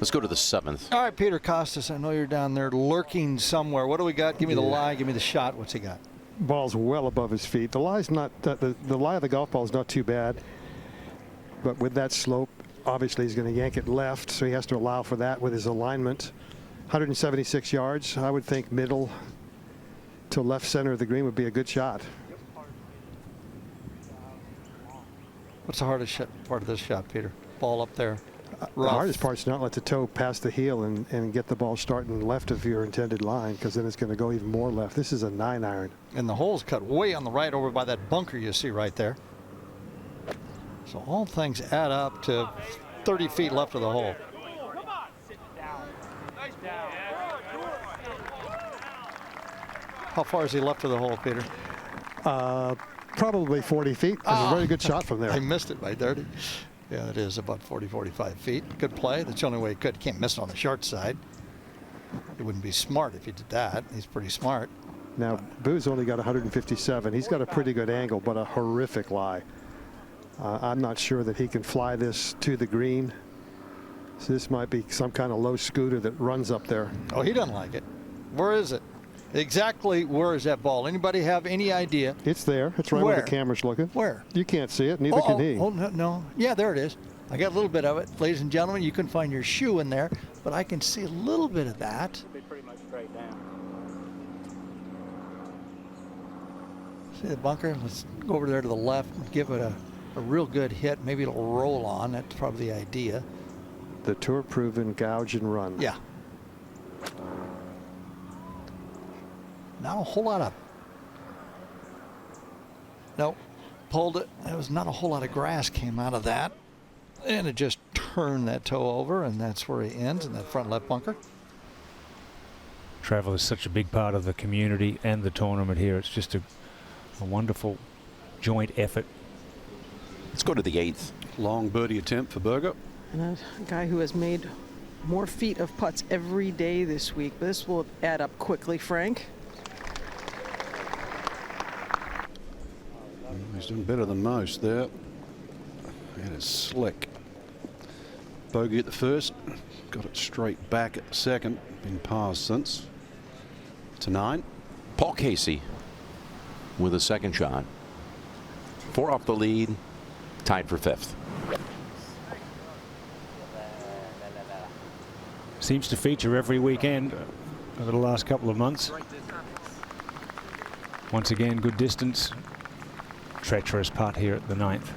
Let's go to the 7th. All right, Peter Costas, I know you're down there lurking somewhere. What do we got? Give me the lie. Give me the shot. What's he got? Ball's well above his feet. The lie's not the lie of the golf ball is not too bad, but with that slope, obviously he's going to yank it left, so he has to allow for that with his alignment. 176 yards. I would think middle to left center of the green would be a good shot. What's the hardest part of this shot, Peter? Ball up there. The hardest part is not let the toe pass the heel and get the ball starting left of your intended line, because then it's going to go even more left. This is a 9-iron. And the hole's cut way on the right over by that bunker you see right there. So all things add up to 30 feet left of the hole. How far is he left of the hole, Peter? Probably 40 feet. That's a very good shot from there. I missed it by 30. Yeah, it is about 40, 45 feet. Good play. That's the only way he could. Can't miss it on the short side. It wouldn't be smart if he did that. He's pretty smart. Now, Boo's only got 157. He's got a pretty good angle, but a horrific lie. I'm not sure that he can fly this to the green. So this might be some kind of low scooter that runs up there. Oh, he doesn't like it. Where is it? Exactly where is that ball? Anybody have any idea? It's there. It's right where the camera's looking. Where? You can't see it. Neither can he. Oh, no. Yeah, there it is. I got a little bit of it. Ladies and gentlemen, you can find your shoe in there, but I can see a little bit of that. It'll be pretty much straight down. See the bunker? Let's go over there to the left and give it a real good hit. Maybe it'll roll on. That's probably the idea. The tour proven gouge and run. Yeah. Not a whole lot of. Nope. Pulled it. There was not a whole lot of grass came out of that. And it just turned that toe over, and that's where he ends in that front left bunker. Travel is such a big part of the community and the tournament here. It's just a wonderful joint effort. Let's go to the 8th. Long birdie attempt for Berger. And a guy who has made more feet of putts every day this week. But this will add up quickly, Frank. He's doing better than most there. And it's slick. Bogey at the first. Got it straight back at the second. Been passed since. To 9. Paul Casey with a second shot. 4 off the lead. Tied for 5th. Seems to feature every weekend over the last couple of months. Once again, good distance. Treacherous putt here at the 9th.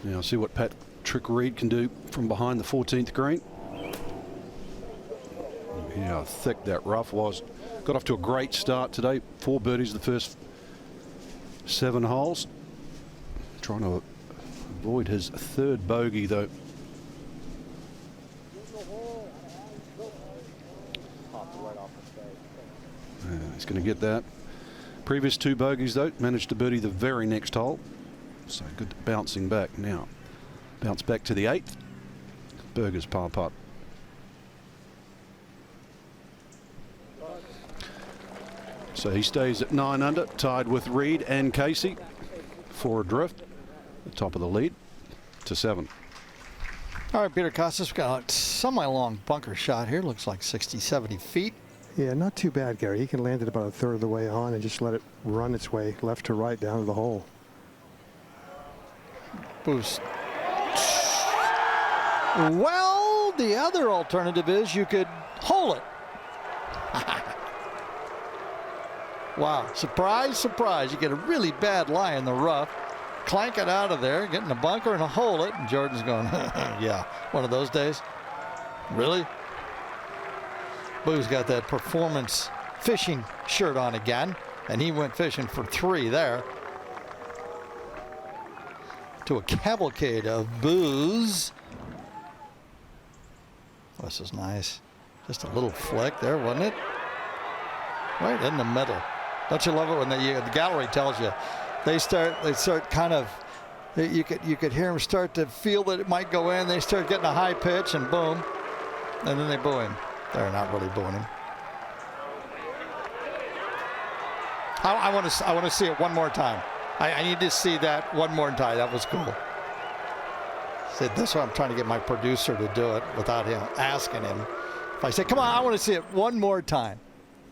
Now see what Patrick Reed can do from behind the 14th green. Yeah, how thick that rough was. Got off to a great start today. 4 birdies the first 7 holes. Trying to avoid his 3rd bogey though. He's going to get that. Previous 2 bogeys though, managed to birdie the very next hole. So good bouncing back now. Bounce back to the 8th. Berger's par putt. So he stays at 9 under, tied with Reed and Casey. 4 adrift, the top of the lead to 7. All right, Peter Costas, we've got a semi-long bunker shot here. Looks like 60, 70 feet. Yeah, not too bad, Gary. He can land it about a third of the way on and just let it run its way left to right down to the hole. Boost. Well, the other alternative is you could hole it. Wow, surprise, surprise. You get a really bad lie in the rough. Clank it out of there, get in the bunker and hole it. And Jordan's going, yeah, one of those days. Really? Boo's got that performance fishing shirt on again, and he went fishing for 3 there. To a cavalcade of Boos. This is nice. Just a little flick there, wasn't it? Right in the middle. Don't you love it when the gallery tells you they start kind of, you could hear them start to feel that it might go in. They start getting a high pitch and boom, and then they boo him. They're not really booing him. I want to see it one more time. I need to see that one more time. That was cool. See, this is why I'm trying to get my producer to do it without him asking him. If I say, come on, I want to see it one more time.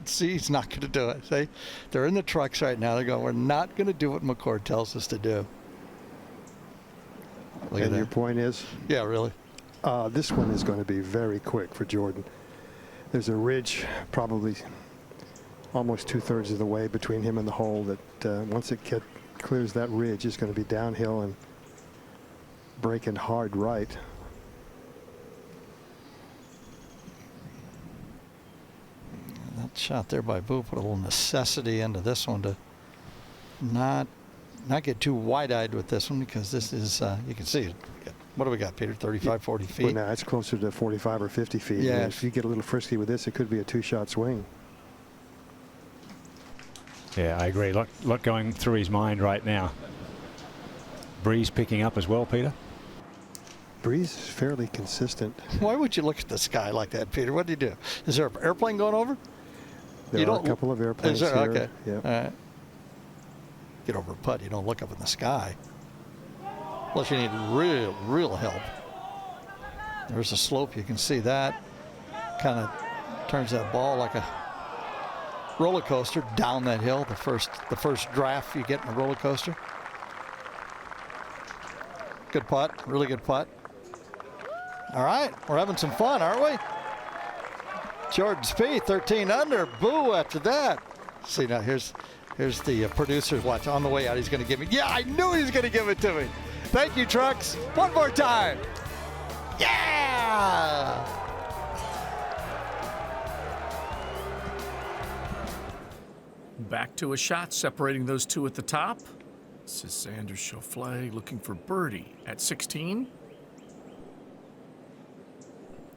See, he's not going to do it. See, they're in the trucks right now. They're going, we're not going to do what McCord tells us to do. Look at And that. your point is? Yeah, really. This one is going to be very quick for Jordan. There's a ridge probably almost 2/3 of the way between him and the hole that once it clears that ridge, it's going to be downhill and breaking hard right. That shot there by Boo put a little necessity into this one to not get too wide-eyed with this one, because this is, you can see it. What do we got, Peter? 35, 40 feet? Well, now it's closer to 45 or 50 feet. Yeah. And if you get a little frisky with this, it could be a 2-shot swing. Yeah, I agree. Lot going through his mind right now. Breeze picking up as well, Peter. Breeze is fairly consistent. Why would you look at the sky like that, Peter? What do you do? Is there an airplane going over? There You are a don't- couple of airplanes Is there? here. Okay. Yeah. All right. Get over a putt. You don't look up in the sky. Unless you need real help. There's a slope. You can see that. Kind of turns that ball like a roller coaster down that hill. The first draft you get in a roller coaster. Good putt. Really good putt. All right. We're having some fun, aren't we? Jordan Spieth, 13 under. Boo after that. See, now here's the producer's watch. On the way out, he's going to give me. Yeah, I knew he was going to give it to me. Thank you, Trucks. One more time. Yeah! Back to a shot separating those two at the top. This is Xander Schauffele looking for birdie at 16.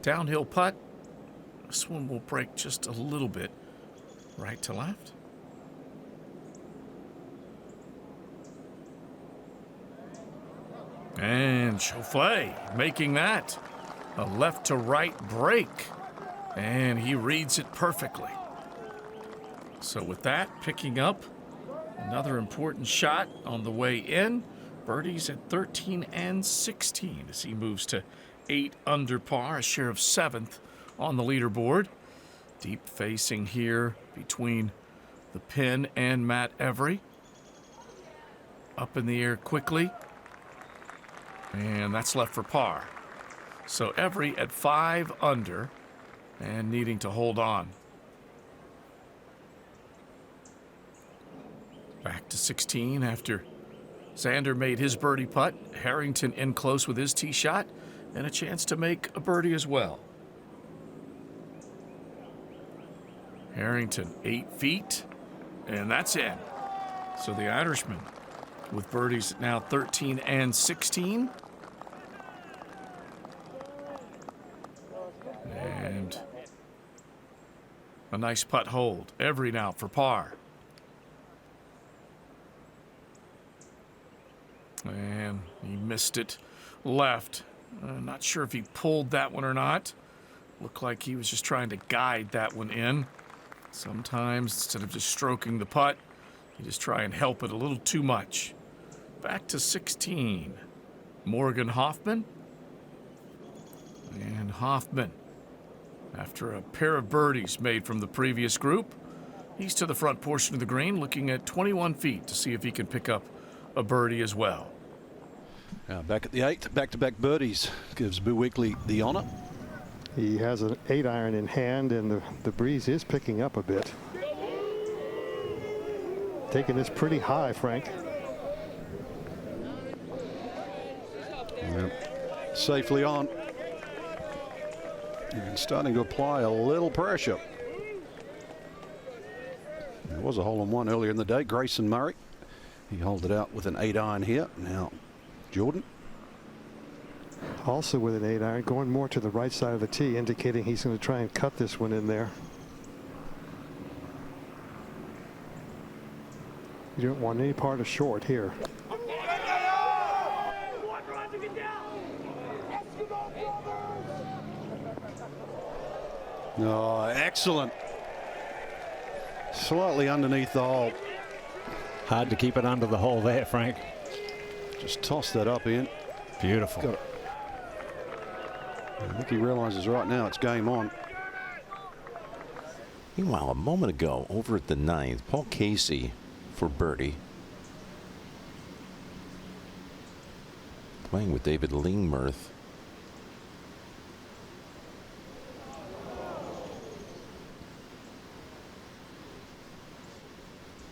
Downhill putt. This one will break just a little bit right to left. And Schauffele making that a left to right break. And he reads it perfectly. So with that, picking up another important shot on the way in. Birdie's at 13 and 16 as he moves to 8 under par, a share of 7th on the leaderboard. Deep facing here between the pin and Matt Every. Up in the air quickly. And that's left for par. So Every at 5 under and needing to hold on. Back to 16 after Xander made his birdie putt. Harrington in close with his tee shot and a chance to make a birdie as well. Harrington 8 feet and that's in. So the Irishman with birdies now 13 and 16. And a nice putt hold. Every now for par. And he missed it left. Not sure if he pulled that one or not. Looked like he was just trying to guide that one in. Sometimes instead of just stroking the putt, you just try and help it a little too much. Back to 16. Morgan Hoffman. And Hoffman, after a pair of birdies made from the previous group, he's to the front portion of the green looking at 21 feet to see if he can pick up a birdie as well. Now back at the 8th, back-to-back birdies gives Boo Weekley the honor. He has an 8-iron in hand, and the breeze is picking up a bit. Taking this pretty high, Frank. Yep. Safely on. And starting to apply a little pressure. There was a hole-in-one earlier in the day. Grayson Murray. He holed it out with an 8-iron here. Now Jordan. Also with an 8-iron, going more to the right side of the tee, indicating he's going to try and cut this one in there. You don't want any part of short here. Oh, excellent. Slightly underneath the hole. Hard to keep it under the hole there, Frank. Just toss that up in. Beautiful. Got I think he realizes right now it's game on. Meanwhile, a moment ago, over at the 9th, Paul Casey for birdie. Playing with David Lingmerth.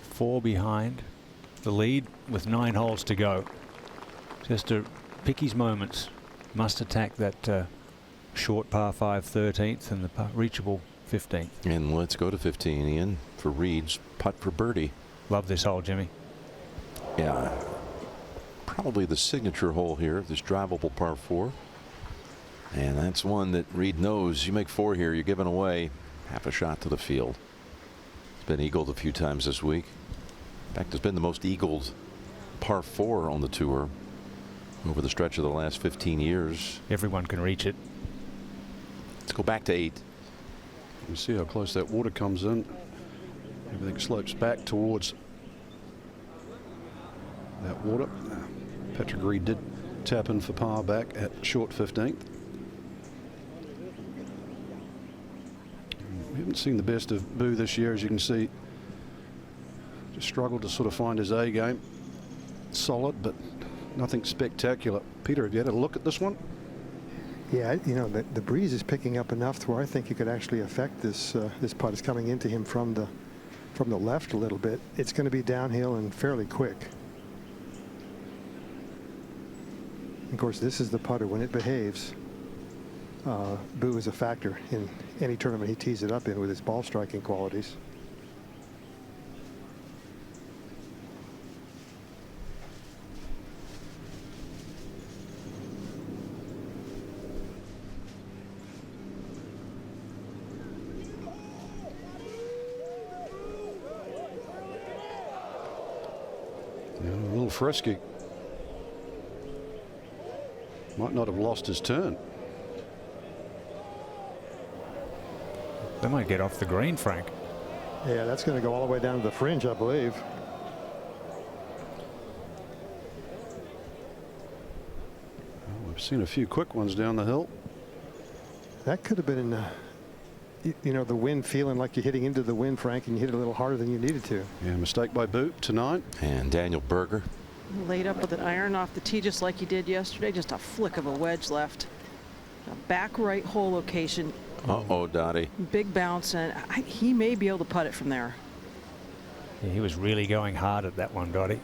Four behind the lead with 9 holes to go. Just to pick his moments. Must attack that short par 5 13th and the reachable 15th. And let's go to 15, Ian, for Reed's putt for birdie. Love this hole, Jimmy. Yeah. Probably the signature hole here, this drivable par 4. And that's one that Reed knows. You make 4 here, you're giving away half a shot to the field. It's been eagled a few times this week. In fact, it's been the most eagled par 4 on the tour over the stretch of the last 15 years. Everyone can reach it. Let's go back to 8. You see how close that water comes in. Everything slopes back towards that water. Patrick Reed did tap in for par back at short 15th. We haven't seen the best of Boo this year, as you can see. Just struggled to sort of find his A game. Solid, but nothing spectacular. Peter, have you had a look at this one? Yeah, you know, the breeze is picking up enough to where I think you could actually affect this. This putt is coming into him from the left a little bit. It's going to be downhill and fairly quick. Of course, this is the putter when it behaves. Boo is a factor in any tournament he tees it up in with his ball striking qualities. A little frisky. Might not have lost his turn. They might get off the green, Frank. Yeah, that's going to go all the way down to the fringe, I believe. Well, we've seen a few quick ones down the hill. That could have been, you know, the wind feeling like you're hitting into the wind, Frank, and you hit it a little harder than you needed to. Yeah, mistake by Boot to 9. And Daniel Berger. Laid up with an iron off the tee just like he did yesterday. Just a flick of a wedge left. A back right hole location. Uh-oh, Dottie. Big bounce, and he may be able to putt it from there. Yeah, he was really going hard at that one, Dottie.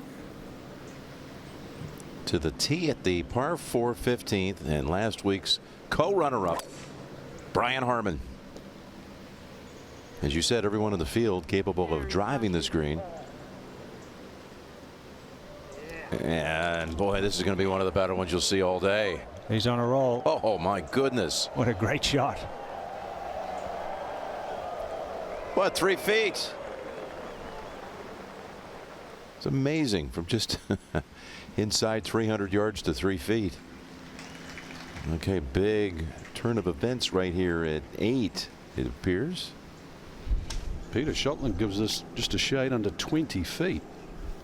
To the tee at the par 4 15th, and last week's co-runner-up, Brian Harman. As you said, everyone in the field capable of driving this green. And boy, this is going to be one of the better ones you'll see all day. He's on a roll. Oh my goodness. What a great shot. What, 3 feet? It's amazing, from just inside 300 yards to 3 feet. Okay, big turn of events right here at 8, it appears. Peter Shotland gives us just a shade under 20 feet.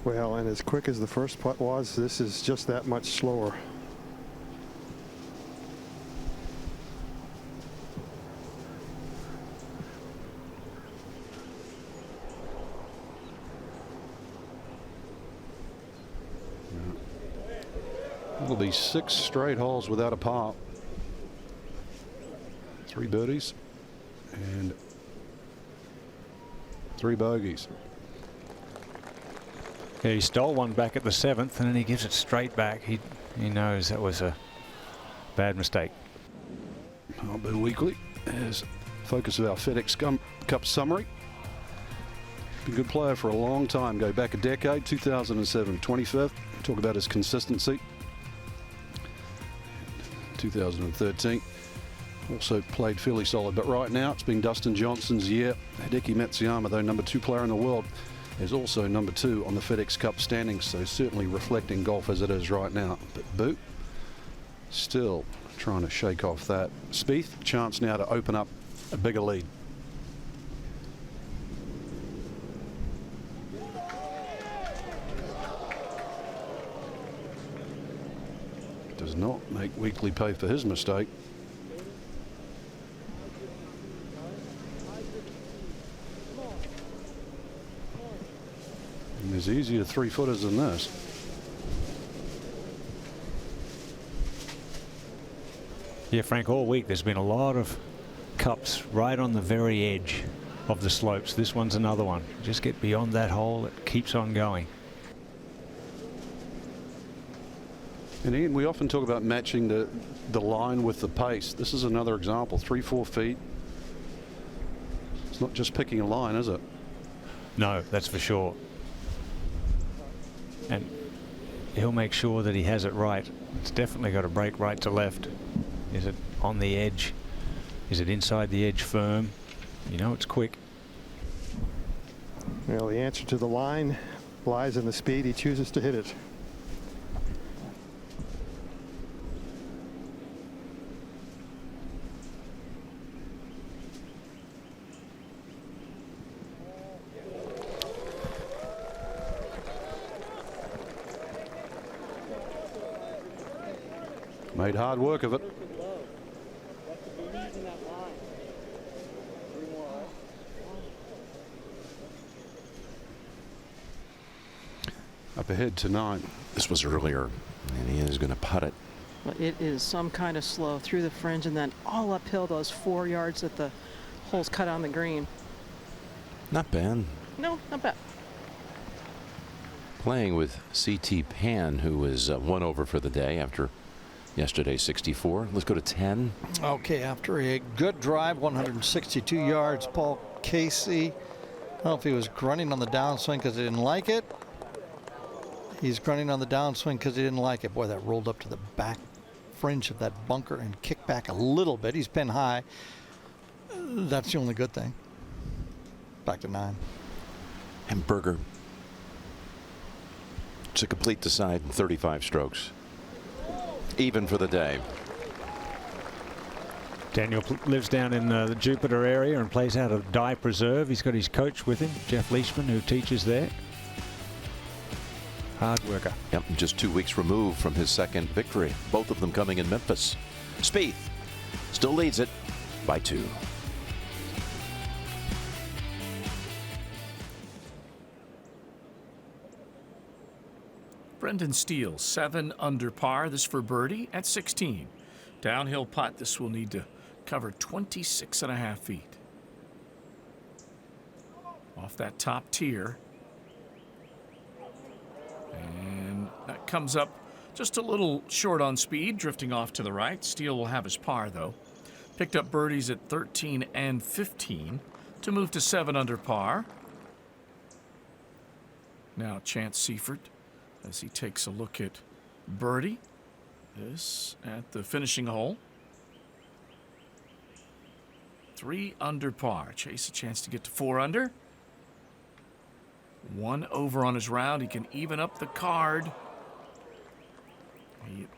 Well, and as quick as the first putt was, this is just that much slower. It'll be 6 straight holes without a par. 3 birdies and 3 bogeys. Yeah, he stole one back at the 7th, and then he gives it straight back. He knows that was a bad mistake. I'll be weekly as focus of our FedEx Cup summary. Been a good player for a long time. Go back a decade, 2007, 25th. Talk about his consistency. 2013. Also played fairly solid, but right now it's been Dustin Johnson's year. Hideki Matsuyama, though number 2 player in the world, is also number 2 on the FedEx Cup standings, so certainly reflecting golf as it is right now. But Boot still trying to shake off that. Spieth, chance now to open up a bigger lead. Does not make Weekly pay for his mistake. There's easier 3-footers than this. Yeah, Frank, all week there's been a lot of cups right on the very edge of the slopes. This one's another one. Just get beyond that hole, it keeps on going. And Ian, we often talk about matching the line with the pace. This is another example. 3-4 feet. It's not just picking a line, is it? No, that's for sure. And he'll make sure that he has it right. It's definitely got to break right to left. Is it on the edge? Is it inside the edge firm? You know it's quick. Well, the answer to the line lies in the speed he chooses to hit it. Made hard work of it. Up ahead to 9. This was earlier, and he is going to putt it. Well, it is some kind of slow through the fringe and then all uphill those 4 yards that the hole's cut on the green. Not bad. No, not bad. Playing with CT Pan, who was 1 over for the day after yesterday's 64. Let's go to 10. Okay, after a good drive, 162 yards, Paul Casey. I don't know if he was grunting on the downswing because he didn't like it. He's grunting on the downswing because he didn't like it. Boy, that rolled up to the back fringe of that bunker and kicked back a little bit. He's been high. That's the only good thing. Back to 9. And Berger to complete the side in 35 strokes. Even for the day. Daniel lives down in the Jupiter area and plays out of Dye Preserve. He's got his coach with him, Jeff Leishman, who teaches there. Hard worker. Yep, just 2 weeks removed from his second victory. Both of them coming in Memphis. Spieth still leads it by 2. Brendan Steele, 7 under par. This for birdie at 16. Downhill putt. This will need to cover 26.5 feet. Off that top tier. And that comes up just a little short on speed, drifting off to the right. Steele will have his par, though. Picked up birdies at 13 and 15 to move to 7 under par. Now Chance Seifert as he takes a look at birdie. This at the finishing hole. 3 under par. Chase a chance to get to 4 under. 1 over on his round. He can even up the card. He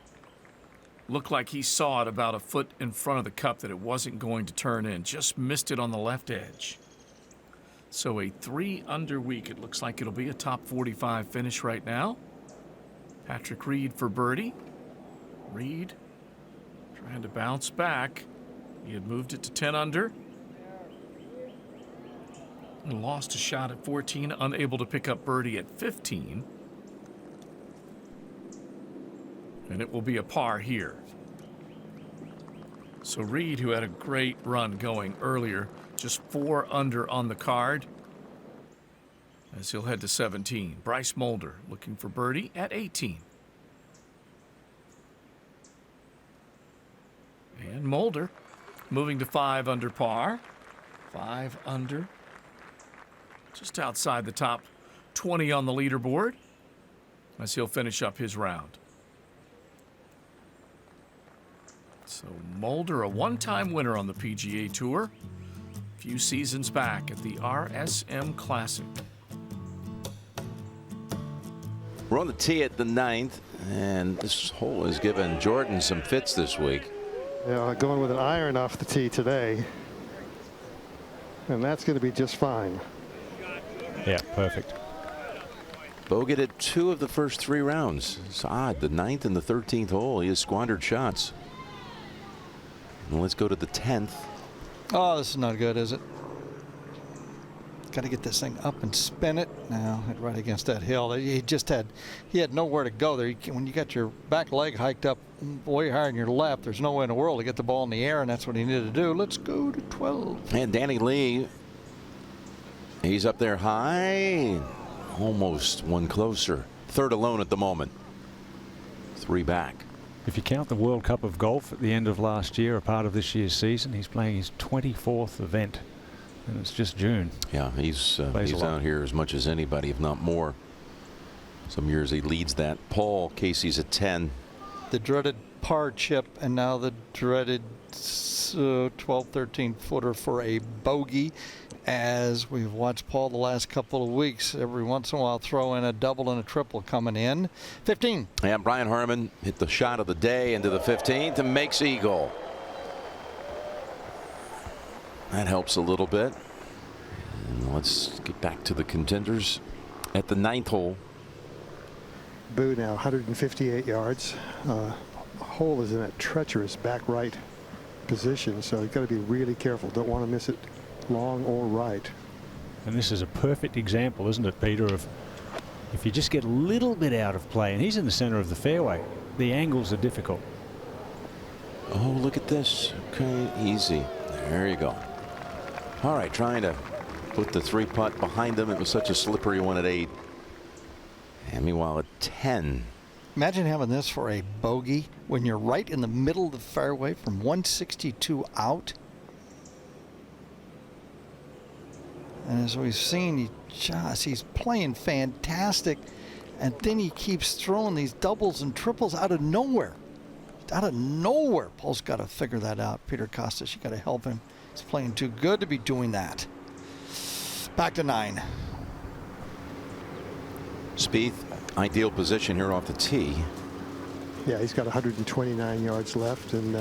looked like he saw it about a foot in front of the cup that it wasn't going to turn in. Just missed it on the left edge. So a 3 under week. It looks like it'll be a top 45 finish right now. Patrick Reed for birdie. Reed trying to bounce back. He had moved it to 10 under. And lost a shot at 14, unable to pick up birdie at 15. And it will be a par here. So Reed, who had a great run going earlier, just 4 under on the card as he'll head to 17. Bryce Mulder looking for birdie at 18. And Mulder moving to 5 under par. 5 under. Just outside the top 20 on the leaderboard as he'll finish up his round. So Mulder, a one-time winner on the PGA Tour, a few seasons back at the RSM Classic. We're on the tee at the 9th, and this hole has given Jordan some fits this week. Yeah, going with an iron off the tee today. And that's going to be just fine. Yeah, perfect. Bogeyed at 2 of the first 3 rounds. It's odd. The 9th and the 13th hole, he has squandered shots. And let's go to the 10th. Oh, this is not good, is it? Got to get this thing up and spin it. Now, right against that hill. He had nowhere to go there. When you got your back leg hiked up way higher in your left, there's no way in the world to get the ball in the air, and that's what he needed to do. Let's go to 12. And Danny Lee, he's up there high. Almost one closer. Third alone at the moment. 3 back. If you count the World Cup of Golf at the end of last year, a part of this year's season, he's playing his 24th event. And it's just June. Yeah, he's out here as much as anybody, if not more. Some years he leads that. Paul Casey's at 10. The dreaded par chip, and now the dreaded 12, 13 footer for a bogey. As we've watched Paul the last couple of weeks, every once in a while throw in a double and a triple coming in. 15. And Brian Harmon hit the shot of the day into the 15th and makes eagle. That helps a little bit. And let's get back to the contenders at the 9th hole. Boo now 158 yards. Hole is in a treacherous back right position, so you've got to be really careful. Don't want to miss it long or right. And this is a perfect example, isn't it, Peter, of if you just get a little bit out of play, and he's in the center of the fairway, the angles are difficult. Oh, look at this. Okay, easy. There you go. All right, trying to put the 3-putt behind him. It was such a slippery one at 8. And meanwhile at 10. Imagine having this for a bogey when you're right in the middle of the fairway from 162 out. And as we've seen, he's playing fantastic. And then he keeps throwing these doubles and triples out of nowhere. Out of nowhere. Paul's got to figure that out. Peter Costas, you got to help him. He's playing too good to be doing that. Back to 9. Spieth, ideal position here off the tee. Yeah, he's got 129 yards left, and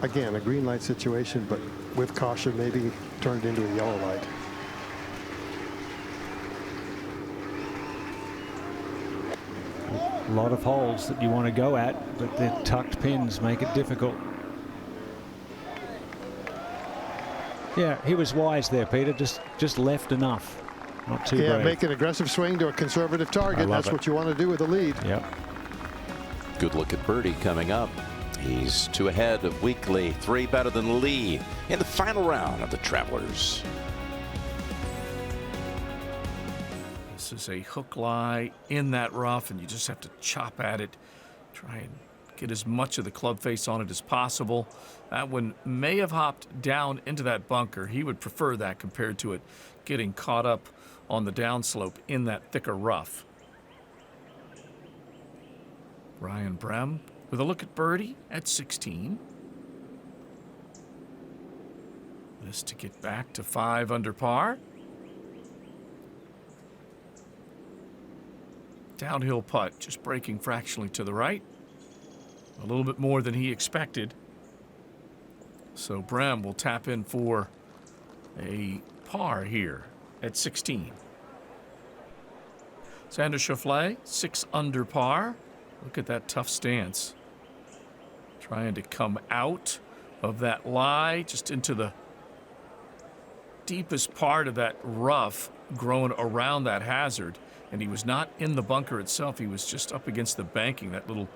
again, a green light situation, but with caution, maybe turn it into a yellow light. A lot of holes that you want to go at, but the tucked pins make it difficult. Yeah, he was wise there, Peter. Just left enough. Not too brave. Make an aggressive swing to a conservative target. That's what you want to do with the lead. Yep. Good look at Birdie coming up. He's 2 ahead of Weekly, 3 better than Lee in the final round of the Travelers. This is a hook lie in that rough, and you just have to chop at it. Try and get as much of the club face on it as possible. That one may have hopped down into that bunker. He would prefer that compared to it getting caught up on the downslope in that thicker rough. Ryan Brehm with a look at Birdie at 16. This to get back to 5 under par. Downhill putt, just breaking fractionally to the right. A little bit more than he expected. So Brehm will tap in for a par here at 16. Xander Schauffele, 6 under par. Look at that tough stance. Trying to come out of that lie, just into the deepest part of that rough, growing around that hazard. And he was not in the bunker itself. He was just up against the banking, that little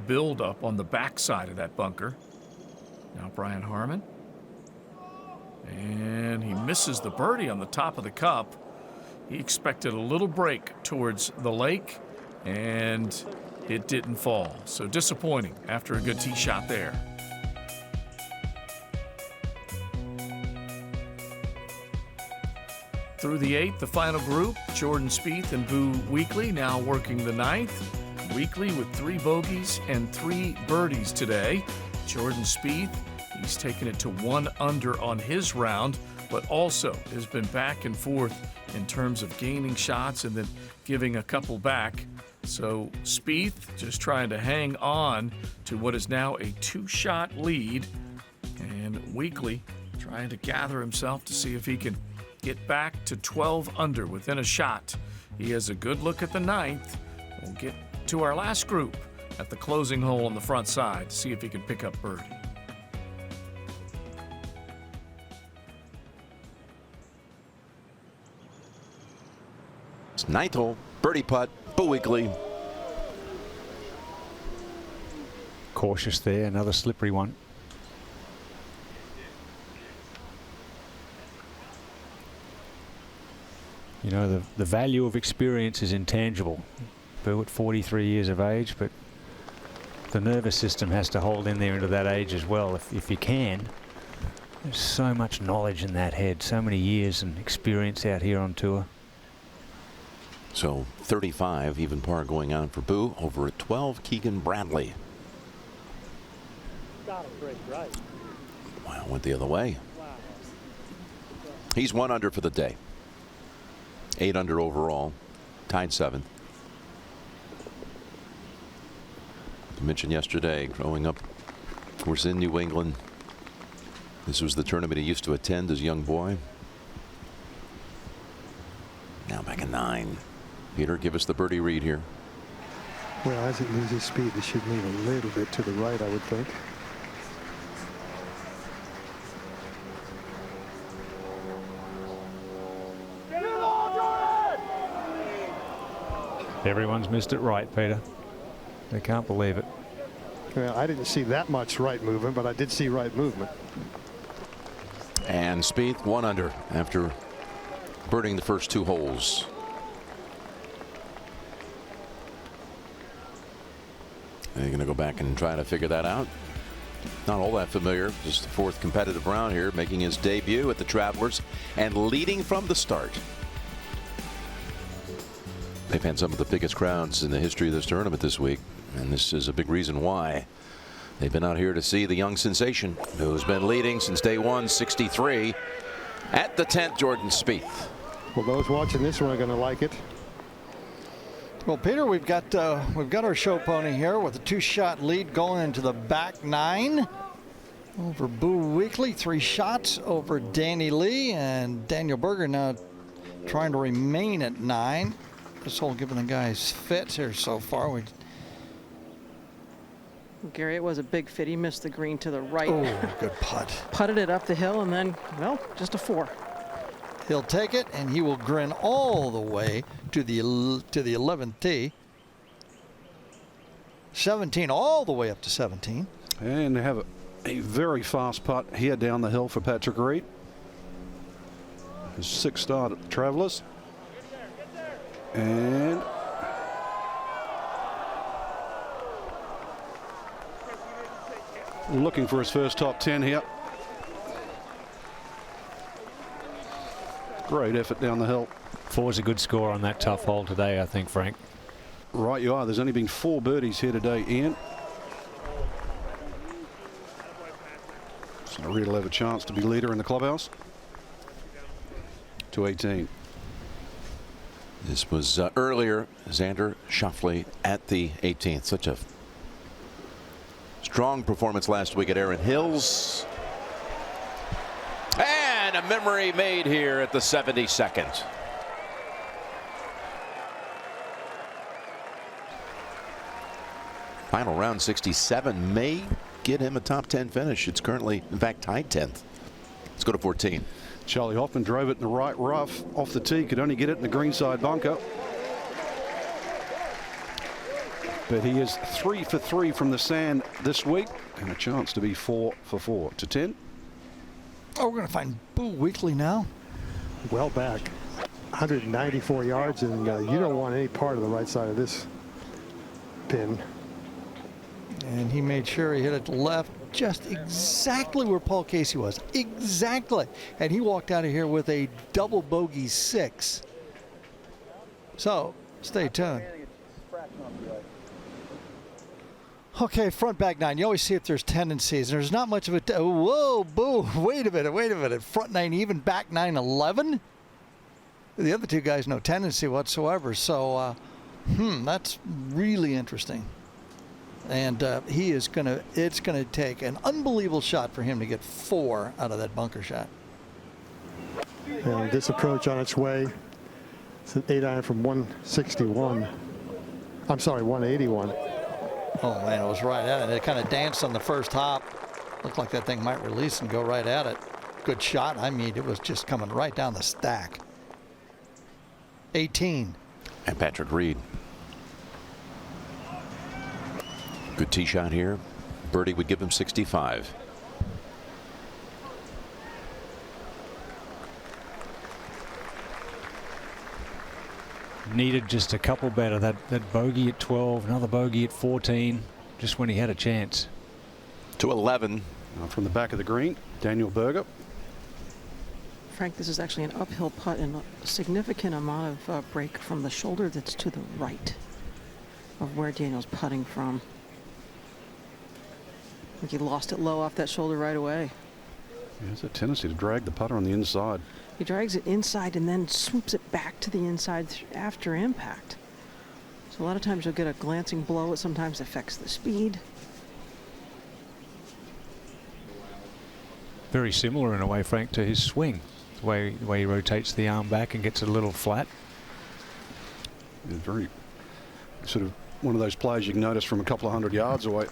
build up on the backside of that bunker. Now Brian Harmon. And he misses the birdie on the top of the cup. He expected a little break towards the lake, and it didn't fall. So disappointing after a good tee shot there. Through the 8th, the final group, Jordan Spieth and Boo Weekly now working the 9th. Weekly with 3 bogeys and 3 birdies today. Jordan Spieth, he's taken it to 1 under on his round, but also has been back and forth in terms of gaining shots and then giving a couple back. So Spieth just trying to hang on to what is now a 2-shot lead, and Weekly trying to gather himself to see if he can get back to 12 under within a shot. He has a good look at the 9th. We'll get to our last group at the closing hole on the front side to see if he can pick up birdie. ninth hole, birdie putt, Boo Weekley. Cautious there, another slippery one. You know, the value of experience is intangible. Boo at 43 years of age, but the nervous system has to hold in there into that age as well, if you can. There's so much knowledge in that head, so many years and experience out here on tour. So 35, even par going on for Boo. Over at 12, Keegan Bradley. Wow, went the other way. He's 1 under for the day. 8 under overall, tied 7th. I mentioned yesterday, growing up, of course, in New England, this was the tournament he used to attend as a young boy. Now back at 9. Peter, give us the birdie read here. Well, as it loses speed, it should lean a little bit to the right, I would think. Everyone's missed it right, Peter. They can't believe it. Well, I didn't see that much right movement, but I did see right movement. And Spieth 1 under after birding the first 2 holes. They're going to go back and try to figure that out. Not all that familiar. Just the 4th competitive round here, making his debut at the Travelers and leading from the start. They've had some of the biggest crowds in the history of this tournament this week, and this is a big reason why. They've been out here to see the young sensation who's been leading since day 1, 63, at the 10th, Jordan Spieth. Well, those watching this one are going to like it. Well, Peter, we've got our show pony here with a 2-shot lead going into the back 9 over Boo Weekley. 3 shots over Danny Lee, and Daniel Berger now trying to remain at 9. This hole giving the guys fits here so far. Gary, it was a big fit. He missed the green to the right. Oh, good putt. Putted it up the hill, and then, well, just a 4. He'll take it, and he will grin all the way to the 11th tee. 17 all the way up to 17. And they have a very fast putt here down the hill for Patrick Reed. His 6th start at the Travelers. And looking for his first top 10 here. Great effort down the hill. 4's a good score on that tough hole today, I think, Frank. Right you are. There's only been 4 birdies here today, Ian. So Reed will have a chance to be leader in the clubhouse. To 18. This was earlier, Xander Schauffele at the 18th. Such a strong performance last week at Erin Hills. And a memory made here at the 72nd. Final round 67 may get him a top 10 finish. It's currently, in fact, tied 10th. Let's go to 14. Charlie Hoffman drove it in the right rough off the tee, could only get it in the greenside bunker. But he is 3 for 3 from the sand this week, and a chance to be 4 for 4 to 10. Oh, we're going to find Boo Weekley now. Well back. 194 yards, and you don't want any part of the right side of this pin. And he made sure he hit it left, just exactly where Paul Casey was. Exactly. And he walked out of here with a double bogey 6. So stay tuned. Okay, front back 9. You always see if there's tendencies. There's not much of a. Whoa, Boo. Wait a minute. Front 9 even, back 9 11. The other 2 guys no tendency whatsoever. So, that's really interesting. And he is gonna. It's gonna take an unbelievable shot for him to get 4 out of that bunker shot. And this approach on its way. It's an 8-iron from 161. I'm sorry, 181. Oh man, it was right at it. It kind of danced on the first hop. Looked like that thing might release and go right at it. Good shot. I mean, it was just coming right down the stack. 18. And Patrick Reed. Good tee shot here. Birdie would give him 65. Needed just a couple better. That bogey at 12, another bogey at 14, just when he had a chance. To 11. From the back of the green, Daniel Berger. Frank, this is actually an uphill putt and a significant amount of break from the shoulder that's to the right of where Daniel's putting from. I think he lost it low off that shoulder right away. He has a tendency to drag the putter on the inside. He drags it inside and then swoops it back to the inside after impact. So a lot of times you'll get a glancing blow. It sometimes affects the speed. Very similar in a way, Frank, to his swing. The way he rotates the arm back and gets it a little flat. He's very sort of one of those players you can notice from a couple of 100 yards away.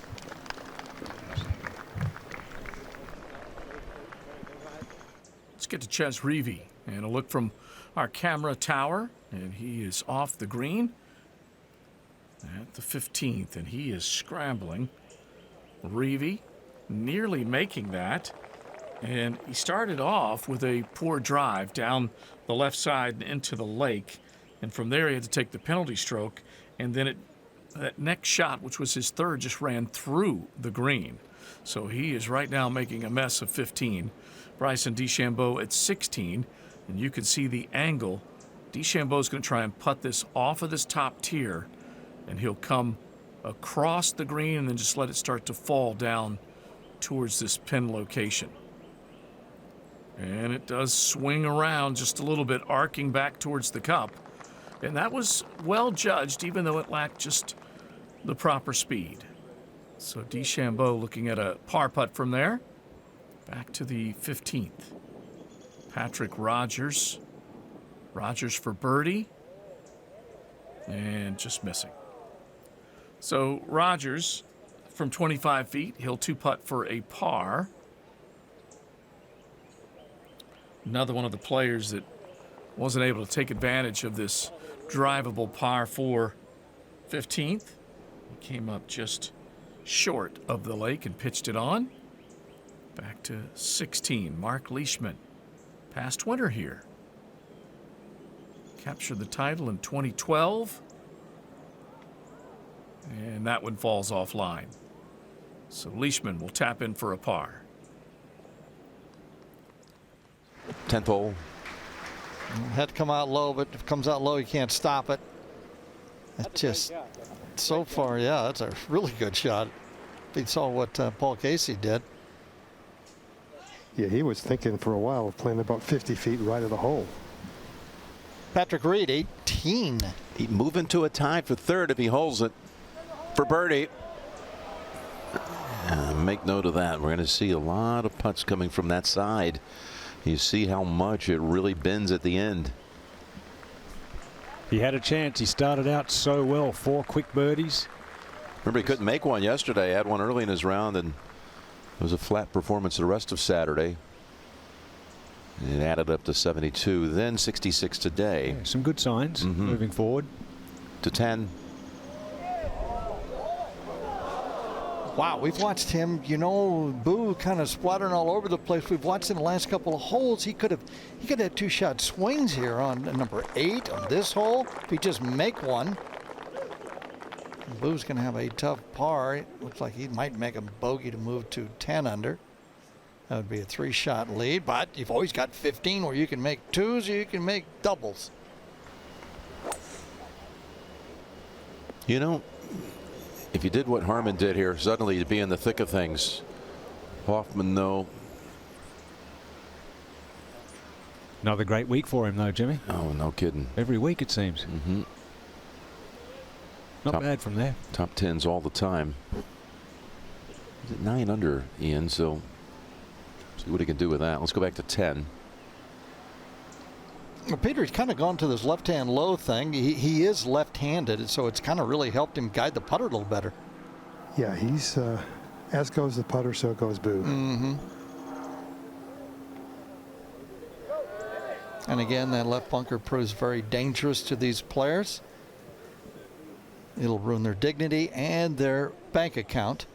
Let's get to Ches Reavie and a look from our camera tower, and he is off the green at the 15th, and he is scrambling. Reavie nearly making that, and he started off with a poor drive down the left side into the lake, and from there he had to take the penalty stroke, and then that next shot, which was his third, just ran through the green. So he is right now making a mess of 15. Bryson DeChambeau at 16, and you can see the angle. DeChambeau's going to try and putt this off of this top tier, and he'll come across the green and then just let it start to fall down towards this pin location. And it does swing around just a little bit, arcing back towards the cup. And that was well judged, even though it lacked just the proper speed. So DeChambeau looking at a par putt from there. Back to the 15th. Patrick Rogers. Rogers for birdie. And just missing. So Rogers from 25 feet. He'll two putt for a par. Another one of the players that wasn't able to take advantage of this drivable par 4 15th. He came up just short of the lake and pitched it on. Back to 16, Mark Leishman. Past winner here. Captured the title in 2012. And that one falls offline. So Leishman will tap in for a par. 10th hole. Had to come out low, but if it comes out low, you can't stop it. It's just so far, yeah, that's a really good shot. You saw what Paul Casey did. Yeah, he was thinking for a while of playing about 50 feet right of the hole. Patrick Reed, 18. He'd move into a tie for third if he holds it for birdie. Make note of that. We're going to see a lot of putts coming from that side. You see how much it really bends at the end. He had a chance. He started out so well. 4 quick birdies. Remember, he couldn't make one yesterday. Had one early in his round, and it was a flat performance the rest of Saturday. It added up to 72, then 66 today. Yeah, some good signs moving forward. To 10. Wow, we've watched him, you know, Boo kind of splattering all over the place. We've watched him the last couple of holes. He could have 2-shot swings here on number 8 on this hole if he just make one. Boo's going to have a tough par. It looks like he might make a bogey to move to 10 under. That would be a 3-shot lead, but you've always got 15 where you can make 2s or you can make doubles. You know, if you did what Harman did here, suddenly you'd be in the thick of things. Hoffman, though. Another great week for him, though, Jimmy. Oh, no kidding. Every week, it seems. Not bad from there. Top 10s all the time. He's at 9 under, Ian, so see what he can do with that. Let's go back to 10. Well, Peter's kind of gone to this left-hand low thing. He is left-handed, so it's kind of really helped him guide the putter a little better. Yeah, he's as goes the putter, so goes Boo. And again, that left bunker proves very dangerous to these players. It'll ruin their dignity and their bank account.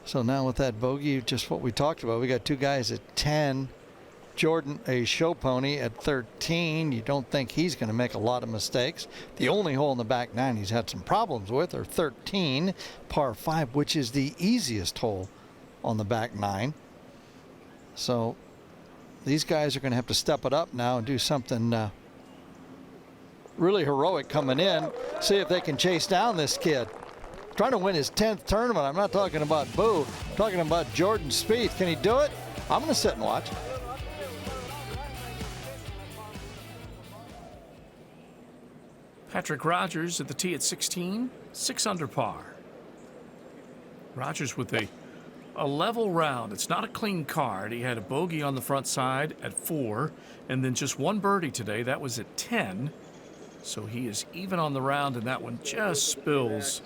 So now with that bogey, just what we talked about, we got two guys at 10. Jordan, a show pony, at 13. You don't think he's going to make a lot of mistakes. The only hole in the back nine he's had some problems with are 13, par 5, which is the easiest hole on the back nine. So these guys are going to have to step it up now and do something really heroic coming in. See if they can chase down this kid. Trying to win his 10th tournament. I'm not talking about Boo. I'm talking about Jordan Spieth. Can he do it? I'm going to sit and watch. Patrick Rogers at the tee at 16, 6 under par. Rogers with a level round. It's not a clean card. He had a bogey on the front side at 4, and then just one birdie today. That was at 10. So he is even on the round, and that one just spills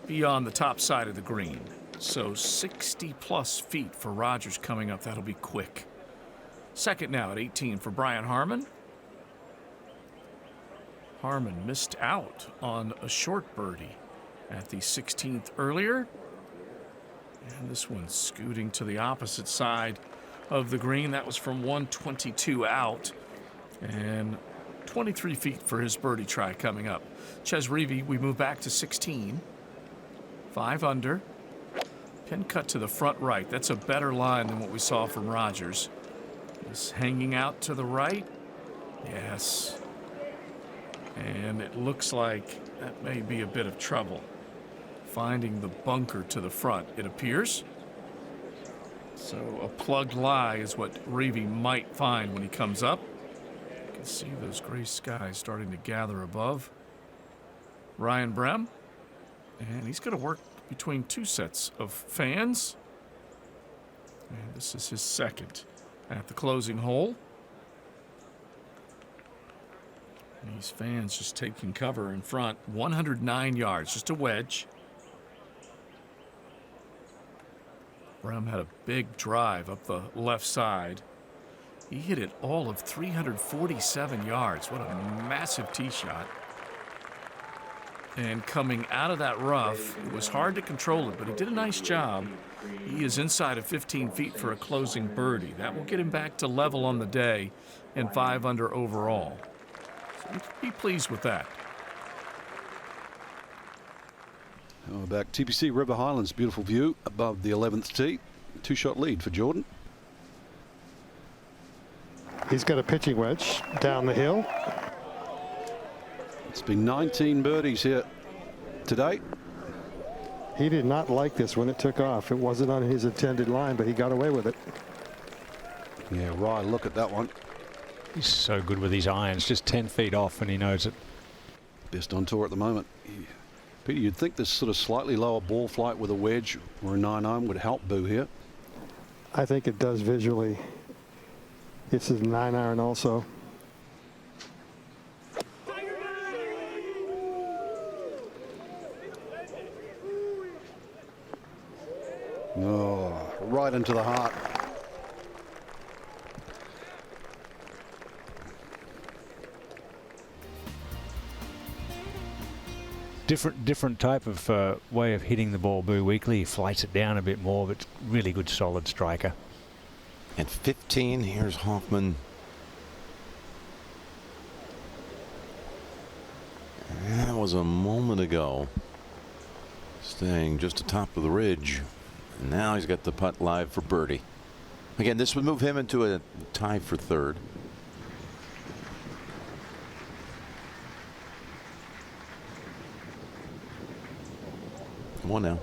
beyond the top side of the green. So 60 plus feet for Rogers coming up. That'll be quick. Second now at 18 for Brian Harman. Harman missed out on a short birdie at the 16th earlier. And this one's scooting to the opposite side of the green. That was from 122 out. And 23 feet for his birdie try coming up. Ches Reavie, we move back to 16. 5 under. Pin cut to the front right. That's a better line than what we saw from Rogers. Is hanging out to the right. Yes. And it looks like that may be a bit of trouble. Finding the bunker to the front, it appears. So a plugged lie is what Reavie might find when he comes up. You can see those gray skies starting to gather above Ryan Brehm. And he's going to work between two sets of fans. And this is his second at the closing hole. And these fans just taking cover in front. 109 yards, just a wedge. Brehm had a big drive up the left side. He hit it all of 347 yards. What a massive tee shot. And coming out of that rough, it was hard to control it, but he did a nice job. He is inside of 15 feet for a closing birdie. That will get him back to level on the day and 5 under overall. So you can be pleased with that. Oh, back TPC River Highlands, beautiful view above the 11th tee. 2-shot lead for Jordan. He's got a pitching wedge down the hill. It's been 19 birdies here today. He did not like this when it took off. It wasn't on his intended line, but he got away with it. Yeah, right, look at that one. He's so good with his irons, just 10 feet off, and he knows it. Best on tour at the moment. Peter, you'd think this sort of slightly lower ball flight with a wedge or a 9-iron would help Boo here. I think it does visually. It's a 9-iron also. Oh, right into the heart. Different type of way of hitting the ball, Boo Weekly. He flights it down a bit more, but really good solid striker. At 15, here's Hoffman. That was a moment ago. Staying just atop of the ridge. And now he's got the putt live for birdie. Again, this would move him into a tie for third. Come on now.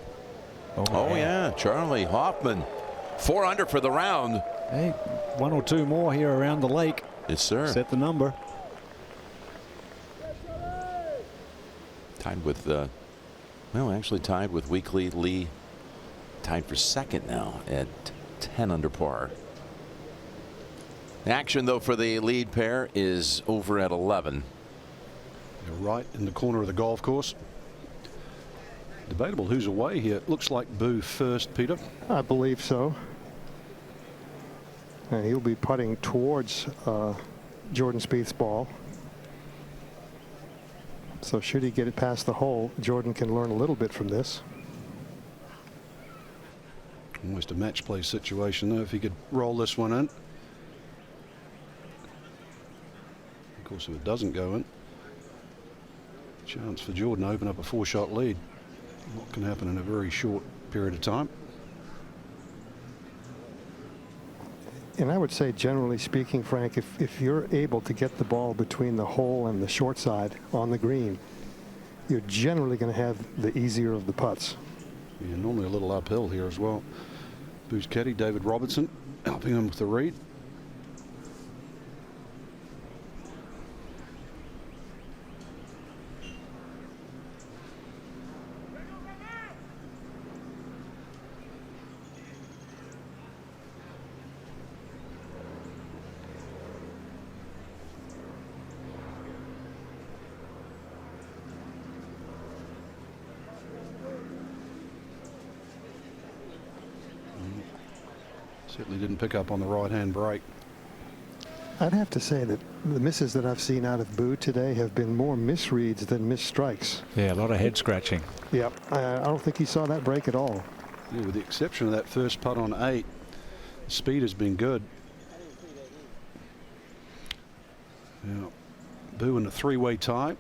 Oh yeah, Charlie Hoffman. 4 under for the round. Hey, 1 or 2 more here around the lake. Yes, sir. Set the number. Tied with, well, actually tied with Weekly. Lee tied for second now at 10 under par. Action, though, for the lead pair is over at 11. You're right in the corner of the golf course. Debatable who's away here. It looks like Boo first, Peter. I believe so. And he'll be putting towards Jordan Spieth's ball. So should he get it past the hole, Jordan can learn a little bit from this. Almost a match play situation though, if he could roll this one in. Of course, if it doesn't go in, chance for Jordan to open up a 4-shot lead. What can happen in a very short period of time. And I would say, generally speaking, Frank, if you're able to get the ball between the hole and the short side on the green, you're generally going to have the easier of the putts. Yeah, normally a little uphill here as well. Boost caddy David Robertson helping him with the read. Certainly didn't pick up on the right-hand brake. I'd have to say that the misses that I've seen out of Boo today have been more misreads than missed strikes. Yeah, a lot of head scratching. Yep. I don't think he saw that break at all. Yeah, with the exception of that first putt on 8, the speed has been good. Yeah, Boo in a 3-way tie.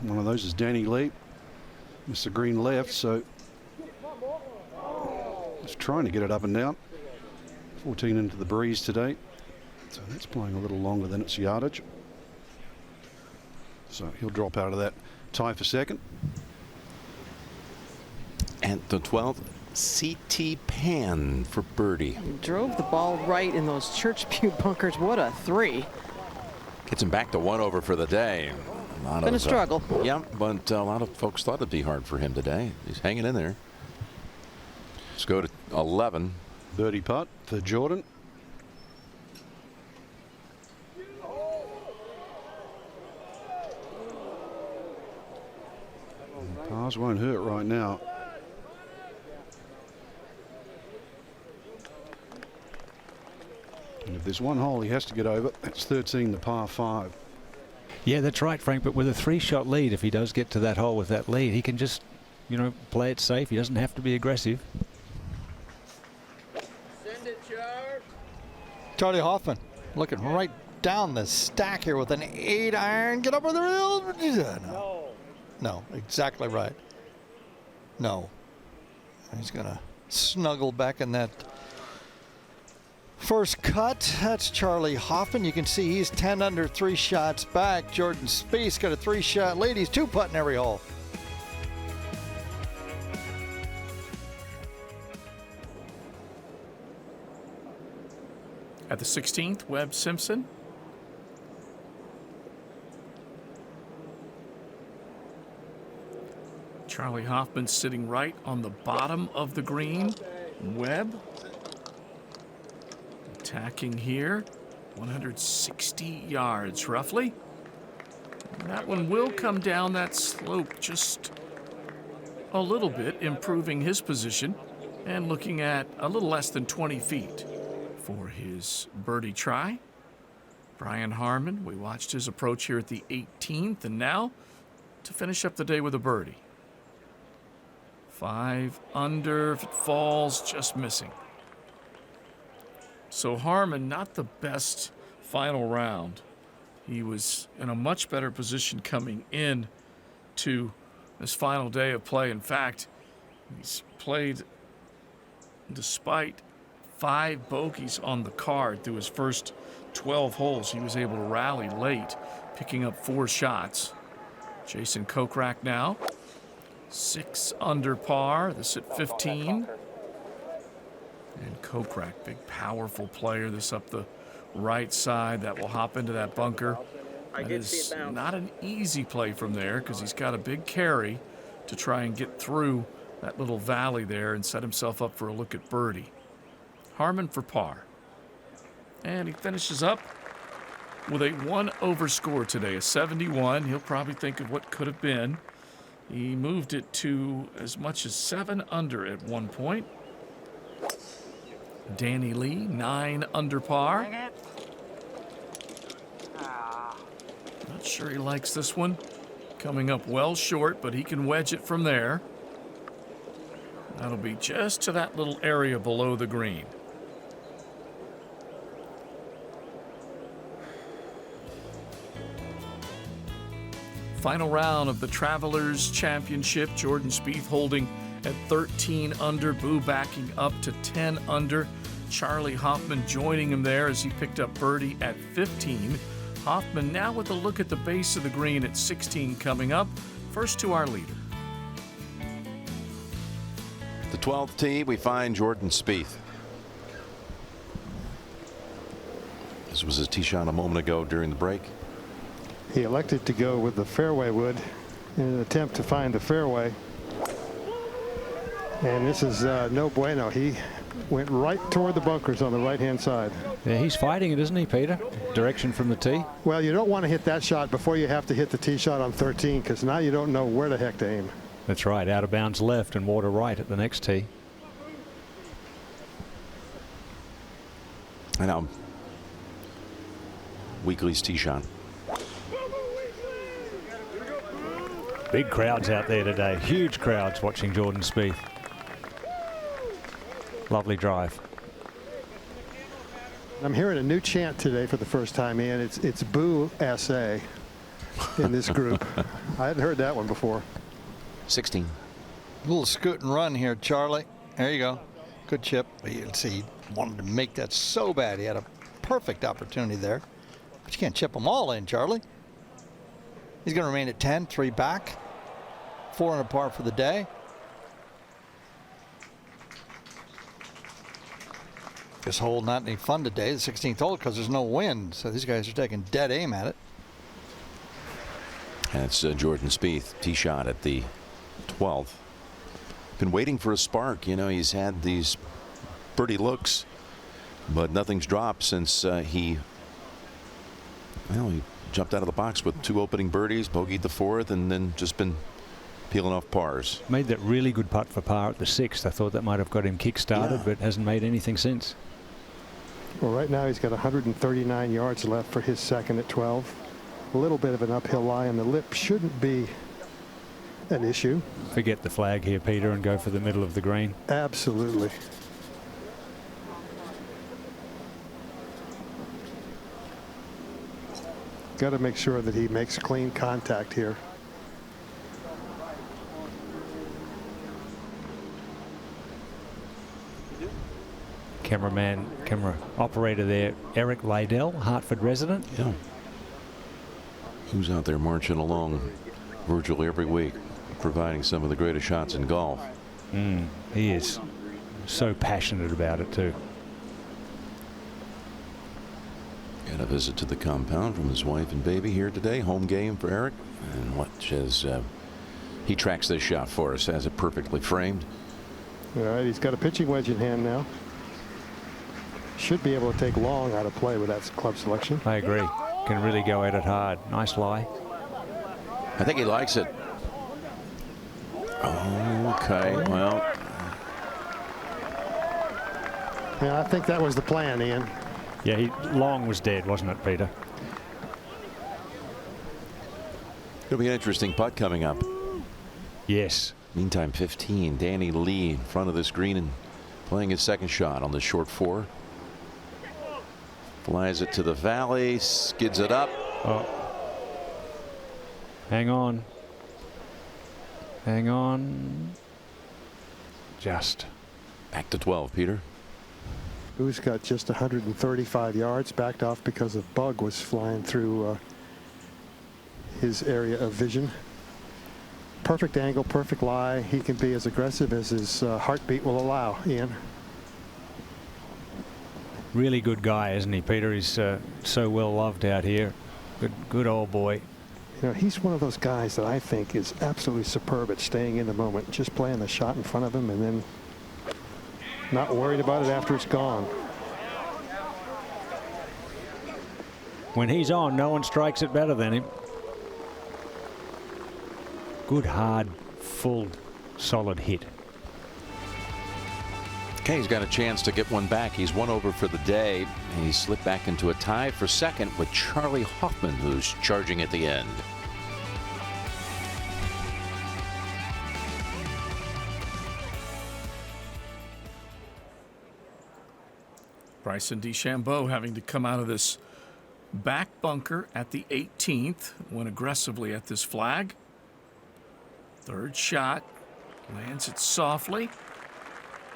One of those is Danny Lee. Mr. Green left, so just trying to get it up and down. 14 into the breeze today, so that's playing a little longer than its yardage. So he'll drop out of that tie for second. And the 12th, CT Pan for birdie. He drove the ball right in those church pew bunkers. What a 3. Gets him back to 1 over for the day. Been a struggle. Yeah, but a lot of folks thought it'd be hard for him today. He's hanging in there. Let's go to 11. Birdie putt for Jordan. Pars won't hurt right now. And if there's one hole he has to get over, that's 13, the par 5. Yeah, that's right, Frank. But with a 3-shot lead, if he does get to that hole with that lead, he can just, you know, play it safe. He doesn't have to be aggressive. Charlie Hoffman looking right down the stack here with an 8-iron. Get over the rail. No, exactly right. No. He's going to snuggle back in that first cut. That's Charlie Hoffman. You can see he's 10 under, 3 shots back. Jordan Spieth's got a 3-shot lead. He's 2-putting every hole. At the 16th, Webb Simpson. Charlie Hoffman sitting right on the bottom of the green. Webb attacking here, 160 yards roughly. And that one will come down that slope just a little bit, improving his position and looking at a little less than 20 feet. For his birdie try. Brian Harmon, we watched his approach here at the 18th, and now to finish up the day with a birdie. 5 under, if it falls, just missing. So Harmon, not the best final round. He was in a much better position coming in to this final day of play. In fact, he's played despite 5 bogeys on the card through his first 12 holes. He was able to rally late, picking up 4 shots. Jason Kokrak now, 6 under par. This at 15. And Kokrak, big powerful player. This up the right side. That will hop into that bunker. That is not an easy play from there because he's got a big carry to try and get through that little valley there and set himself up for a look at birdie. Harmon for par. And he finishes up with a 1 over score today, a 71. He'll probably think of what could have been. He moved it to as much as 7 under at one point. Danny Lee, 9 under par. Not sure he likes this one. Coming up well short, but he can wedge it from there. That'll be just to that little area below the green. Final round of the Travelers Championship. Jordan Spieth holding at 13 under. Boo backing up to 10 under. Charlie Hoffman joining him there as he picked up birdie at 15. Hoffman now with a look at the base of the green at 16 coming up. First to our leader. The 12th tee, we find Jordan Spieth. This was his tee shot a moment ago during the break. He elected to go with the fairway wood in an attempt to find the fairway. And this is no bueno. He went right toward the bunkers on the right-hand side. Yeah, he's fighting it, isn't he, Peter? Direction from the tee. Well, you don't want to hit that shot before you have to hit the tee shot on 13, because now you don't know where the heck to aim. That's right. Out of bounds left and water right at the next tee. I know. Weekly's tee shot. Big crowds out there today. Huge crowds watching Jordan Spieth. Lovely drive. I'm hearing a new chant today for the first time, Ian. It's Boo SA in this group. I hadn't heard that one before. 16. A little scoot and run here, Charlie. There you go. Good chip. You can see he wanted to make that so bad. He had a perfect opportunity there. But you can't chip them all in, Charlie. He's going to remain at 10, 3 back, 4 under par for the day. This hole not any fun today, the 16th hole, because there's no wind. So these guys are taking dead aim at it. That's Jordan Spieth, tee shot at the 12th. Been waiting for a spark. You know, he's had these birdie looks, but nothing's dropped since he jumped out of the box with 2 opening birdies, bogeyed the 4th, and then just been peeling off pars. Made that really good putt for par at the 6th. I thought that might have got him kick-started, but hasn't made anything since. Well, right now he's got 139 yards left for his second at 12. A little bit of an uphill lie, and the lip shouldn't be an issue. Forget the flag here, Peter, and go for the middle of the green. Absolutely. Got to make sure that he makes clean contact here. Camera operator there, Eric Liddell, Hartford resident. Yeah. Who's out there marching along virtually every week, providing some of the greatest shots in golf. He is so passionate about it too. Got a visit to the compound from his wife and baby here today. Home game for Eric. And watch as he tracks this shot for us. Has it perfectly framed. All right, he's got a pitching wedge in hand now. Should be able to take long out of play with that club selection. I agree. Can really go at it hard. Nice lie. I think he likes it. Okay, well. Yeah, I think that was the plan, Ian. Yeah, long was dead, wasn't it, Peter? It'll be an interesting putt coming up. Yes. Meantime, 15. Danny Lee in front of this green and playing his second shot on the short 4. Flies it to the valley, skids it up. Oh. Hang on. Hang on. Just. Back to 12, Peter. Who's got just 135 yards, backed off because a bug was flying through his area of vision. Perfect angle, perfect lie. He can be as aggressive as his heartbeat will allow, Ian. Really good guy, isn't he, Peter? He's so well loved out here. Good old boy. You know, he's one of those guys that I think is absolutely superb at staying in the moment, just playing the shot in front of him and then not worried about it after it's gone. When he's on, no one strikes it better than him. Good, hard, full, solid hit. Okay, he's got a chance to get one back. He's 1 over for the day. And he slipped back into a tie for second with Charlie Hoffman, who's charging at the end. Bryson DeChambeau having to come out of this back bunker at the 18th, went aggressively at this flag. Third shot, lands it softly.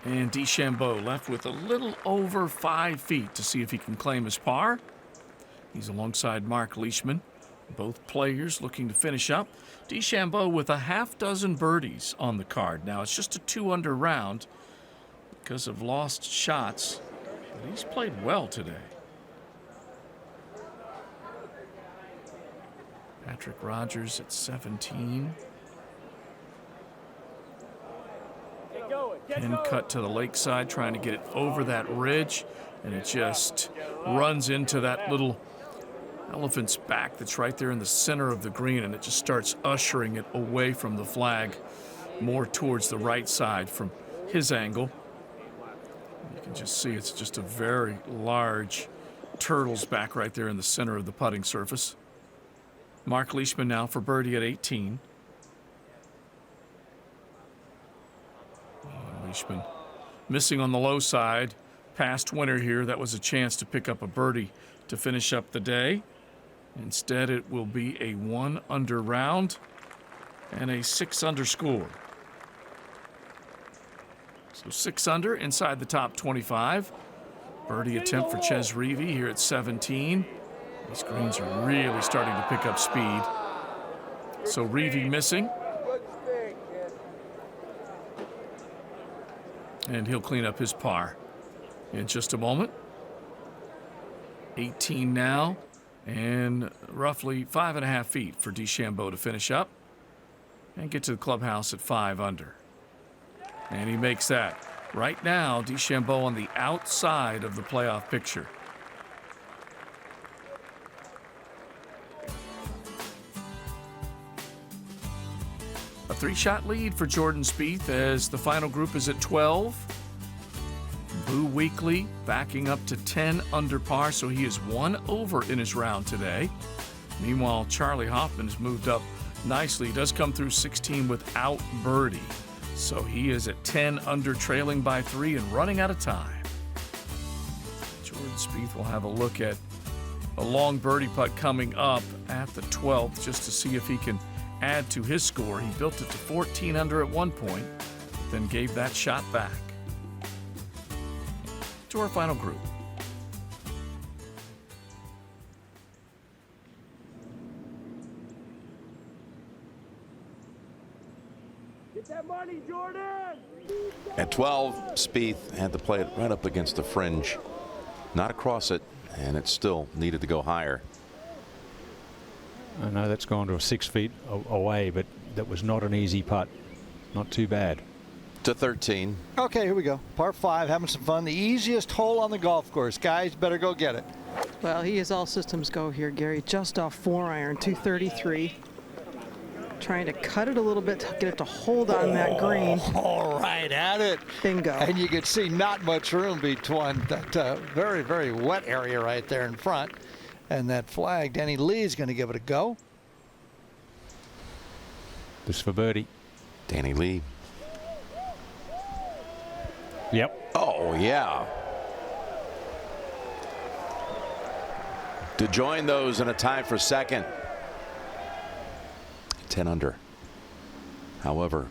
And DeChambeau left with a little over 5 feet to see if he can claim his par. He's alongside Mark Leishman, both players looking to finish up. DeChambeau with a half dozen birdies on the card. Now it's just a 2-under round because of lost shots, but he's played well today. Patrick Rogers at 17. Pin cut to the lakeside, trying to get it over that ridge, and it just runs into that little elephant's back that's right there in the center of the green, and it just starts ushering it away from the flag, more towards the right side from his angle. You can just see it's just a very large turtle's back right there in the center of the putting surface. Mark Leishman now for birdie at 18. Leishman missing on the low side. Past winner here, that was a chance to pick up a birdie to finish up the day. Instead, it will be a 1-under round and a 6-under score. So 6 under inside the top 25. Birdie attempt for Ches Reavie here at 17. These greens are really starting to pick up speed. So Reavie missing. And he'll clean up his par in just a moment. 18 now, and roughly 5.5 feet for DeChambeau to finish up and get to the clubhouse at 5 under. And he makes that. Right now, DeChambeau on the outside of the playoff picture. A 3-shot lead for Jordan Spieth as the final group is at 12. Boo Weekley backing up to 10 under par, so he is 1 over in his round today. Meanwhile, Charlie Hoffman has moved up nicely. He does come through 16 without birdie, so he is at 10 under, trailing by 3 and running out of time. Jordan Spieth will have a look at a long birdie putt coming up at the 12th just to see if he can add to his score. He built it to 14 under at one point, then gave that shot back. To our final group. Get that money, Jordan! At 12, Spieth had to play it right up against the fringe, not across it, and it still needed to go higher. I know that's gone to 6 feet away, but that was not an easy putt. Not too bad. To 13. Okay, here we go. Par 5, having some fun. The easiest hole on the golf course. Guys, better go get it. Well, he is all systems go here, Gary. Just off 4-iron, 233. Trying to cut it a little bit to get it to hold on that green. All right, at it. Bingo. And you can see not much room between that very, very wet area right there in front and that flag. Danny Lee is going to give it a go. This for birdie. Danny Lee. Yep. Oh, yeah. To join those in a tie for second. 10 under. However,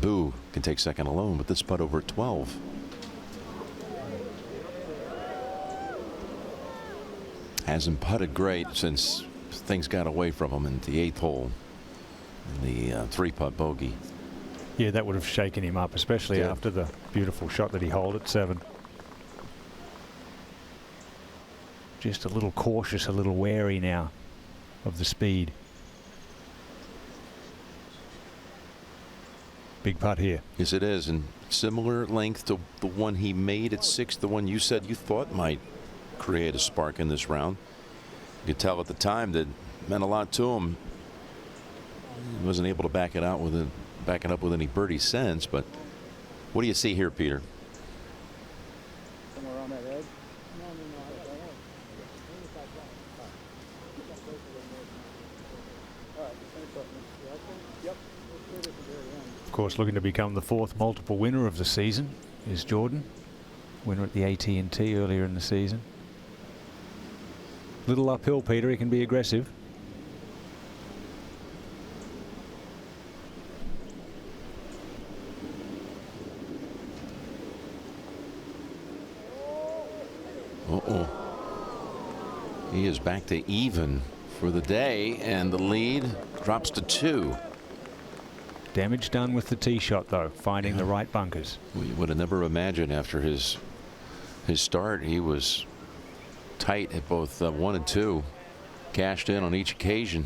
Boo can take second alone with this putt over 12. Hasn't putted great since things got away from him in the 8th hole. The 3-putt bogey. Yeah, that would have shaken him up, especially after the beautiful shot that he holed at 7. Just a little cautious, a little wary now of the speed. Big putt here. Yes, it is, and similar length to the one he made at 6, the one you said you thought might create a spark in this round. You could tell at the time that meant a lot to him. He wasn't able to back it up with any birdie since, but what do you see here, Peter? Somewhere on that edge? No. Of course, looking to become the 4th multiple winner of the season is Jordan. winner at the AT&T earlier in the season. Little uphill, Peter. He can be aggressive. Uh-oh. He is back to even for the day, and the lead drops to 2. Damage done with the tee shot, though, finding the right bunkers. We would have never imagined after his start he was tight at both 1 and 2. Cashed in on each occasion.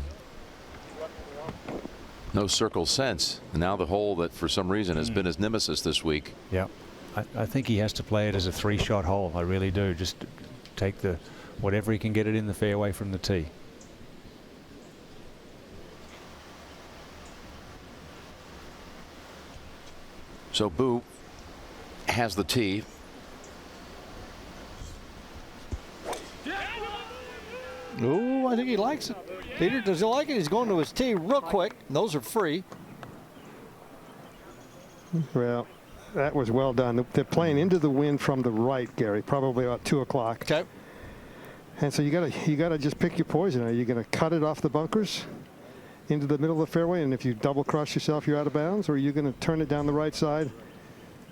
No circle sense. And now the hole that for some reason has been his nemesis this week. Yeah. I think he has to play it as a 3-shot hole. I really do. Just take the whatever he can get it in the fairway from the tee. So Boo has the tee. Ooh, I think he likes it. Peter, does he like it? He's going to his tee real quick. Those are free. Well, that was well done. They're playing into the wind from the right, Gary, probably about 2 o'clock. Okay. And so you gotta just pick your poison. Are you gonna cut it off the bunkers into the middle of the fairway, and if you double cross yourself, you're out of bounds, or are you gonna turn it down the right side,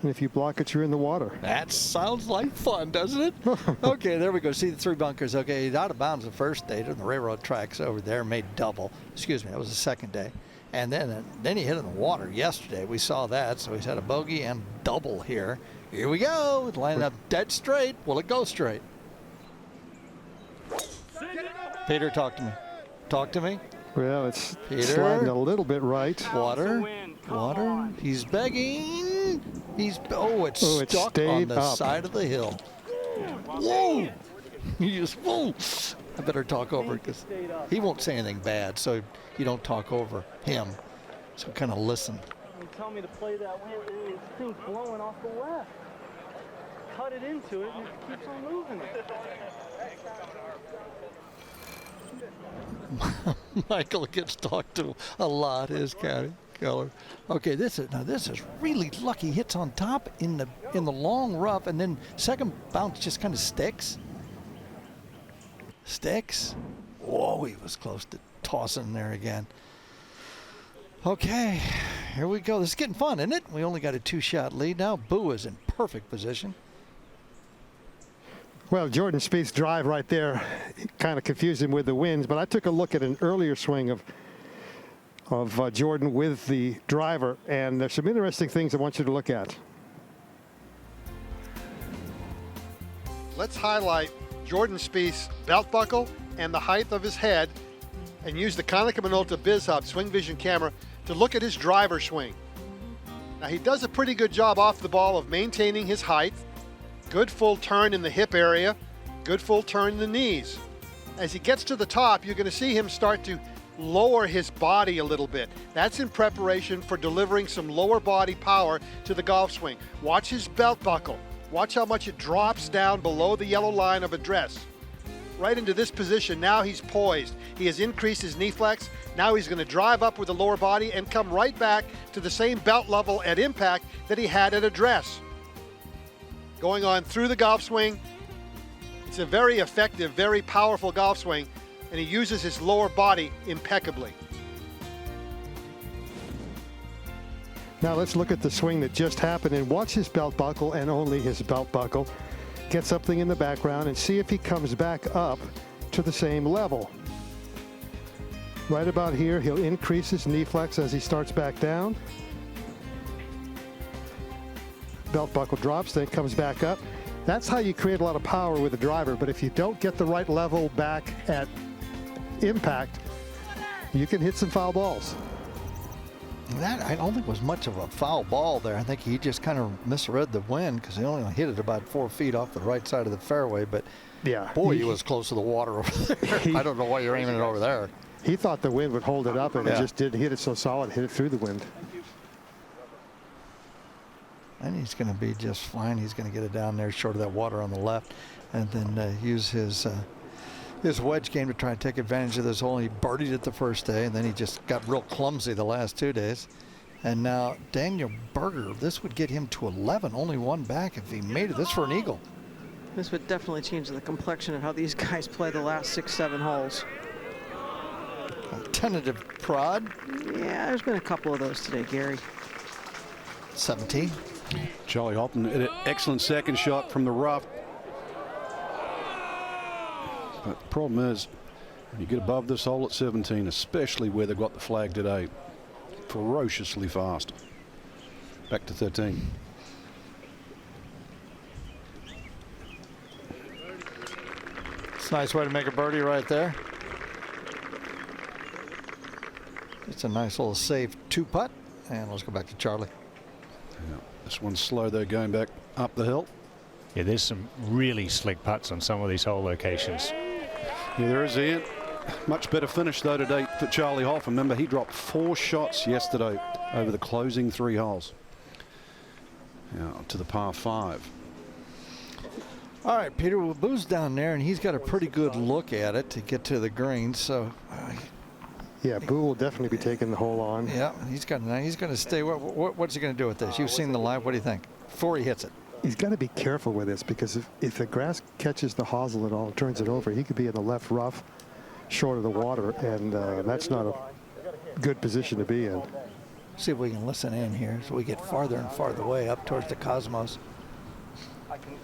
and if you block it, you're in the water? That sounds like fun, doesn't it? Okay, there we go. See the 3 bunkers. Okay, he's out of bounds the first day to the railroad tracks over there, made double. Excuse me, that was the second day. And then he hit in the water yesterday. We saw that, so he's had a bogey and double here. Here we go, lining up dead straight. Will it go straight? Peter, talk to me. Talk to me. Well, it's Peter. sliding a little bit right. Water. Water. He's begging. It's stuck on the up. side of the hill. Whoa! He just, whoa! I better talk over it because he won't say anything bad, so you don't talk over him. So kind of listen. You tell me to play that wind, and this thing's blowing off the left. Cut it into it, and it keeps on moving it. Michael gets talked to a lot, his Caddie Keller. Okay, this is really lucky. Hits on top in the long rough, and then second bounce just kind of sticks. Whoa, he was close to tossing there again. Okay, here we go. This is getting fun, isn't it? We only got a 2-shot lead now. Boo is in perfect position. Well, Jordan Spieth's drive right there kind of confused him with the winds, but I took a look at an earlier swing of Jordan with the driver, and there's some interesting things I want you to look at. Let's highlight Jordan Spieth's belt buckle and the height of his head, and use the Konica Minolta BizHub Swing Vision camera to look at his driver swing. Now, he does a pretty good job off the ball of maintaining his height. Good full turn in the hip area, good full turn in the knees. As he gets to the top, you're going to see him start to lower his body a little bit. That's in preparation for delivering some lower body power to the golf swing. Watch his belt buckle. Watch how much it drops down below the yellow line of address. Right into this position. Now he's poised. He has increased his knee flex. Now he's going to drive up with the lower body and come right back to the same belt level at impact that he had at address. Going on through the golf swing. It's a very effective, very powerful golf swing, and he uses his lower body impeccably. Now let's look at the swing that just happened and watch his belt buckle, and only his belt buckle. Get something in the background and see if he comes back up to the same level. Right about here, he'll increase his knee flex as he starts back down. Belt buckle drops, then comes back up. That's how you create a lot of power with a driver, but if you don't get the right level back at impact, you can hit some foul balls. That I don't think was much of a foul ball there. I think he just kind of misread the wind because he only hit it about 4 feet off the right side of the fairway, but yeah, boy, he was close to the water over there. I don't know why you're aiming it over there. He thought the wind would hold it up, and it just didn't hit it so solid, hit it through the wind. And he's going to be just fine. He's going to get it down there short of that water on the left, and then use his wedge game to try and take advantage of this hole. He birdied it the first day, and then he just got real clumsy the last 2 days. And now Daniel Berger, this would get him to 11, only one back if he made it. This for an eagle. This would definitely change the complexion of how these guys play the last 6, 7 holes. A tentative prod. Yeah, there's been a couple of those today, Gary. 17. Charlie Hoffman, an excellent second shot from the rough. But the problem is, when you get above this hole at 17, especially where they've got the flag today, ferociously fast. Back to 13. It's a nice way to make a birdie right there. It's a nice little safe 2-putt. And let's go back to Charlie. Yeah, this one's slow though, going back up the hill. Yeah, there's some really slick putts on some of these hole locations. Yeah, there is, Ian. Much better finish though today for Charlie Hoffman. Remember, he dropped 4 shots yesterday over the closing 3 holes. Now to the par 5. All right, Peter, well, Boo's down there, and he's got a pretty good look at it to get to the green. So, Yeah, Boo will definitely be taking the hole on. yeah, he's going to stay. What's he going to do with this? You've seen the live. What do you think? Before he hits it. He's got to be careful with this because if the grass catches the hosel at all, turns it over, he could be in the left rough, short of the water, and that's not a good position to be in. See if we can listen in here as we get farther and farther away up towards the cosmos.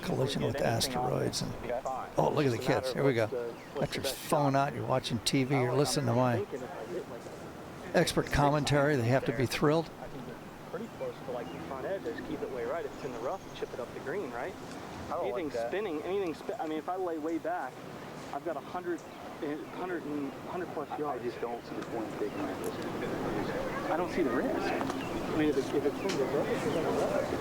Collision with asteroids. And, oh, look at the kids. Here we go. Got your phone out. You're watching TV. You're listening to my expert commentary. They have to be thrilled. Pretty close to like the front edge. Just keep it way right. If it's in the rough, chip it up the green, right? Anything spinning, I mean, if I lay way back, I've got 100 plus yards. I just don't see the point of taking that risk. I don't see the risk. I mean, if it's in the rough, it's in the rough.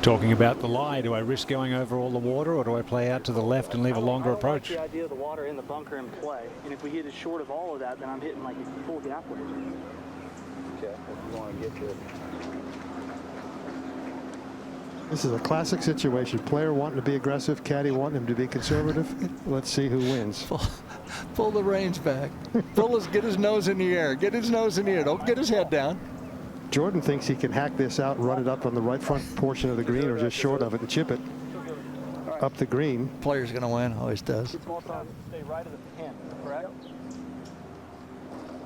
Talking about the lie, do I risk going over all the water, or do I play out to the left and leave a longer approach? I like the idea of the water in the bunker in play, and if we hit it short of all of that, then I'm hitting like a full gap wedge. Okay, if you want to get to it. This is a classic situation. Player wanting to be aggressive, caddy wanting him to be conservative. Let's see who wins. Pull the reins back. Get his nose in the air. Get his nose in the air. Don't get his head down. Jordan thinks he can hack this out and run it up on the right front portion of the green or just short of it and chip it up the green. Player's going to win. Always does. Stay right of the pin, correct?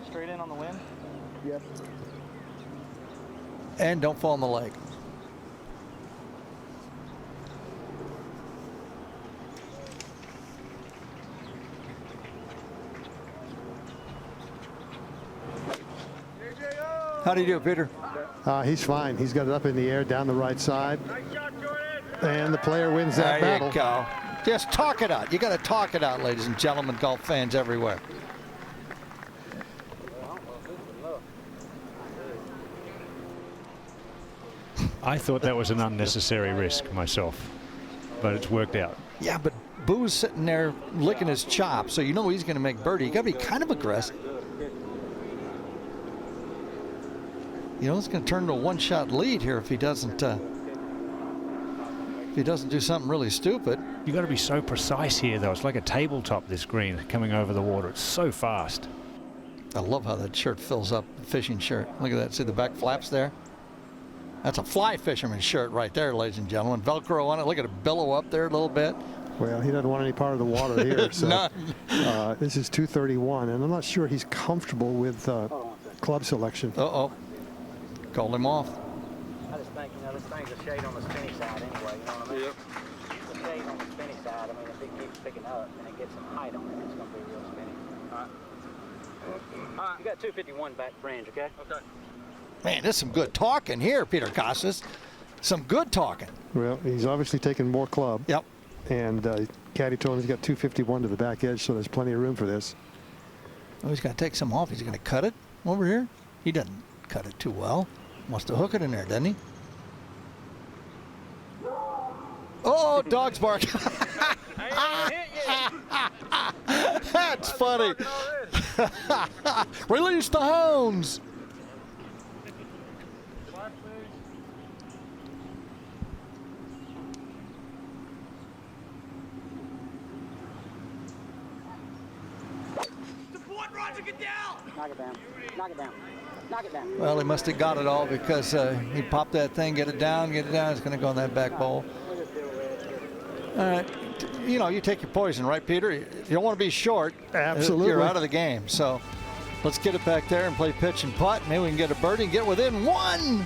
Straight in on the wind? Yes. And don't fall in the lake. How do you do, Peter? He's fine. He's got it up in the air down the right side. And the player wins that battle. There you go. Just talk it out. You got to talk it out, ladies and gentlemen, golf fans everywhere. I thought that was an unnecessary risk myself, but it's worked out. Yeah, but Boo's sitting there licking his chops, so you know he's going to make birdie. You got to be kind of aggressive. You know, it's going to turn to a one-shot lead here if he doesn't do something really stupid. You got to be so precise here, though. It's like a tabletop, this green coming over the water. It's so fast. I love how that shirt fills up the fishing shirt. Look at that. See the back flaps there? That's a fly fisherman's shirt right there, ladies and gentlemen. Velcro on it. Look at it billow up there a little bit. Well, he doesn't want any part of the water here. So None. This is 231, and I'm not sure he's comfortable with club selection. Uh-oh. Called him off. I just think, you know, this thing's a shade on the spinny side anyway, you know what I mean? Yep. The shade on the spinny side, I mean, if it keeps picking up and it gets some height on it, it's going to be real spinny. All right. You got 251 back fringe, okay? Okay. Man, there's some good talking here, Peter Costas. Some good talking. Well, he's obviously taken more club. Yep. And Caddie told him he's got 251 to the back edge, so there's plenty of room for this. Oh, he's got to take some off. He's going to cut it over here. He doesn't cut it too well. Wants to hook it in there, doesn't he? Oh, dog's bark. That's funny. Release the hounds. Knock it down. Knock it down. Knock it down. Well, he must have got it all because he popped that thing, get it down, get it down. It's going to go in that back bowl. All right. You know, you take your poison, right, Peter? You don't want to be short. Absolutely. You're out of the game. So let's get it back there and play pitch and putt. Maybe we can get a birdie and get within one.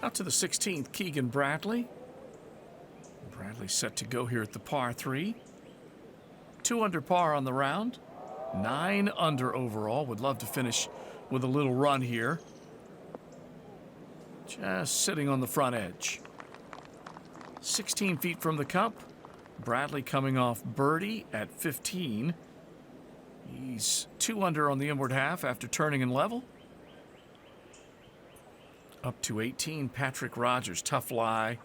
Out to the 16th, Keegan Bradley. Bradley set to go here at the par 3. 2 under par on the round. 9 under overall. Would love to finish with a little run here. Just sitting on the front edge. 16 feet from the cup. Bradley coming off birdie at 15. He's 2 under on the inward half after turning and level. Up to 18, Patrick Rogers, tough lie.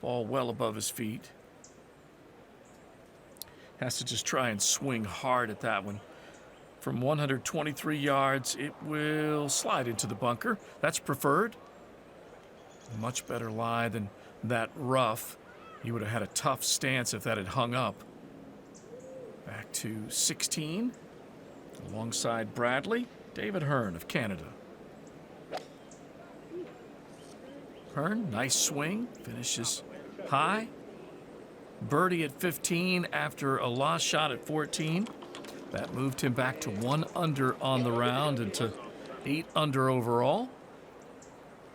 Ball well above his feet. Has to just try and swing hard at that one. From 123 yards, it will slide into the bunker. That's preferred. Much better lie than that rough. He would have had a tough stance if that had hung up. Back to 16. Alongside Bradley, David Hearn of Canada. Hearn, nice swing, finishes high. Birdie at 15 after a lost shot at 14. That moved him back to 1 under on the round and to 8 under overall.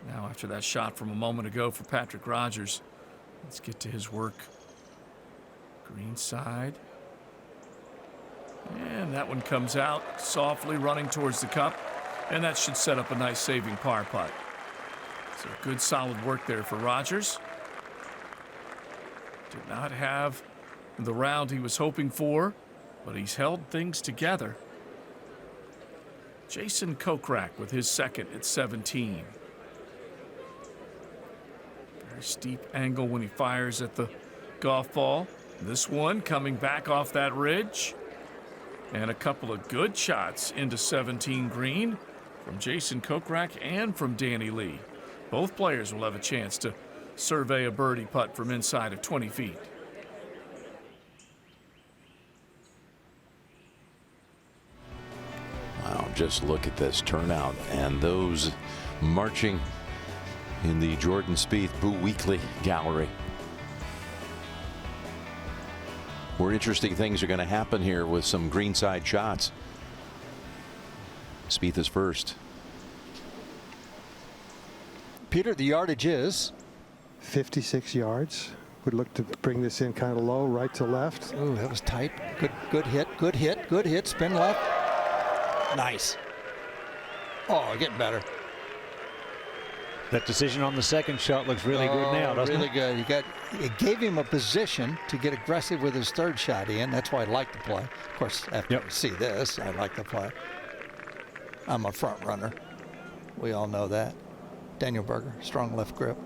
Now after that shot from a moment ago for Patrick Rogers, let's get to his work. Green side. And that one comes out softly running towards the cup. And that should set up a nice saving par putt. So good solid work there for Rogers. Did not have the round he was hoping for, but he's held things together. Jason Kokrak with his second at 17. Very steep angle when he fires at the golf ball. This one coming back off that ridge. And a couple of good shots into 17 green from Jason Kokrak and from Danny Lee. Both players will have a chance to survey a birdie putt from inside of 20 feet. Wow, just look at this turnout and those marching in the Jordan Spieth Boo Weekly Gallery. More interesting things are going to happen here with some greenside shots. Spieth is first. Peter, the yardage is 56 yards. Would look to bring this in kind of low, right to left. Ooh, that was tight. Good hit, good hit, good hit. Spin left. Nice. Oh, getting better. That decision on the second shot looks really good now, doesn't really it? good. It gave him a position to get aggressive with his third shot in. That's why I like the play. Of course, after I see this, I like the play. I'm a front runner. We all know that. Daniel Berger, strong left grip.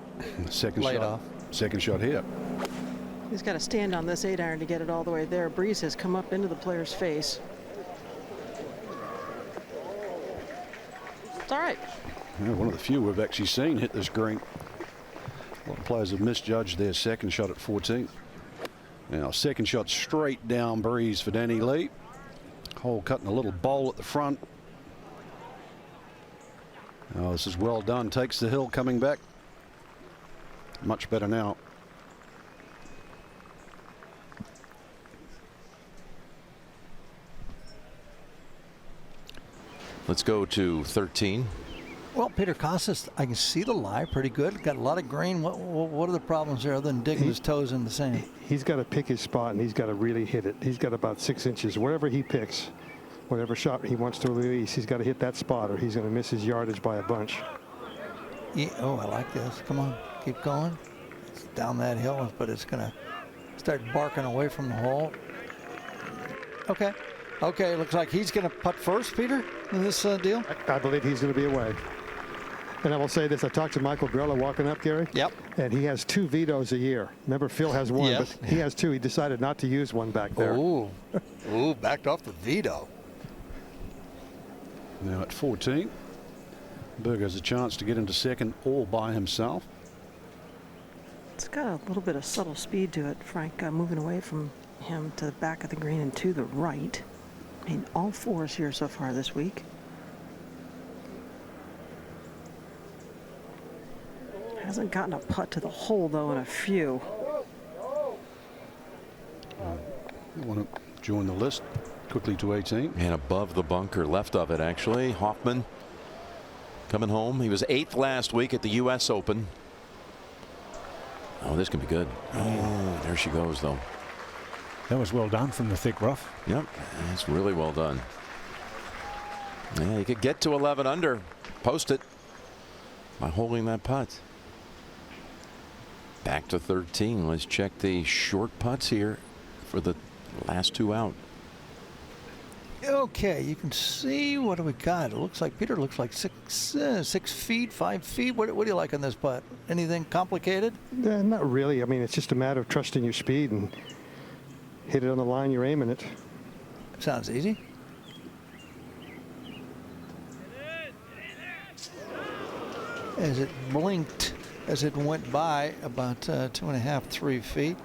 Second Lay it shot. off. Second shot here. He's got to stand on this 8-iron to get it all the way there. Breeze has come up into the player's face. It's all right. Yeah, one of the few we've actually seen hit this green. A lot of players have misjudged their second shot at 14. Now, second shot straight down breeze for Danny Lee. Hole cutting a little bowl at the front. Oh, this is well done. Takes the hill coming back. Much better now. Let's go to 13. Well, Peter Costas, I can see the lie pretty good. Got a lot of green. What are the problems there other than digging his toes in the sand? He's got to pick his spot, and he's got to really hit it. He's got about 6 inches. Wherever he picks, whatever shot he wants to release, he's got to hit that spot, or he's going to miss his yardage by a bunch. Yeah, oh, I like this. Come on, keep going. It's down that hill, but it's going to start barking away from the hole. Okay. Okay, looks like he's going to putt first, Peter, in this deal. I believe he's going to be away. And I will say this, I talked to Michael Grella walking up, Gary. Yep. And he has 2 vetoes a year. Remember, Phil has 1, Yes. but he has 2. He decided not to use one back there. Ooh. Ooh, backed off the veto. Now at 14. Berger has a chance to get into second all by himself. It's got a little bit of subtle speed to it. Frank moving away from him to the back of the green and to the right. I mean, all fours here so far this week. Hasn't gotten a putt to the hole, though, in a few. You want to join the list quickly to 18. And above the bunker, left of it, actually. Hoffman coming home. He was 8th last week at the U.S. Open. Oh, this can be good. Oh, there she goes, though. That was well done from the thick rough. Yep, that's really well done. Yeah, you could get to 11 under, post it by holding that putt. Back to 13. Let's check the short putts here for the last 2 out. Okay, you can see, what do we got? It looks like Peter looks like 6 feet, 5 feet. What do you like on this putt? Anything complicated? Not really. I mean, it's just a matter of trusting your speed and hit it on the line you're aiming it. Sounds easy. As it blinked, as it went by about 2.5, 3 feet.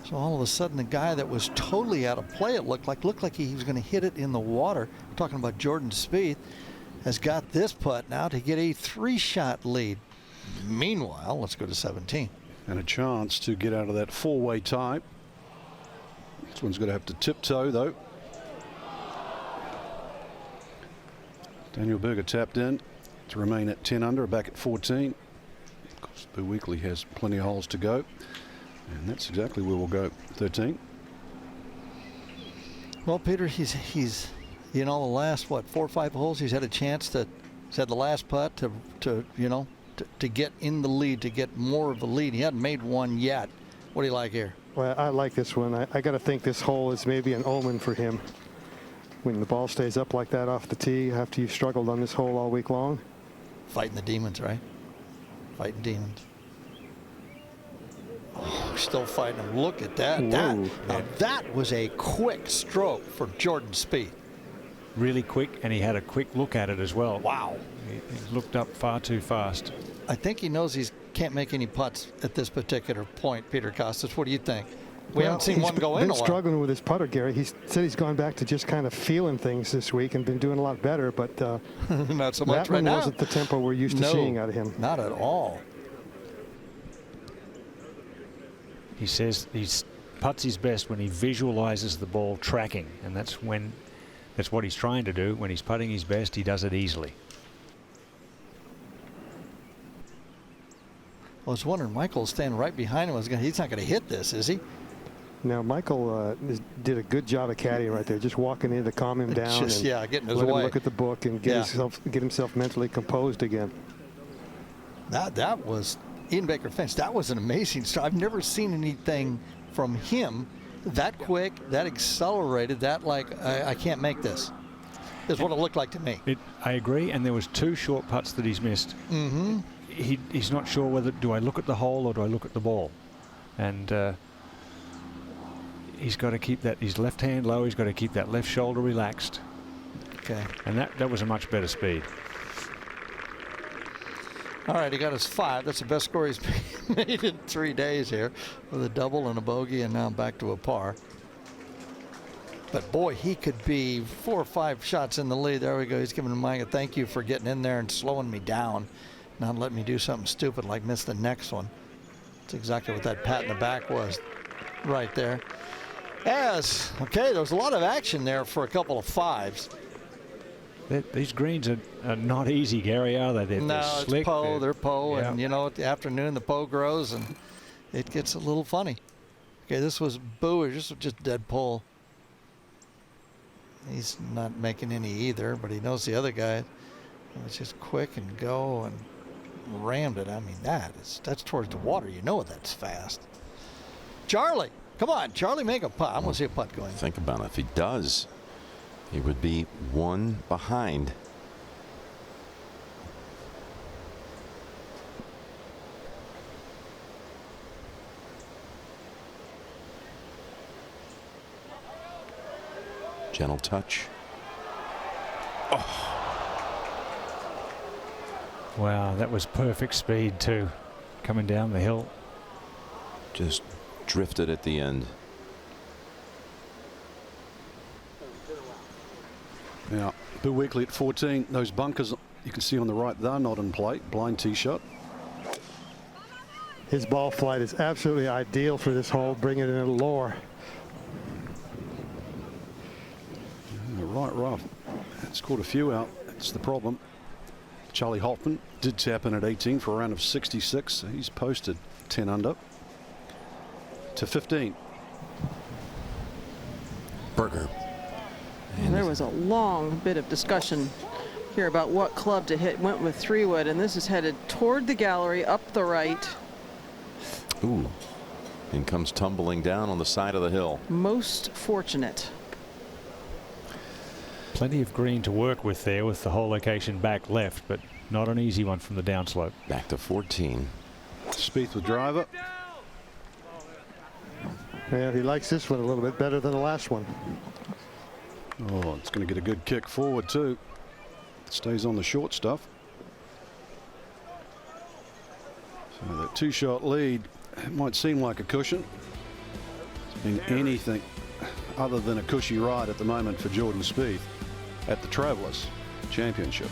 So all of a sudden, the guy that was totally out of play, it looked like he was going to hit it in the water. We're talking about Jordan Spieth, has got this putt now to get a 3-shot lead. Meanwhile, let's go to 17. And a chance to get out of that 4-way tie. This one's going to have to tiptoe, though. Daniel Berger tapped in to remain at 10 under, back at 14. Of course, Boo Weekley has plenty of holes to go. And that's exactly where we'll go. 13. Well, Peter, he's you know, the last, what, 4 or 5 holes, he's had a chance to, he's had the last putt to get in the lead, to get more of a lead. He hadn't made one yet. What do you like here? Well, I like this one. I got to think this hole is maybe an omen for him. When the ball stays up like that off the tee after you've struggled on this hole all week long. Fighting the demons, right? Fighting demons. Oh, still fighting them. Look at that. Now that was a quick stroke for Jordan Spieth. Really quick, and he had a quick look at it as well. Wow. He looked up far too fast. I think he knows he can't make any putts at this particular point, Peter Costas. What do you think? We haven't seen one go in a while. He's been struggling with his putter, Gary. He said he's gone back to just kind of feeling things this week and been doing a lot better, but not so much that right one now. wasn't the tempo we're used to seeing out of him. Not at all. He says he putts his best when he visualizes the ball tracking, and that's what he's trying to do. When he's putting his best, he does it easily. I was wondering, Michael's standing right behind him. He's not going to hit this, is he? Now, Michael did a good job of caddying right there, just walking in to calm him down. Just, getting his let way. him look at the book and get himself mentally composed again. That was Ian Baker Finch. That was an amazing start. I've never seen anything from him that quick, that accelerated, that like I can't make this. Is what it looked like to me. I agree, and there was 2 short putts that he's missed. Mm-hmm. He's not sure whether do I look at the hole or do I look at the ball, and he's got to keep his left hand low. He's got to keep that left shoulder relaxed. Okay. And that was a much better speed. All right, he got his 5. That's the best score he's made in 3 days here, with a double and a bogey, and now back to a par. But boy, he could be 4 or 5 shots in the lead. There we go. He's giving Mike a thank you for getting in there and slowing me down, not letting me do something stupid like miss the next one. That's exactly what that pat in the back was right there. Okay, there was a lot of action there for a couple of 5s. These greens are not easy, Gary, are they? They're slick. It's Poe. They're Poe, yeah. and you know, at the afternoon the Poe grows, and it gets a little funny. Okay, this was Boo. This was just dead pull. He's not making any either, but he knows the other guy. It's just quick and go and rammed it. I mean, that's towards the water. You know that's fast. Charlie, come on, Charlie, make a putt. I'm gonna see a putt going. Think about it. If he does, he would be 1 behind. Gentle touch. Oh. Wow, that was perfect speed too, coming down the hill. Just drifted at the end. Now, Bill Weekley at 14. Those bunkers you can see on the right, they're not in play. Blind tee shot. His ball flight is absolutely ideal for this hole. Bring it in a lower. Right rough. It's caught a few out. That's the problem. Charlie Hoffman did tap in at 18 for a round of 66. He's posted 10 under to 15. Berger. And there was a long bit of discussion here about what club to hit. Went with 3-wood, and this is headed toward the gallery up the right. Ooh. And comes tumbling down on the side of the hill. Most fortunate. Plenty of green to work with there with the hole location back left, but not an easy one from the downslope. Back to 14. Spieth with driver. Yeah, he likes this one a little bit better than the last one. Oh, it's going to get a good kick forward too. Stays on the short stuff. So that 2-shot lead, it might seem like a cushion. It's been anything other than a cushy ride at the moment for Jordan Spieth at the Travelers Championship.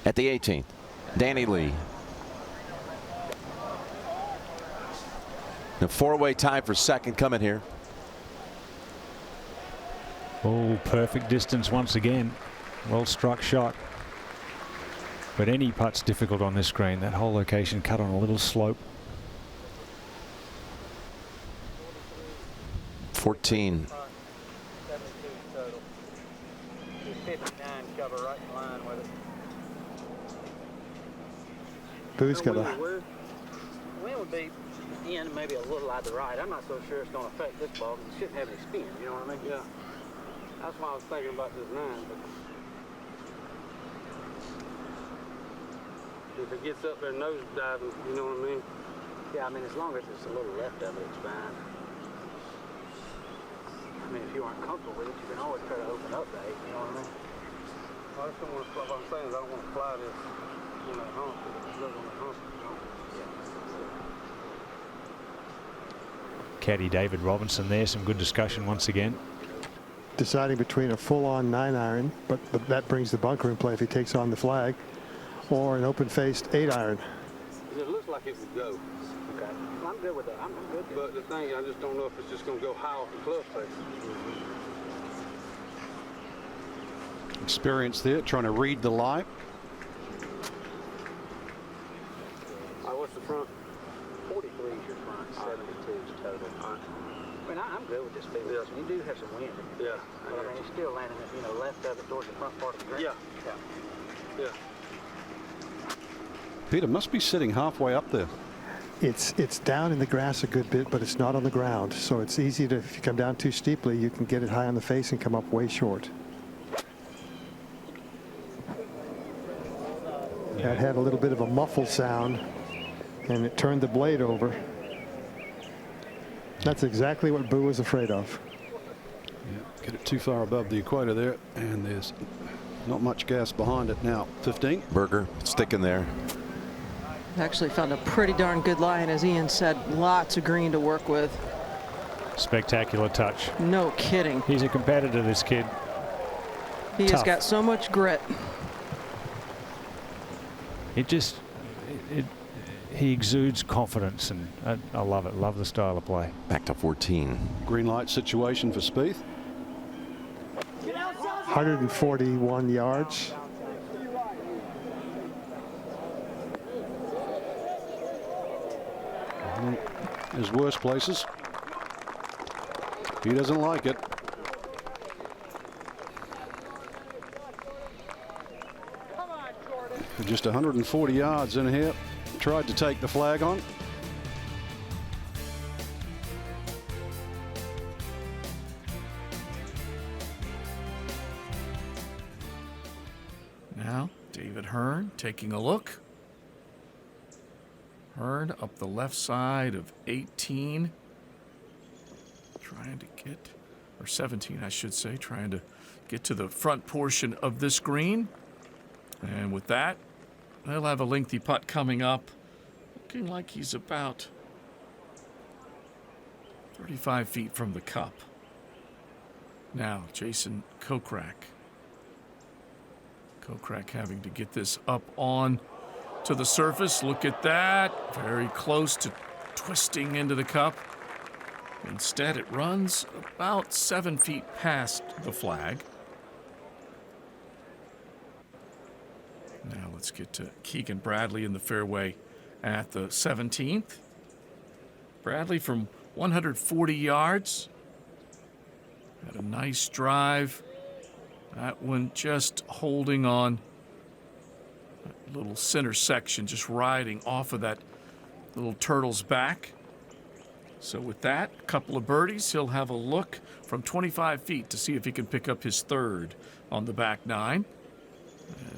At the 18th, Danny Lee. The 4-way tie for second coming here. Oh, perfect distance once again. Well struck shot. But any putt's difficult on this green. That whole location cut on a little slope. 14. 72 total. 59 cover right in line with it. Boo's got a Wind would be in maybe a little out the right. I'm not so sure it's going to affect this ball. It shouldn't have any spin. You know what I mean? Yeah. That's why I was thinking about this 9. But if it gets up there nose diving, you know what I mean? Yeah, I mean, as long as it's a little left of it, it's fine. I mean, if you aren't comfortable with it, you can always try to open up the 8, you know what I mean? I just don't want to fly. What I'm saying is I don't want to fly this, you know, hump. It's on the hump. Caddie David Robinson there. Some good discussion once again. deciding between a full-on 9-iron, but that brings the bunker in play if he takes on the flag, or an open-faced 8-iron. It looks like it would go. Okay. I'm good with that. I'm good. But the thing, I just don't know if it's just going to go high off the club face. Experience there, trying to read the lie. What's the front? 43 is your front, 72 is total. I mean, I'm good with this field. Yeah. You do have some wind. Yeah. But I mean, it's still landing, left of it towards the front part of the green. Yeah. Yeah. Peter must be sitting halfway up there. It's down in the grass a good bit, but it's not on the ground. So it's easy to, if you come down too steeply, you can get it high on the face and come up way short. That had a little bit of a muffled sound, and it turned the blade over. That's exactly what Boo was afraid of. Yeah, get it too far above the equator there, and there's not much gas behind it now. 15. Berger sticking there. Actually found a pretty darn good lie, and as Ian said, lots of green to work with. Spectacular touch. No kidding. He's a competitor, this kid. He has Tough. got so much grit. He exudes confidence, and I love it. Love the style of play. Back to 14. Green light situation for Spieth. 141 yards. There's worse places. He doesn't like it. Just 140 yards in here. Tried to take the flag on. Now, David Hearn taking a look. Hearn up the left side of 18. Trying to get, or 17, I should say, trying to get to the front portion of this green. And with that, they'll have a lengthy putt coming up. looking like he's about 35 feet from the cup. Now, Jason Kokrak. Kokrak having to get this up on to the surface. Look at that. Very close to twisting into the cup. Instead, it runs about 7 feet past the flag. Now let's get to Keegan Bradley in the fairway at the 17th. Bradley from 140 yards. Had a nice drive. That one just holding on. That little center section, just riding off of that little turtle's back. So with that, a couple of birdies, he'll have a look from 25 feet to see if he can pick up his third on the back nine.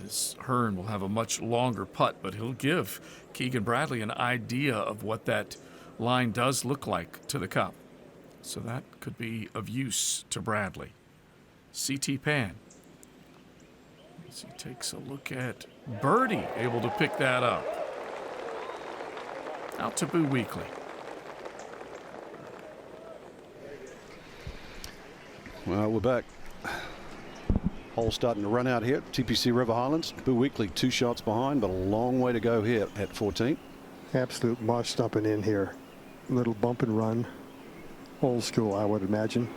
As Hearn will have a much longer putt, but he'll give Keegan Bradley an idea of what that line does look like to the cup. So that could be of use to Bradley. CT Pan. As he takes a look at Birdie, able to pick that up. Out to Boo Weekly. Well, we're back. Hole starting to run out here at TPC River Highlands. Boo Weekly 2 shots behind, but a long way to go here at 14. Absolute marsh stumping in here. Little bump and run. Old school, I would imagine.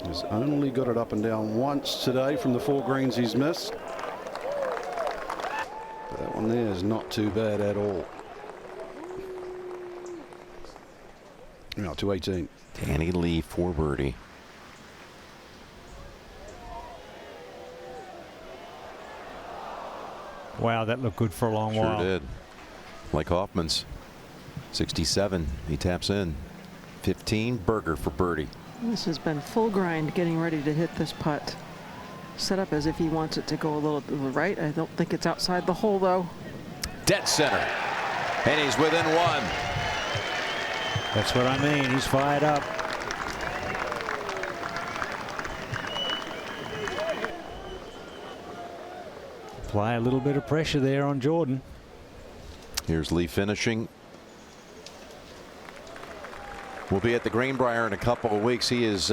He's only got it up and down once today from the 4 greens he's missed. But that one there is not too bad at all. Now to 18. Danny Lee for birdie. Wow, that looked good for a long while. Sure did. Like Hoffman's 67. He taps in. 15 burger for birdie. This has been full grind getting ready to hit this putt. Set up as if he wants it to go a little to the right. I don't think it's outside the hole though. Dead center. And he's within 1. That's what I mean. He's fired up. Apply a little bit of pressure there on Jordan. Here's Lee finishing. We'll be at the Greenbrier in a couple of weeks. He is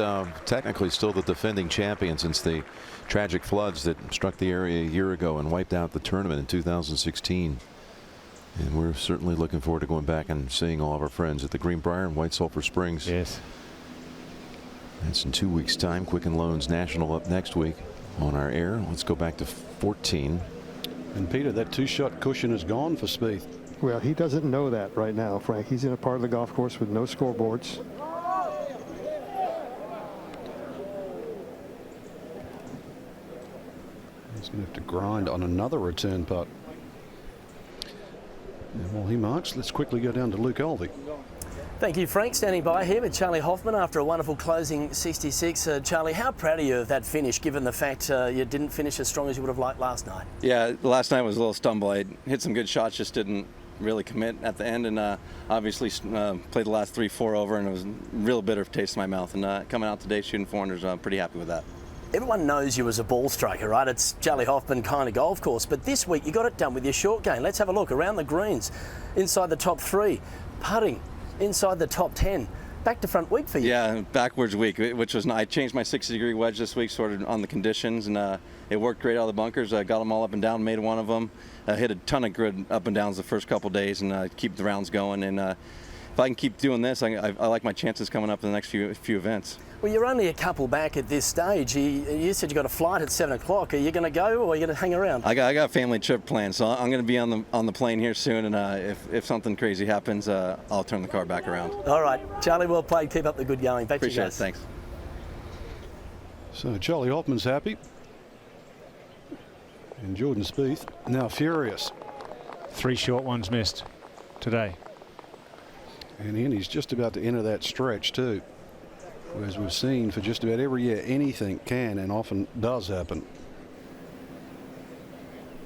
technically still the defending champion since the tragic floods that struck the area a year ago and wiped out the tournament in 2016. And we're certainly looking forward to going back and seeing all of our friends at the Greenbrier in White Sulphur Springs. Yes. That's in 2 weeks' time. Quicken Loans National up next week on our air. Let's go back to 14. And Peter, that 2-shot cushion is gone for Spieth. Well, he doesn't know that right now, Frank. He's in a part of the golf course with no scoreboards. He's going to have to grind on another return putt. And while he marks, let's quickly go down to Luke Alvey. Thank you, Frank. Standing by here with Charlie Hoffman after a wonderful closing 66. Charlie, how proud are you of that finish, given the fact you didn't finish as strong as you would have liked last night? Yeah, last night was a little stumble. I hit some good shots, just didn't really commit at the end, and obviously played the last 3-4 over, and it was a real bitter taste in my mouth. And coming out today shooting 400, I'm pretty happy with that. Everyone knows you as a ball striker, right? It's Charlie Hoffman kind of golf course. But this week you got it done with your short game. Let's have a look around the greens, inside the top 3, putting inside the top 10. Back to front week for you. Yeah, backwards week, which was I changed my 60-degree wedge this week, sort of on the conditions, and it worked great out of the bunkers. I got them all up and down, made one of them. Hit a ton of grid up and downs the first couple days, and keep the rounds going. And if I can keep doing this, I like my chances coming up in the next few events. Well, you're only a couple back at this stage. You said you got a flight at 7 o'clock. Are you going to go, or are you going to hang around? I got a family trip planned, so I'm going to be on the plane here soon. And if something crazy happens, I'll turn the car back around. All right, Charlie, well played. Keep up the good going. Back Appreciate to you it. guys. Thanks. So Charlie Hoffman's happy. And Jordan Spieth now furious. 3 short ones missed today. And he's just about to enter that stretch too. As we've seen for just about every year, anything can and often does happen.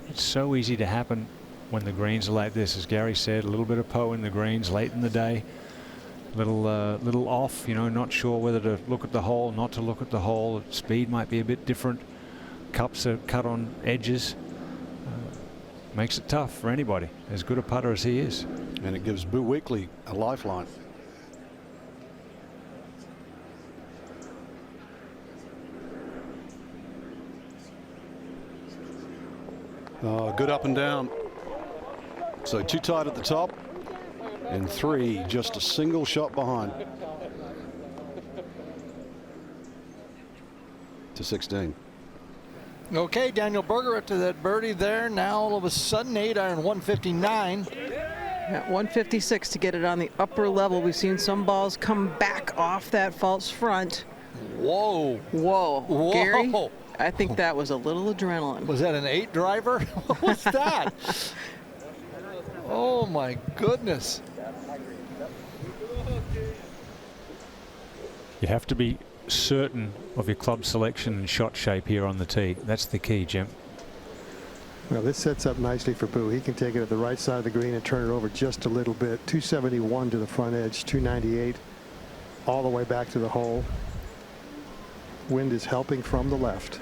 It's so easy to happen when the greens are like this, as Gary said. A little bit of Poe in the greens late in the day, little off, you know, not sure whether to look at the hole, not to look at the hole. Speed might be a bit different. Cups are cut on edges. makes it tough for anybody, as good a putter as he is. And it gives Boo Weekley a lifeline. Oh, good up and down. So 2 tight at the top, and 3 just a single shot behind. To 16. Okay, Daniel Berger up to that birdie there. Now all of a sudden 8-iron 159. At 156 to get it on the upper level. We've seen some balls come back off that false front. Whoa. Whoa. Whoa. Gary, I think that was a little adrenaline. Was that an 8 driver? What was that? Oh my goodness. You have to be certain of your club selection and shot shape here on the tee. That's the key, Jim. Well, this sets up nicely for Boo. He can take it at the right side of the green and turn it over just a little bit. 271 to the front edge, 298 all the way back to the hole. Wind is helping from the left.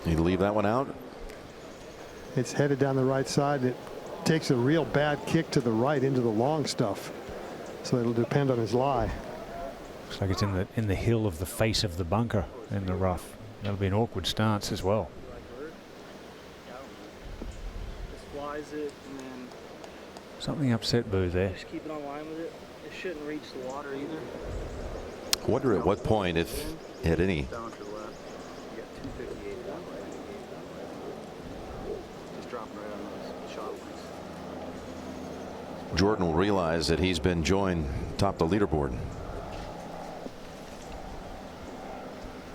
You leave that one out? It's headed down the right side. It takes a real bad kick to the right into the long stuff. So it'll depend on his lie. Looks like it's in the hill of the face of the bunker in the rough. That'll be an awkward stance as well. Just flies it and then Something upset Boo there. just keep it on line with it. It shouldn't reach the water either. I wonder at what point, if at any, Down to the left. You got 258 down right. Just dropping right on those shot lines. Jordan will realize that he's been joined top the leaderboard.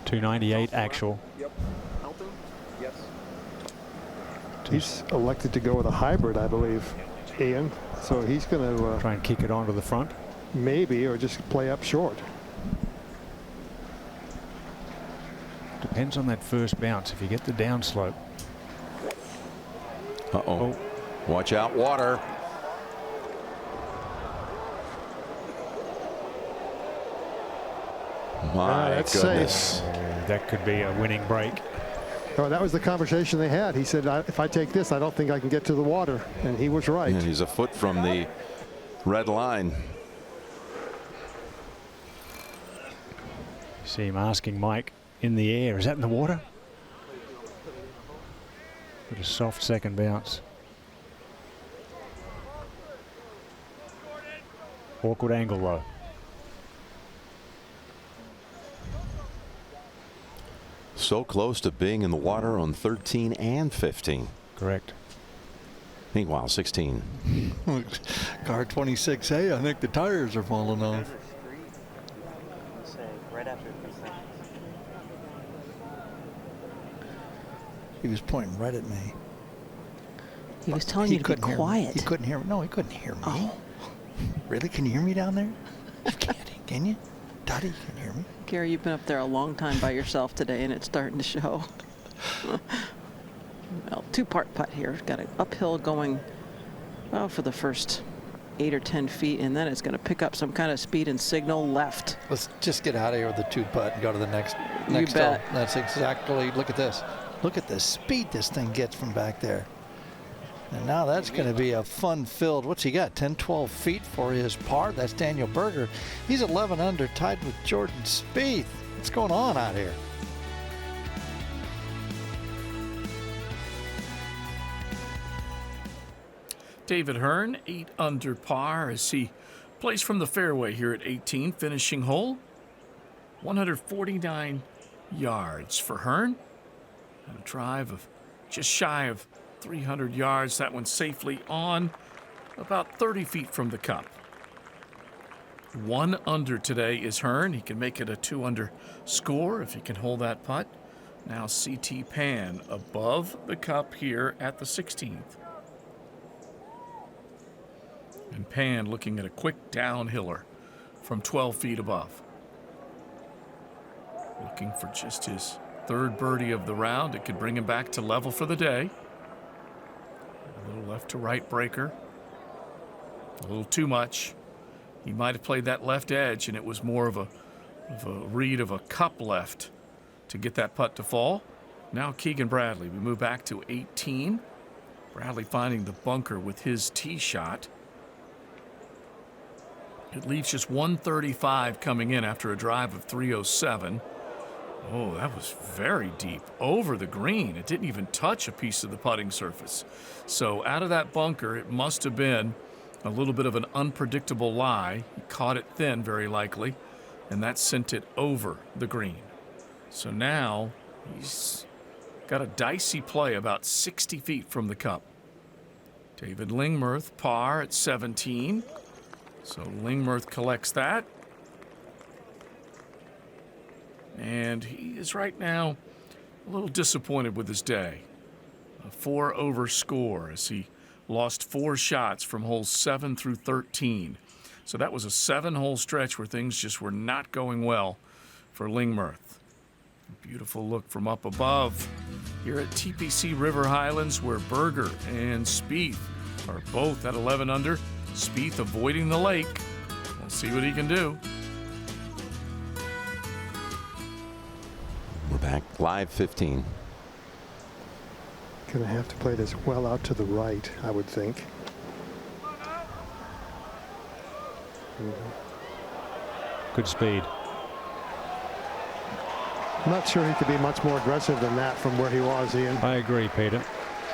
298 actual. Yep. Helping? Yes. He's elected to go with a hybrid, I believe, Ian. So he's going to Try and kick it onto the front. maybe, or just play up short. Depends on that first bounce. If you get the downslope. Uh-oh. Watch out, water. My that's goodness. safe. That could be a winning break. Oh, that was the conversation they had. He said, if I take this, I don't think I can get to the water. And he was right. And he's a foot from the red line. See him asking Mike in the air. Is that in the water? But a soft second bounce. Awkward angle though. So close to being in the water on 13 and 15. Correct. Meanwhile, 16. Car 26A, I think the tires are falling off. Say right after the seconds. He was pointing right at me. He was telling you to be couldn't hear me. quiet. He couldn't hear me. No, he couldn't hear me. Oh. Really? Can you hear me down there? You can't. Can you? Dottie, you can hear me? Gary, you've been up there a long time by yourself today, and it's starting to show. Well, 2-part putt here. Got an uphill going, well, for the first 8 or 10 feet, and then it's going to pick up some kind of speed and signal left. Let's just get out of here with the 2-putt and go to the next You bet. hole. That's exactly. Look at this. Look at the speed this thing gets from back there. And now that's going to be a fun-filled. What's he got? 10, 12 feet for his par. That's Daniel Berger. He's 11 under, tied with Jordan Spieth. What's going on out here? David Hearn, 8 under par as he plays from the fairway here at 18, finishing hole. 149 yards for Hearn. And a drive of just shy of 300 yards. That one safely on about 30 feet from the cup. 1 under today is Hearn. He can make it a 2 under score if he can hold that putt. Now CT Pan above the cup here at the 16th. And Pan looking at a quick downhiller from 12 feet above. Looking for just his 3rd birdie of the round. It could bring him back to level for the day. A little left to right breaker. A little too much. He might have played that left edge, and it was more of a read of a cup left to get that putt to fall. Now Keegan Bradley. We move back to 18. Bradley finding the bunker with his tee shot. It leaves just 135 coming in after a drive of 307. Oh, that was very deep over the green. It didn't even touch a piece of the putting surface. So out of that bunker, it must have been a little bit of an unpredictable lie. He caught it thin, very likely, and that sent it over the green. So now he's got a dicey play about 60 feet from the cup. David Lingmerth, par at 17. So Lingmerth collects that. And he is right now a little disappointed with his day. A 4 over score as he lost 4 shots from holes 7 through 13. So that was a 7-hole stretch where things just were not going well for Lingmerth. Beautiful look from up above here at TPC River Highlands, where Berger and Spieth are both at 11 under. Spieth avoiding the lake. We'll see what he can do. We're back live 15. Gonna have to play this well out to the right, I would think. Good speed. I'm not sure he could be much more aggressive than that from where he was, Ian. I agree, Peter.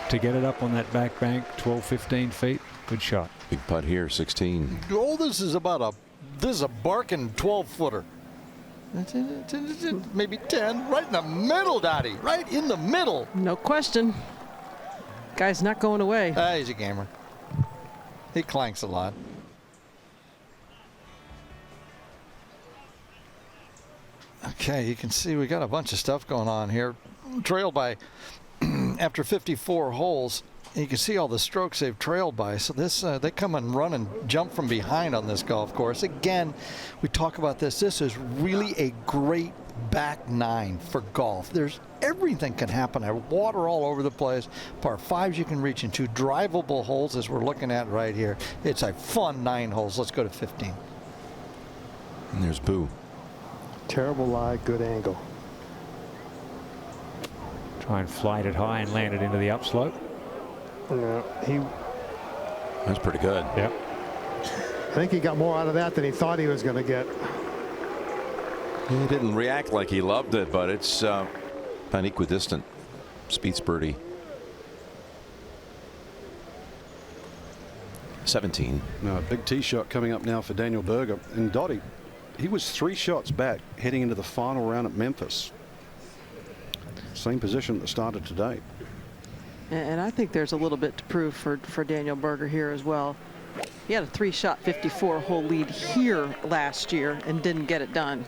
To get it up on that back bank, 12, 15 feet, good shot. Big putt here, 16. Oh, this is a barking 12-footer. Maybe 10, right in the middle, Dottie, right in the middle. No question. Guy's not going away. He's a gamer. He clanks a lot. Okay, you can see we got a bunch of stuff going on here. Trailed by, after 54 holes, you can see all the strokes they've trailed by. So this, they come and run and jump from behind on this golf course. Again, we talk about this. This is really a great back 9 for golf. Everything can happen. There's water all over the place. Par 5s you can reach into. Drivable holes as we're looking at right here. It's a fun 9 holes. Let's go to 15. And there's Boo. Terrible lie, good angle. Try and flight it high and land it into the upslope. Yeah, That's pretty good. Yep. I think he got more out of that than he thought he was going to get. He didn't react like he loved it, but it's about equidistant. Spieth's birdie. 17. No, big tee shot coming up now for Daniel Berger. And Dottie, he was 3 shots back heading into the final round at Memphis. Same position at the start of today. And I think there's a little bit to prove for Daniel Berger here as well. He had a 3-shot 54-hole lead here last year and didn't get it done.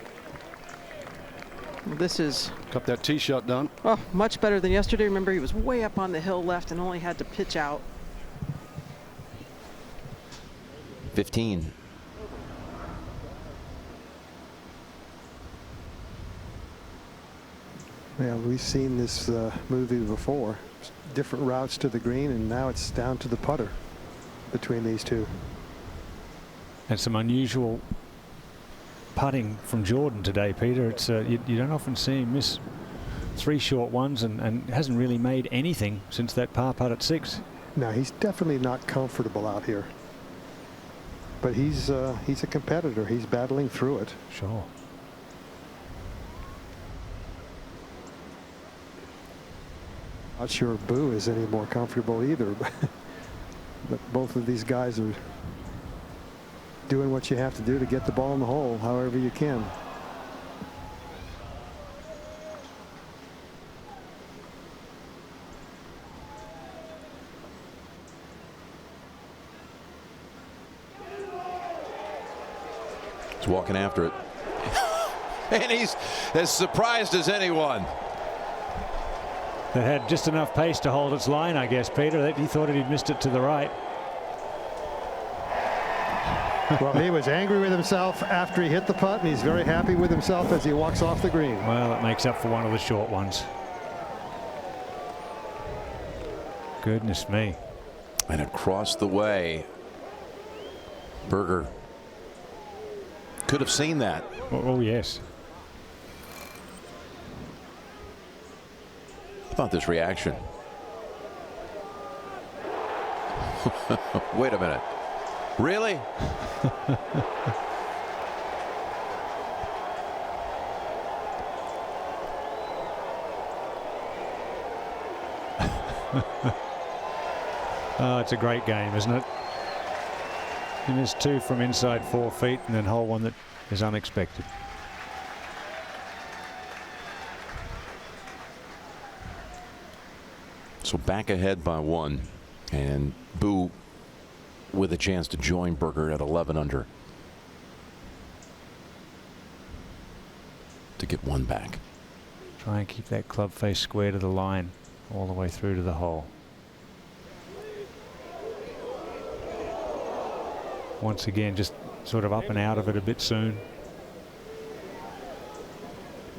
This is... Got that tee shot done. Oh, much better than yesterday. Remember, he was way up on the hill left and only had to pitch out. 15. Yeah, we've seen this movie before. Different routes to the green, and now it's down to the putter between these two. And some unusual putting from Jordan today, Peter. It's you don't often see him miss 3 short ones, and hasn't really made anything since that par putt at 6. No, he's definitely not comfortable out here. But he's a competitor. He's battling through it. Sure. Not sure if Boo is any more comfortable either, but both of these guys are doing what you have to do to get the ball in the hole however you can. He's walking after it. And he's as surprised as anyone. That had just enough pace to hold its line, I guess, Peter. He thought he'd missed it to the right. Well, he was angry with himself after he hit the putt, and he's very happy with himself as he walks off the green. Well, it makes up for one of the short ones. Goodness me. And across the way, Berger could have seen that. Oh, yes. How about this reaction? Wait a minute. Really? Oh, it's a great game, isn't it? And there's two from inside 4 feet, and then hole one that is unexpected. So back ahead by 1, and Boo with a chance to join Berger at 11 under to get 1 back. Try and keep that club face square to the line all the way through to the hole. Once again, just sort of up and out of it a bit soon.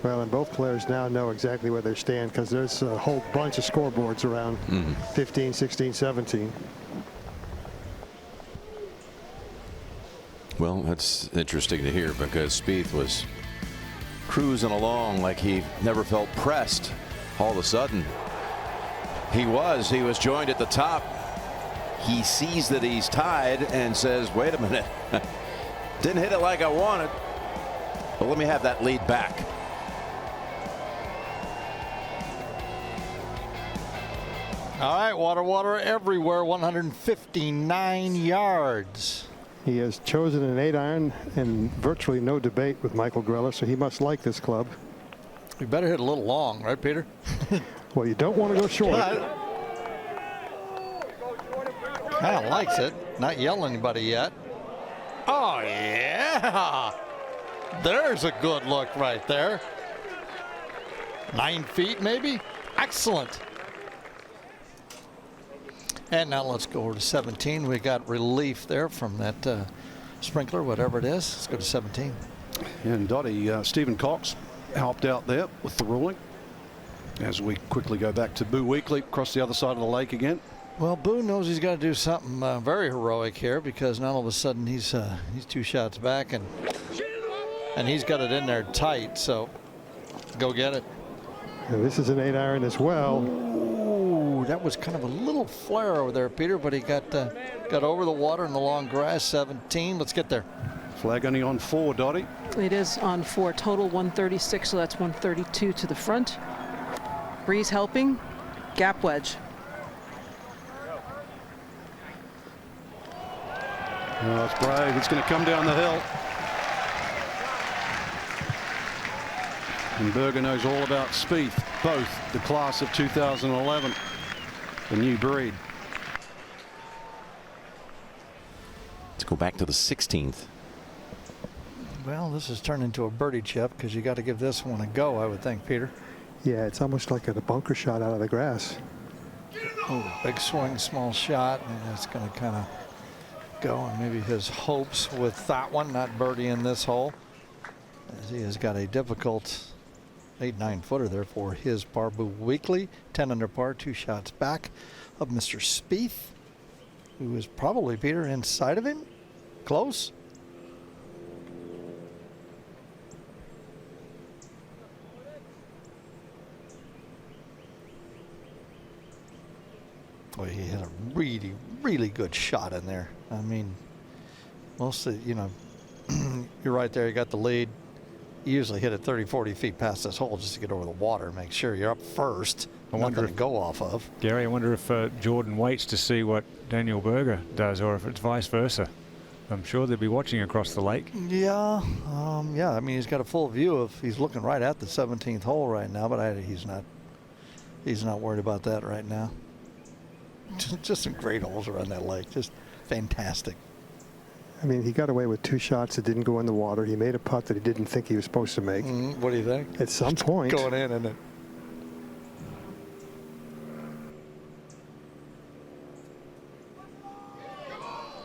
Well, and both players now know exactly where they stand because there's a whole bunch of scoreboards around 15, 16, 17. Well, that's interesting to hear because Spieth was cruising along like he never felt pressed. All of a sudden, he was joined at the top. He sees that he's tied and says, wait a minute, didn't hit it like I wanted, but let me have that lead back. All right, water everywhere, 159 yards. He has chosen an 8-iron and virtually no debate with Michael Greller, so he must like this club. You better hit a little long, right, Peter? Well, you don't want to go short. Kind of likes it. Not yelling anybody yet. Oh, yeah. There's a good look right there. 9 feet, maybe? Excellent. And now let's go over to 17. We got relief there from that sprinkler, whatever it is. Let's go to 17. And Dottie, Stephen Cox helped out there with the ruling. As we quickly go back to Boo Weekly across the other side of the lake again. Well, Boo knows he's got to do something very heroic here because now all of a sudden he's 2 shots back and he's got it in there tight. So go get it. And this is an 8-iron as well. Ooh, that was kind of a little flare over there, Peter, but he got over the water in the long grass. 17. Let's get there. Flag only on 4, Dottie. It is on 4, total 136, so that's 132 to the front. Breeze helping, gap wedge. Oh, it's brave. It's going to come down the hill. And Berger knows all about Spieth, both the class of 2011, the new breed. Let's go back to the 16th. Well, this has turned into a birdie chip because you got to give this one a go, I would think, Peter. Yeah, it's almost like a bunker shot out of the grass. Oh, big swing, small shot, and it's going to kind of go. And maybe his hopes with that one, not birdie in this hole, as he has got a difficult 8-9 footer there for his par. Boo Weekly, 10 under par, 2 shots back of Mr. Spieth, who is probably, Peter, inside of him, close. Boy, he had a really, really good shot in there. I mean, mostly, you know, you're right there. You got the lead. You usually hit it 30, 40 feet past this hole just to get over the water. Make sure you're up first. I wonder nothing to go off of. Gary, I wonder if Jordan waits to see what Daniel Berger does, or if it's vice versa. I'm sure they'll be watching across the lake. Yeah, yeah. I mean, he's got a full view of. He's looking right at the 17th hole right now, but he's not. He's not worried about that right now. Just some great holes around that lake. Just fantastic. I mean, he got away with 2 shots that didn't go in the water. He made a putt that he didn't think he was supposed to make. What do you think? At some point. Going in, isn't it?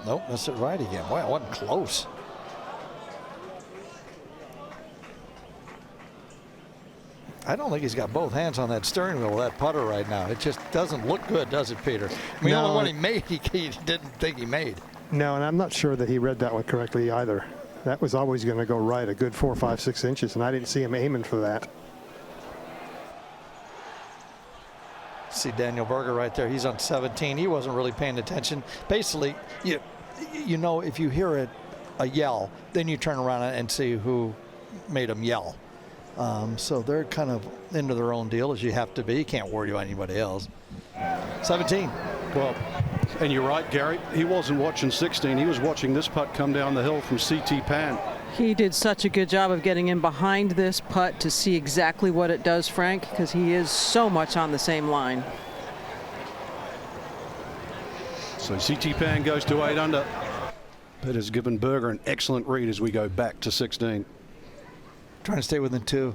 Nope, that's it right again. Wow, it wasn't close. I don't think he's got both hands on that steering wheel of that putter right now. It just doesn't look good, does it, Peter? I mean, the only one he made, he didn't think he made. No, and I'm not sure that he read that one correctly either. That was always going to go right, a good 4, 5, 6 inches, and I didn't see him aiming for that. See Daniel Berger right there. He's on 17. He wasn't really paying attention. Basically, you know, if you hear a yell, then you turn around and see who made them yell. So they're kind of into their own deal, as you have to be. You can't worry about anybody else. 17. Well, and you're right, Gary. He wasn't watching 16. He was watching this putt come down the hill from CT Pan. He did such a good job of getting in behind this putt to see exactly what it does, Frank, because he is so much on the same line. So CT Pan goes to 8 under. That has given Berger an excellent read as we go back to 16. Trying to stay within 2.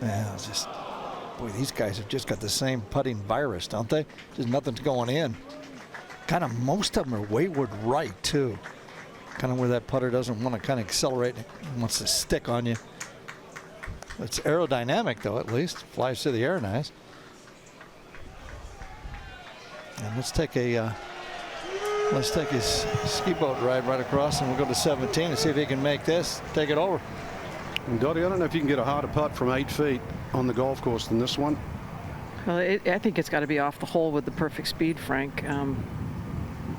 Yeah, it's just, boy, these guys have just got the same putting virus, don't they? Just nothing's going in. Kind of most of them are wayward right, too. Kind of where that putter doesn't want to kind of accelerate. It wants to stick on you. It's aerodynamic, though, at least. Flies through the air nice. And let's take a ski boat ride right across, and we'll go to 17 and see if he can make this. Take it over. And Dottie, I don't know if you can get a harder putt from 8 feet on the golf course than this one. Well, I think it's got to be off the hole with the perfect speed, Frank.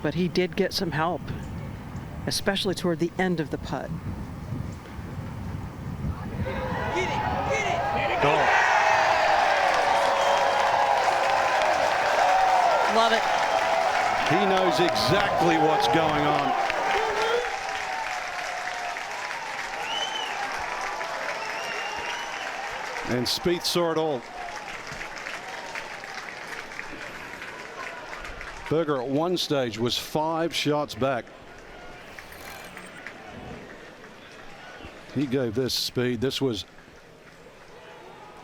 But he did get some help, especially toward the end of the putt. Go. Love it. He knows exactly what's going on. And Spieth saw it all. Berger at one stage was 5 shots back. He gave this speed. This was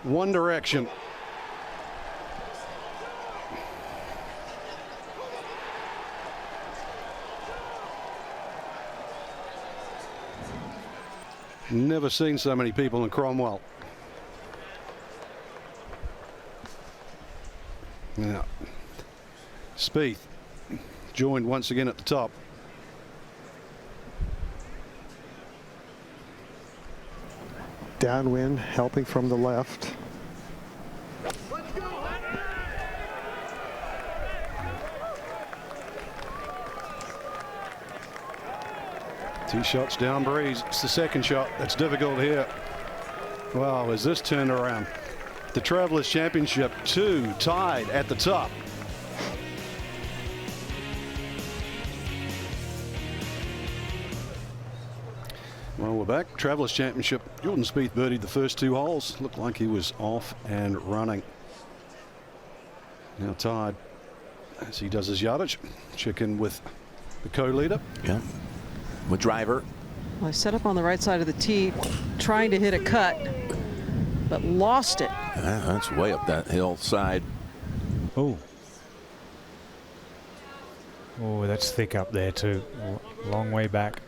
one direction. Never seen so many people in Cromwell. Now, Spieth joined once again at the top. Downwind helping from the left. Two shots down breeze. It's the second shot that's difficult here. Wow, is this turned around? The Travelers Championship 2 tied at the top. Well, we're back. Travelers Championship. Jordan Spieth birdied the first 2 holes. Looked like he was off and running. Now tied as he does his yardage. Check in with the co-leader. Yeah. With driver. Well, I set up on the right side of the tee, trying to hit a cut, but lost it. Yeah, that's way up that hillside. Oh. Oh, that's thick up there too. Long way back.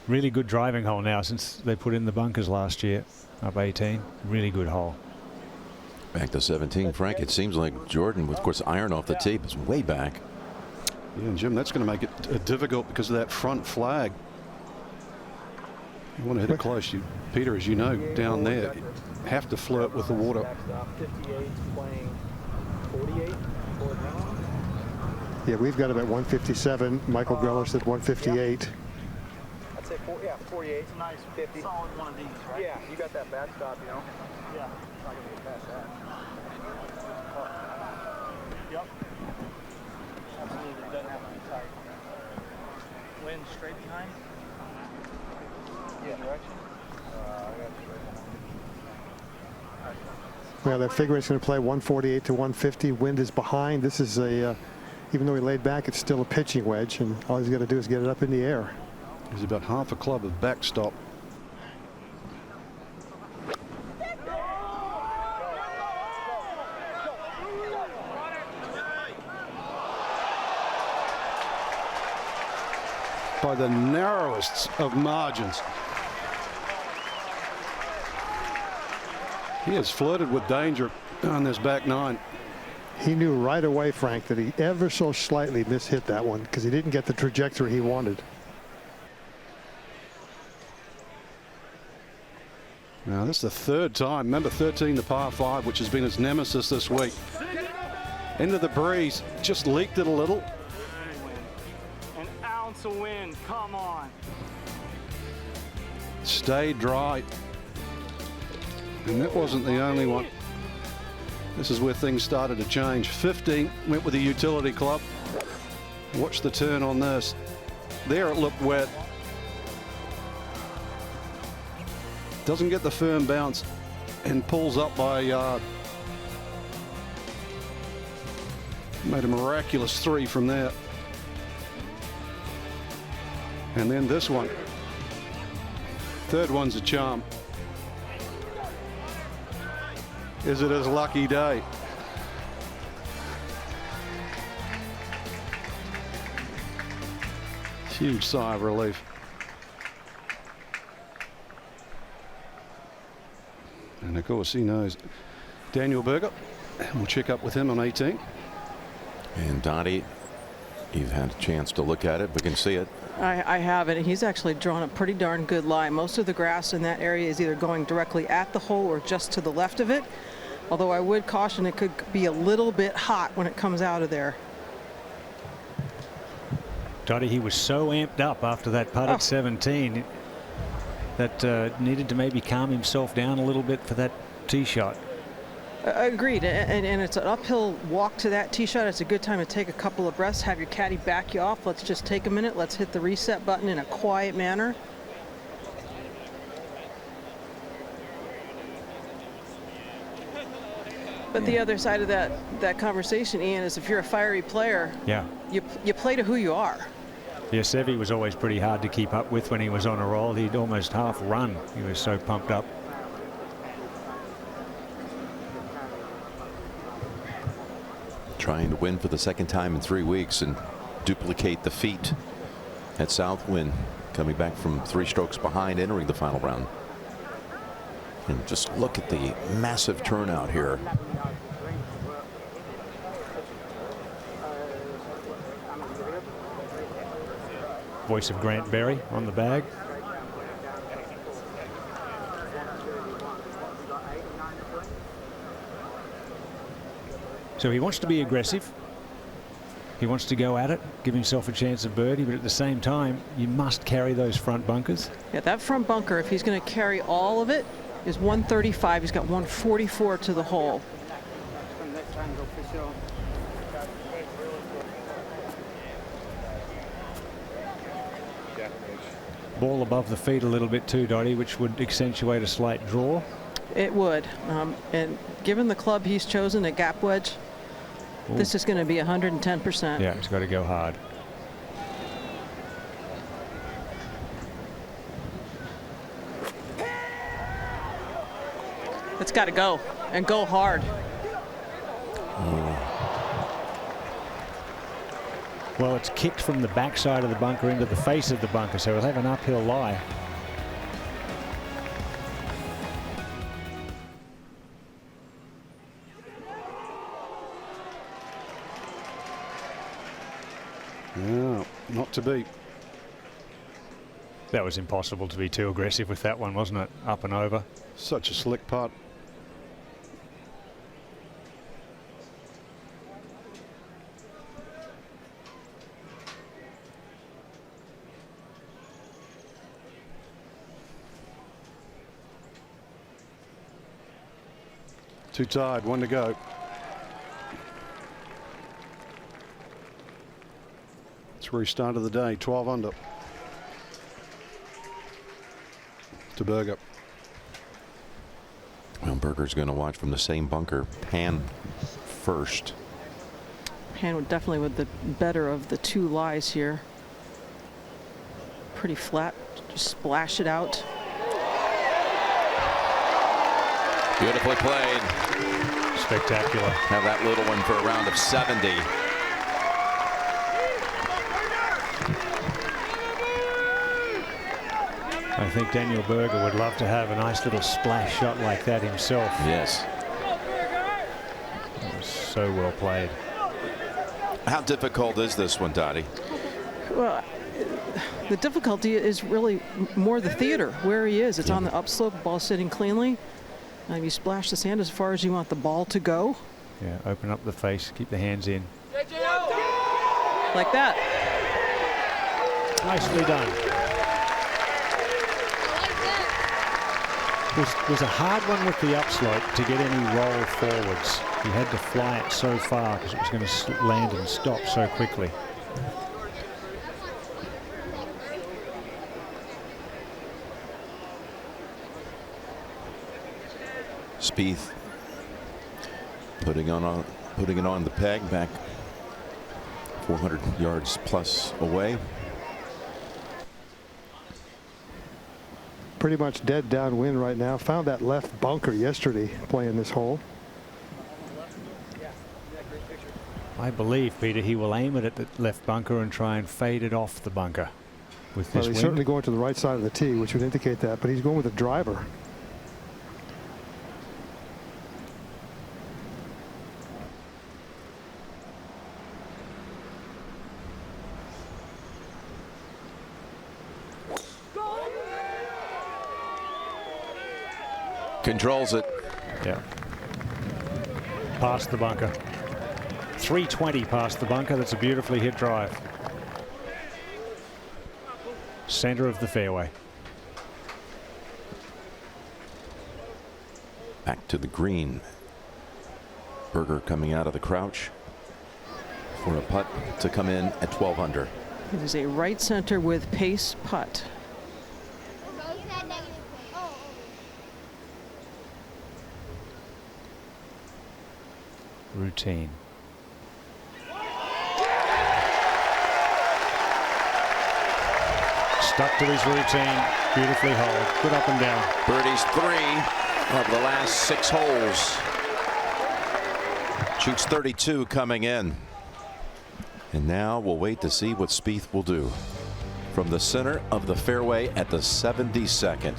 Really good driving hole now since they put in the bunkers last year. Up 18. Really good hole. Back to 17, Frank. It seems like Jordan, with, of course, iron off the tee, is way back. Yeah, and Jim, that's going to make it difficult because of that front flag. You want to hit it close. Peter, as you know, down there, have to flirt with the water. 58, playing 48. Yeah, we've got him at 157. Michael Greller said 158. I'd say 48. It's a nice 50. Solid one of these, right? Yeah, you got that backstop, you know? Yeah. Not going to get past that. Yep. Absolutely. Doesn't have to be tight. Wind straight behind? Yeah. Direction? Well, they're figuring it's going to play 148 to 150. Wind is behind. This is a, even though he laid back, it's still a pitching wedge, and all he's got to do is get it up in the air. There's about half a club of backstop. By the narrowest of margins. He has flirted with danger on this back 9. He knew right away, Frank, that he ever so slightly mishit that one because he didn't get the trajectory he wanted. Now this is the third time. Remember 13, the par 5, which has been his nemesis this week. Into the breeze, just leaked it a little. An ounce of wind, come on. Stayed dry. And that wasn't the only one. This is where things started to change. 15 went with the utility club. Watch the turn on this. There it looked wet. Doesn't get the firm bounce and pulls up by a yard. Made a miraculous 3 from there. And then this one. Third one's a charm. Is it his lucky day? Huge sigh of relief. And of course he knows Daniel Berger. We'll check up with him on 18. And Dottie, you've had a chance to look at it. We can see it. I have it. He's actually drawn a pretty darn good lie. Most of the grass in that area is either going directly at the hole or just to the left of it. Although I would caution it could be a little bit hot when it comes out of there. Dottie, he was so amped up after that putt at 17 that needed to maybe calm himself down a little bit for that tee shot. Agreed, and it's an uphill walk to that tee shot. It's a good time to take a couple of breaths, have your caddy back you off. Let's just take a minute. Let's hit the reset button in a quiet manner. But the other side of that conversation, Ian, is if you're a fiery player, you play to who you are. Yeah, Seve was always pretty hard to keep up with when he was on a roll. He'd almost half run. He was so pumped up. Trying to win for the second time in 3 weeks and duplicate the feat at Southwind, coming back from 3 strokes behind entering the final round. And just look at the massive turnout here. Voice of Grant Berry on the bag. So he wants to be aggressive. He wants to go at it, give himself a chance of birdie, but at the same time, you must carry those front bunkers. Yeah, that front bunker, if he's going to carry all of it, is 135. He's got 144 to the hole. Ball above the feet a little bit too, Dottie, which would accentuate a slight draw. It would. And given the club he's chosen, a gap wedge, this is going to be 110%. Yeah, he's got to go hard. It's got to go, and go hard. Well, it's kicked from the backside of the bunker into the face of the bunker, so he'll have an uphill lie. Yeah, not to beat. That was impossible to be too aggressive with that one, wasn't it? Up and over. Such a slick putt. Too tired, 1 to go. That's where he started the day, 12 under. To Berger. Well, Berger's going to watch from the same bunker. Pan first. Pan would definitely with the better of the 2 lies here. Pretty flat. Just splash it out. Beautifully played. Spectacular. Have that little one for a round of 70. I think Daniel Berger would love to have a nice little splash shot like that himself. Yes. It was so well played. How difficult is this one, Dottie? Well, the difficulty is really more the theater where he is. It's on the upslope, ball sitting cleanly. You splash the sand as far as you want the ball to go. Yeah, open up the face, keep the hands in. Like that. Nicely done. It was a hard one with the upslope to get any roll forwards. He had to fly it so far because it was going to land and stop so quickly. Spieth putting it on the peg, back 400 yards plus away. Pretty much dead downwind right now. Found that left bunker yesterday playing this hole. I believe, Peter, he will aim it at the left bunker and try and fade it off the bunker with this Well, he's wind. certainly going to the right side of the tee, which would indicate that, but he's going with a driver. Controls it. Yeah. Past the bunker. 320 past the bunker. That's a beautifully hit drive. Center of the fairway. Back to the green. Berger coming out of the crouch for a putt to come in at 12 under. It is a right center with pace putt. Routine. Stuck to his routine. Beautifully holed. Good up and down. Birdie's 3 of the last 6 holes. Shoots 32 coming in. And now we'll wait to see what Spieth will do. From the center of the fairway at the 72nd.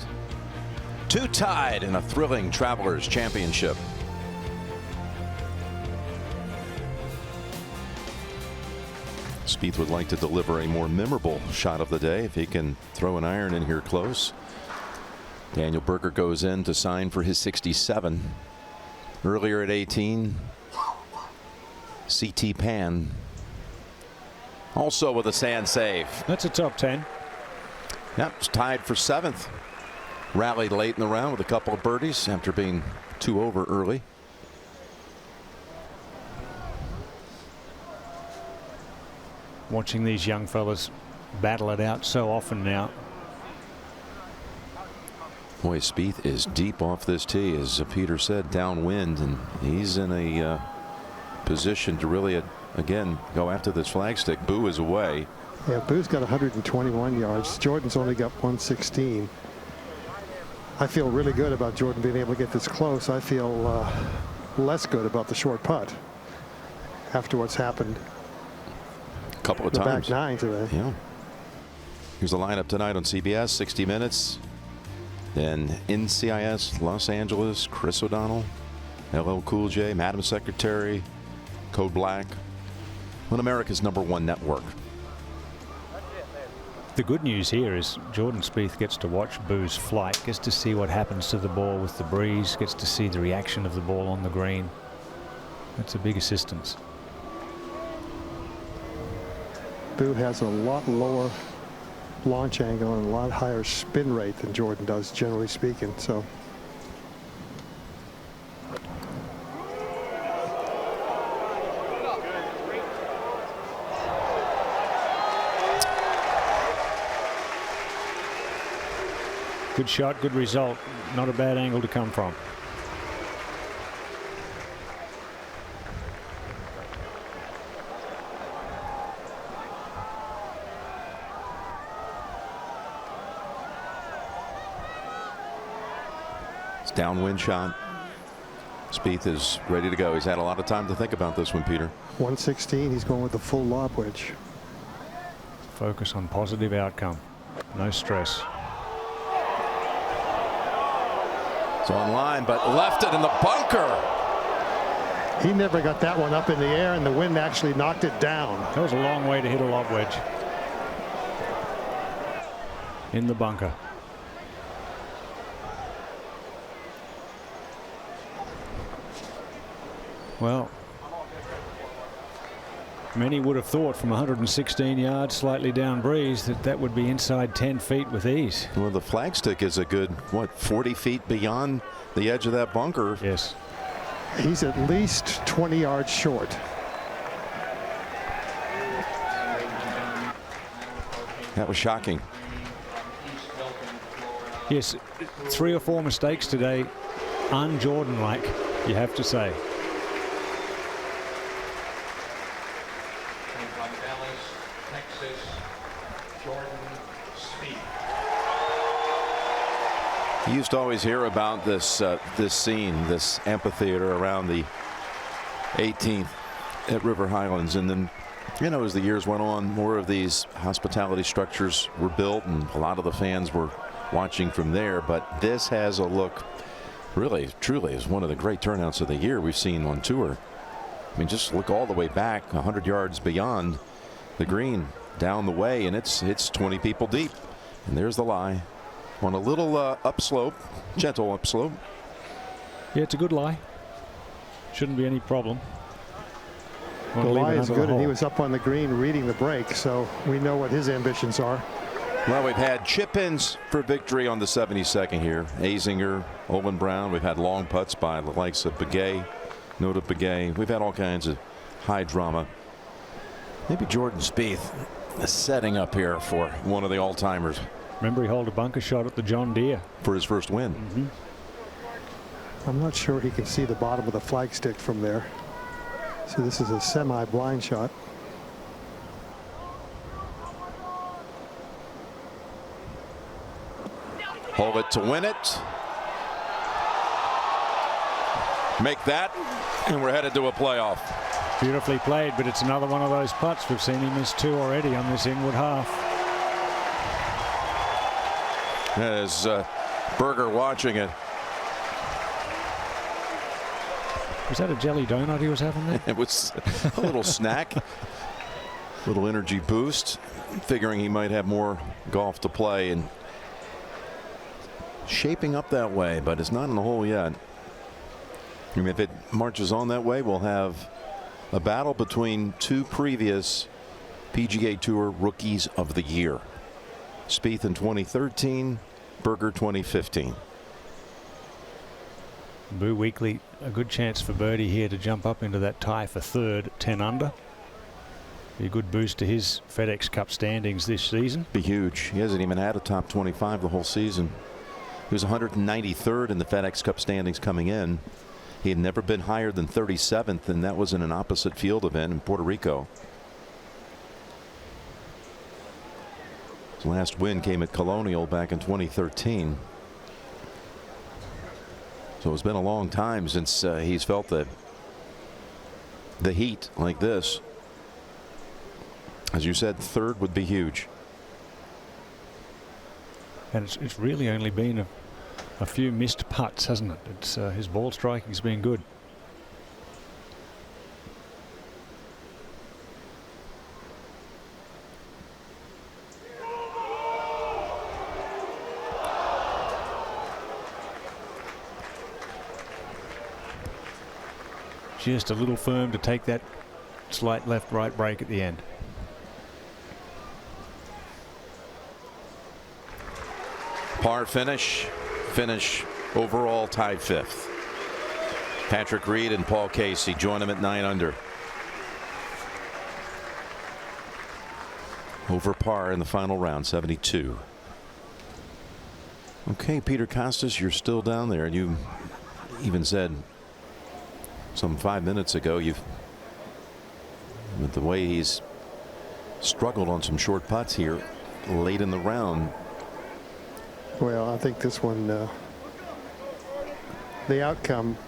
2 tied in a thrilling Travelers Championship. Spieth would like to deliver a more memorable shot of the day if he can throw an iron in here close. Daniel Berger goes in to sign for his 67. Earlier at 18, CT Pan also with a sand save. That's a top 10. Yep, it's tied for 7th. Rallied late in the round with a couple of birdies after being 2 over early. Watching these young fellas battle it out so often now. Boy, Spieth is deep off this tee, as Peter said, downwind, and he's in a position to really, again, go after this flagstick. Boo is away. Yeah, Boo's got 121 yards. Jordan's only got 116. I feel really good about Jordan being able to get this close. I feel less good about the short putt after what's happened. Couple of the times. Back 9 today. Yeah. Here's the lineup tonight on CBS, 60 Minutes. Then NCIS, Los Angeles, Chris O'Donnell, LL Cool J, Madam Secretary, Code Black, on America's #1 network. The good news here is Jordan Spieth gets to watch Boo's flight, gets to see what happens to the ball with the breeze, gets to see the reaction of the ball on the green. That's a big assistance. Boo has a lot lower launch angle and a lot higher spin rate than Jordan does, generally speaking. So good shot, good result. Not a bad angle to come from. Downwind shot. Spieth is ready to go. He's had a lot of time to think about this one, Peter. 116. He's going with the full lob wedge. Focus on positive outcome. No stress. It's on line, but left it in the bunker. He never got that one up in the air, and the wind actually knocked it down. That was a long way to hit a lob wedge. in the bunker. Well, many would have thought from 116 yards, slightly down breeze, that would be inside 10 feet with ease. Well, the flagstick is a good, what, 40 feet beyond the edge of that bunker. Yes. He's at least 20 yards short. That was shocking. Yes, 3 or 4 mistakes today, un-Jordan-like, you have to say. Jordan Spieth. You used to always hear about this this scene, this amphitheater around the 18th at River Highlands, and then, you know, as the years went on, more of these hospitality structures were built, and a lot of the fans were watching from there. But this has a look, really, truly, is one of the great turnouts of the year we've seen on tour. I mean, just look all the way back 100 yards beyond the green, down the way, and it's 20 people deep. And there's the lie on a little upslope, gentle upslope. Yeah, it's a good lie. Shouldn't be any problem. The lie is good, and he was up on the green reading the break, so we know what his ambitions are. Well, we've had chip-ins for victory on the 72nd here. Azinger, Owen Brown. We've had long putts by the likes of Begay, Nota Begay. We've had all kinds of high drama. Maybe Jordan Spieth is setting up here for one of the all-timers. Remember, he held a bunker shot at the John Deere for his first win. I'm not sure he can see the bottom of the flagstick from there. So this is a semi-blind shot. Hold it to win it. Make that, and we're headed to a playoff. Beautifully played, but it's another one of those putts. We've seen him miss 2 already on this inward half. As Berger watching it. Was that a jelly donut he was having there? It was a little snack, little energy boost, figuring he might have more golf to play, and shaping up that way, but it's not in the hole yet. I mean, if it marches on that way, we'll have a battle between 2 previous PGA Tour Rookies of the Year. Spieth in 2013, Berger 2015. Boo Weekley, a good chance for Birdie here to jump up into that tie for third, 10 under. Be a good boost to his FedEx Cup standings this season. Be huge. He hasn't even had a top 25 the whole season. He was 193rd in the FedEx Cup standings coming in. He had never been higher than 37th, and that was in an opposite field event in Puerto Rico. His last win came at Colonial back in 2013. So it's been a long time since he's felt the heat like this. As you said, third would be huge. And it's really only been a few missed putts, hasn't it? It's his ball striking's been good. Just a little firm to take that slight left-right break at the end. Par finish overall tied 5th. Patrick Reed and Paul Casey join him at 9 under. Over par in the final round, 72. Okay, Peter Kostis, you're still down there. You even said some 5 minutes ago, with the way he's struggled on some short putts here late in the round. Well, I think this one, the outcome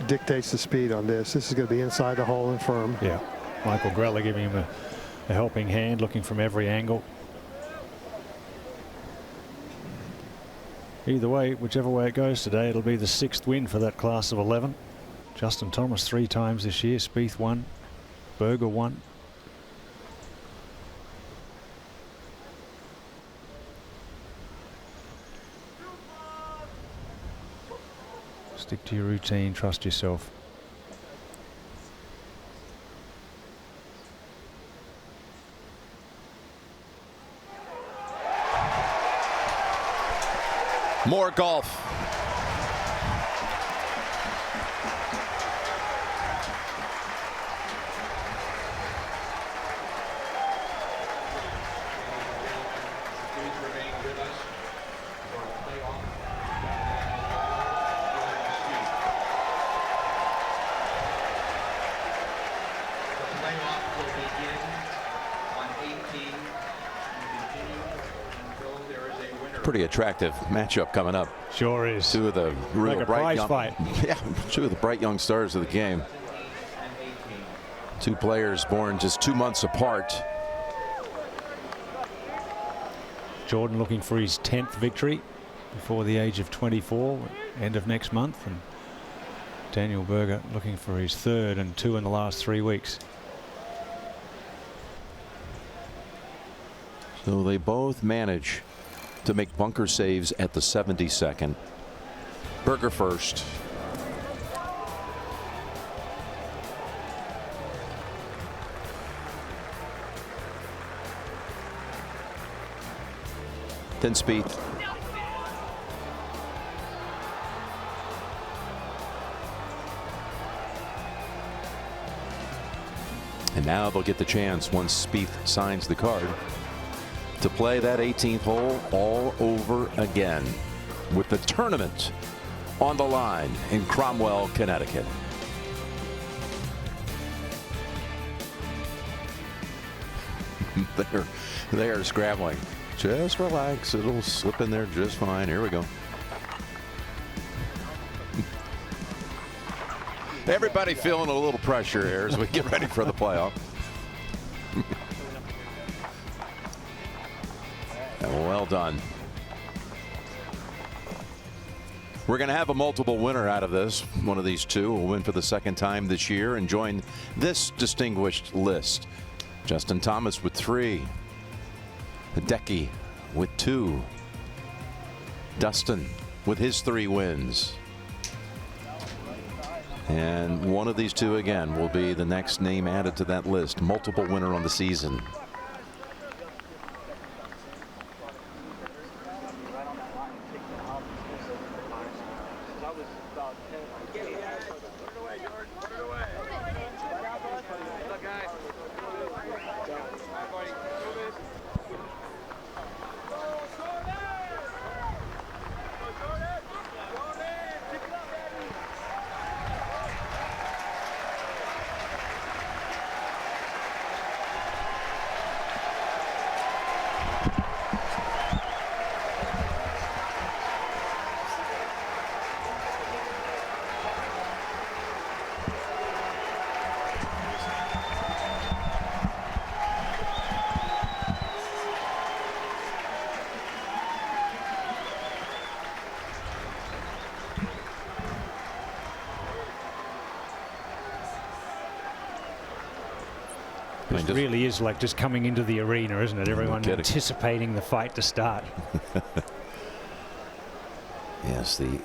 dictates the speed on this. This is going to be inside the hole and firm. Yeah. Michael Greller giving him a helping hand, looking from every angle. Either way, whichever way it goes today, it'll be the 6th win for that class of 11. Justin Thomas 3 times this year. Spieth 1. Berger 1. Stick to your routine, trust yourself. More golf. Pretty attractive matchup coming up. Sure is. Two of the real like a bright prize young, fight. yeah, two of the bright young stars of the game. Two players born just 2 months apart. Jordan looking for his 10th victory before the age of 24, end of next month, and Daniel Berger looking for his 3rd and 2 in the last 3 weeks. So they both manage to make bunker saves at the 72nd. Berger first. Then Spieth. And now they'll get the chance once Spieth signs the card to play that 18th hole all over again with the tournament on the line in Cromwell, Connecticut. They are scrambling. Just relax. It'll slip in there just fine. Here we go. Everybody feeling a little pressure here as we get ready for the playoff. Well done. We're going to have a multiple winner out of this. One of these two will win for the 2nd time this year and join this distinguished list. Justin Thomas with 3. Hideki with 2. Dustin with his 3 wins. And one of these two again will be the next name added to that list. Multiple winner on the season. It really is like just coming into the arena, isn't it? Everyone anticipating the fight to start. Yes, the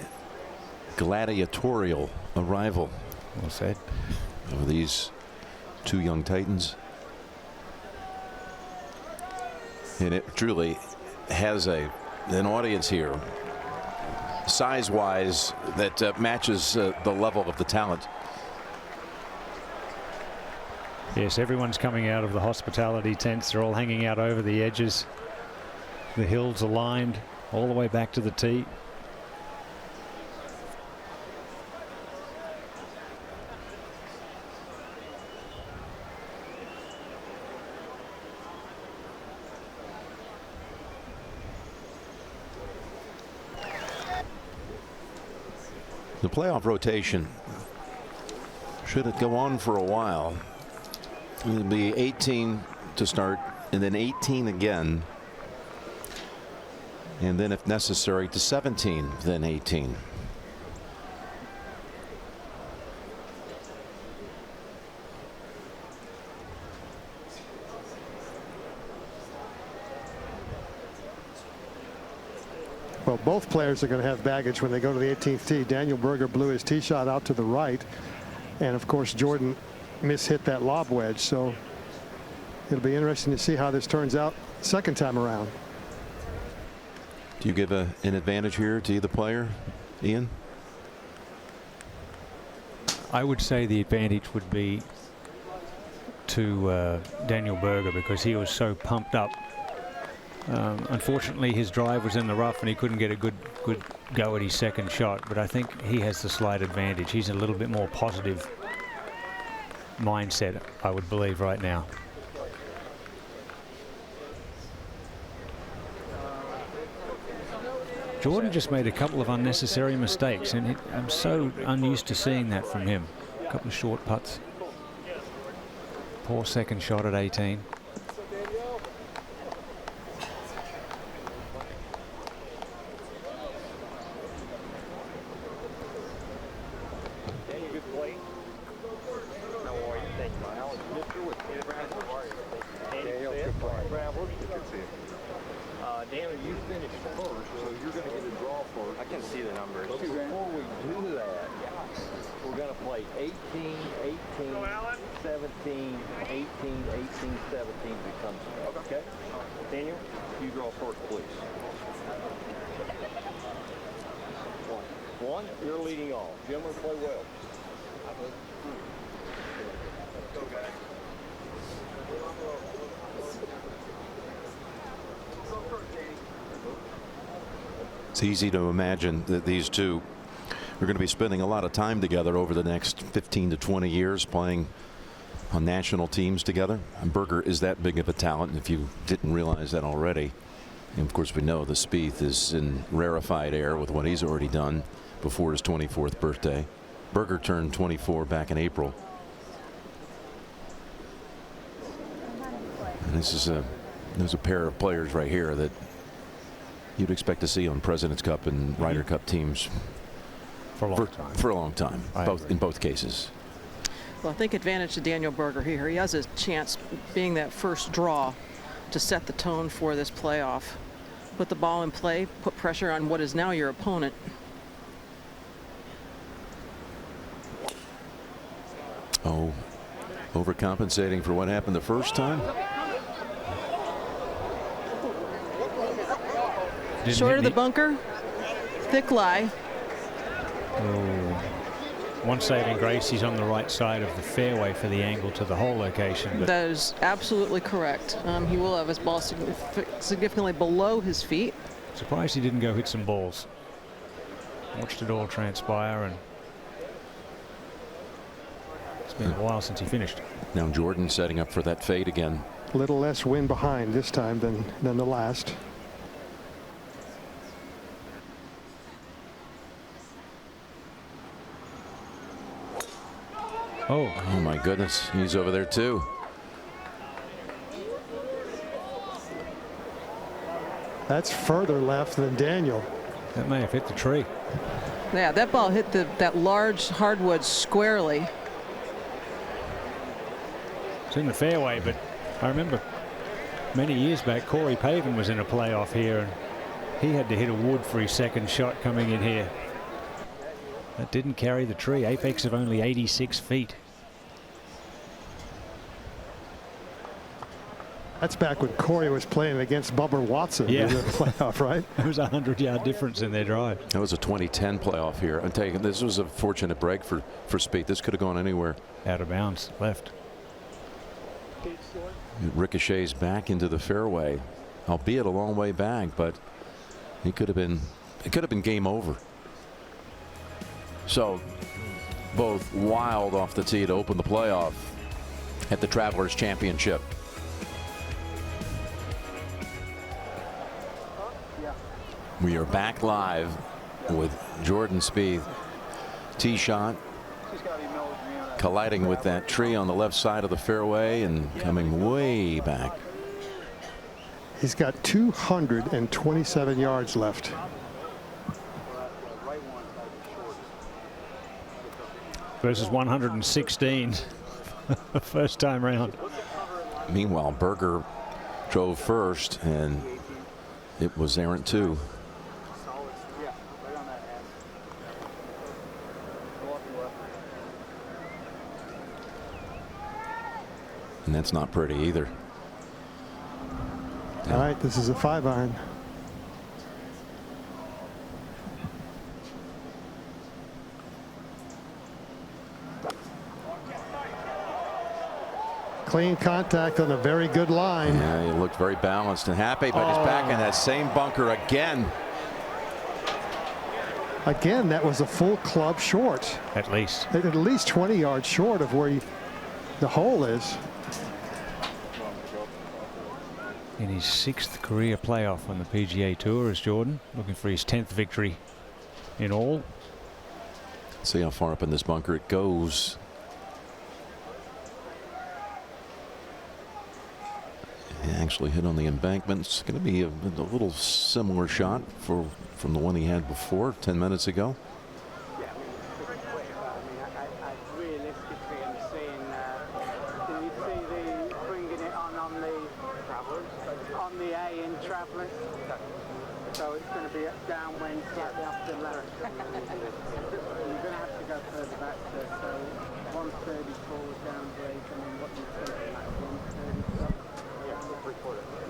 gladiatorial arrival. Well said. Of these two young Titans. And it truly has an audience here, size-wise, that matches the level of the talent. Yes, everyone's coming out of the hospitality tents. They're all hanging out over the edges. The hills are lined all the way back to the tee. The playoff rotation, should it go on for a while, it'll be 18 to start and then 18 again, and then if necessary to 17, then 18. Well, both players are going to have baggage when they go to the 18th tee. Daniel Berger blew his tee shot out to the right. And, of course, Jordan mishit that lob wedge. So it'll be interesting to see how this turns out second time around. Do you give an advantage here to either player, Ian? I would say the advantage would be to Daniel Berger because he was so pumped up. Unfortunately, his drive was in the rough and he couldn't get a good go at his second shot. But I think he has the slight advantage. He's a little bit more positive mindset, I would believe, right now. Jordan just made a couple of unnecessary mistakes, and I'm so unused to seeing that from him. A couple of short putts. Poor second shot at 18. Daniel, you finished first, so you're going to get a draw first. I can see the numbers. But before we do that, we're going to play 18, 18, 17, 18, 18, 17 becomes okay? Daniel, you draw first, please. One, you're leading off. Gentlemen, play well. Go, guys. It's easy to imagine that these two are going to be spending a lot of time together over the next 15 to 20 years playing on national teams together. And Berger is that big of a talent, if you didn't realize that already. And of course, we know the Spieth is in rarefied air with what he's already done before his 24th birthday. Berger turned 24 back in April. And there's a pair of players right here that you'd expect to see on President's Cup and Ryder Cup teams for a long time. In both cases. Well, I think advantage to Daniel Berger here. He has a chance, being that first draw, to set the tone for this playoff. Put the ball in play, put pressure on what is now your opponent. Oh, overcompensating for what happened the first time. Short of the bunker, thick lie. Oh. One saving grace, he's on the right side of the fairway for the angle to the hole location. That is absolutely correct. He will have his ball significantly below his feet. Surprised he didn't go hit some balls. Watched it all transpire, and it's been a while since he finished. Now Jordan setting up for that fade again. A little less wind behind this time than the last. Oh my goodness, he's over there too. That's further left than Daniel. That may have hit the tree. Yeah, that ball hit that large hardwood squarely. It's in the fairway, but I remember many years back, Corey Pavin was in a playoff here, and he had to hit a wood for his second shot coming in here. That didn't carry the tree. Apex of only 86 feet. That's back when Corey was playing against Bubba Watson in the playoff, right? It was a 100-yard difference in their drive. That was a 2010 playoff here. I'm taking this was a fortunate break for Spieth. This could have gone anywhere. Out of bounds, left. It ricochets back into the fairway, albeit a long way back, but it could have been game over. So both wild off the tee to open the playoff at the Travelers Championship. We are back live with Jordan Spieth. Tee shot colliding with that tree on the left side of the fairway and coming way back. He's got 227 yards left. Versus 116 first time round. Meanwhile, Berger drove first, and it was errant too. And that's not pretty either. All right, this is a 5-iron. Clean contact on a very good line. Yeah, he looked very balanced and happy, but he's back in that same bunker again. Again, that was a full club short. At least. At least 20 yards short of where the hole is. In his 6th career playoff on the PGA Tour is Jordan, looking for his 10th victory in all. See how far up in this bunker it goes. He actually hit on the embankment. It's going to be a little similar shot from the one he had before 10 minutes ago. Realistically, I'm saying, can you see the bringing it on the Travelers, on the A in Travelers? So it's going to be downwind, slightly off the left. You're going to have to go further back to so 134 downgrade, and then what do you think, like 130?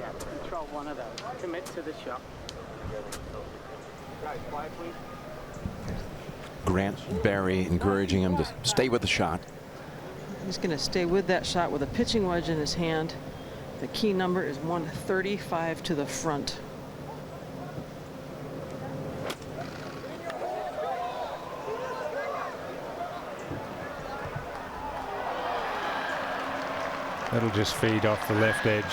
Yeah, control one of those. Commit to the shot. Right, quiet, please. Grant Barry encouraging him to stay with the shot. He's going to stay with that shot with a pitching wedge in his hand. The key number is 135 to the front. That'll just feed off the left edge.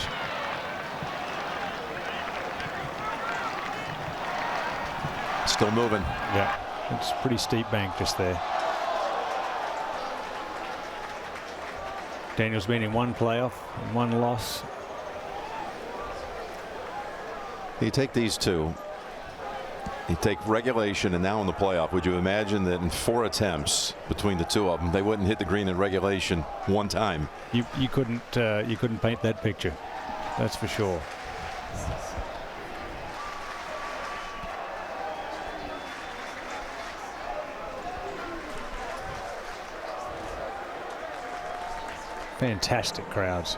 Still moving. Yeah, it's a pretty steep bank just there. Daniel's been in one playoff and one loss. You take these two. You take regulation and now in the playoff. Would you imagine that in 4 attempts between the two of them, they wouldn't hit the green in regulation one time? You couldn't paint that picture. That's for sure. Fantastic crowds.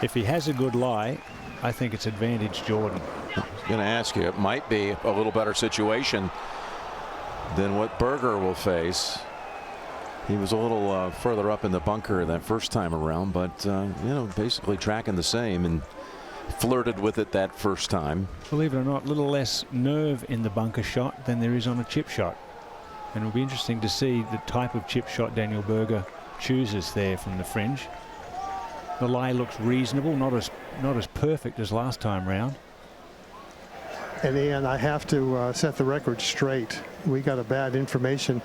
If he has a good lie, I think it's advantage Jordan. I was going to ask you, it might be a little better situation than what Berger will face. He was a little further up in the bunker that first time around, but you know, basically tracking the same and flirted with it that first time. Believe it or not, a little less nerve in the bunker shot than there is on a chip shot. And it'll be interesting to see the type of chip shot Daniel Berger chooses there from the fringe. The lie looks reasonable, not as perfect as last time round. And Ian, I have to set the record straight. We got a bad information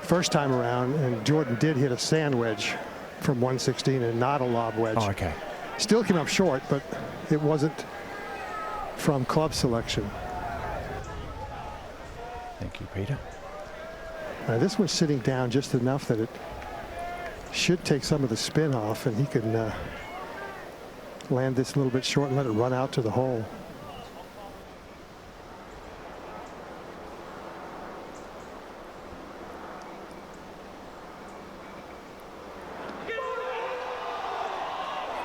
first time around, and Jordan did hit a sand wedge from 116 and not a lob wedge. Oh, okay. Still came up short, but it wasn't from club selection. Thank you, Peter. This one's sitting down just enough that it should take some of the spin off, and he can land this a little bit short and let it run out to the hole.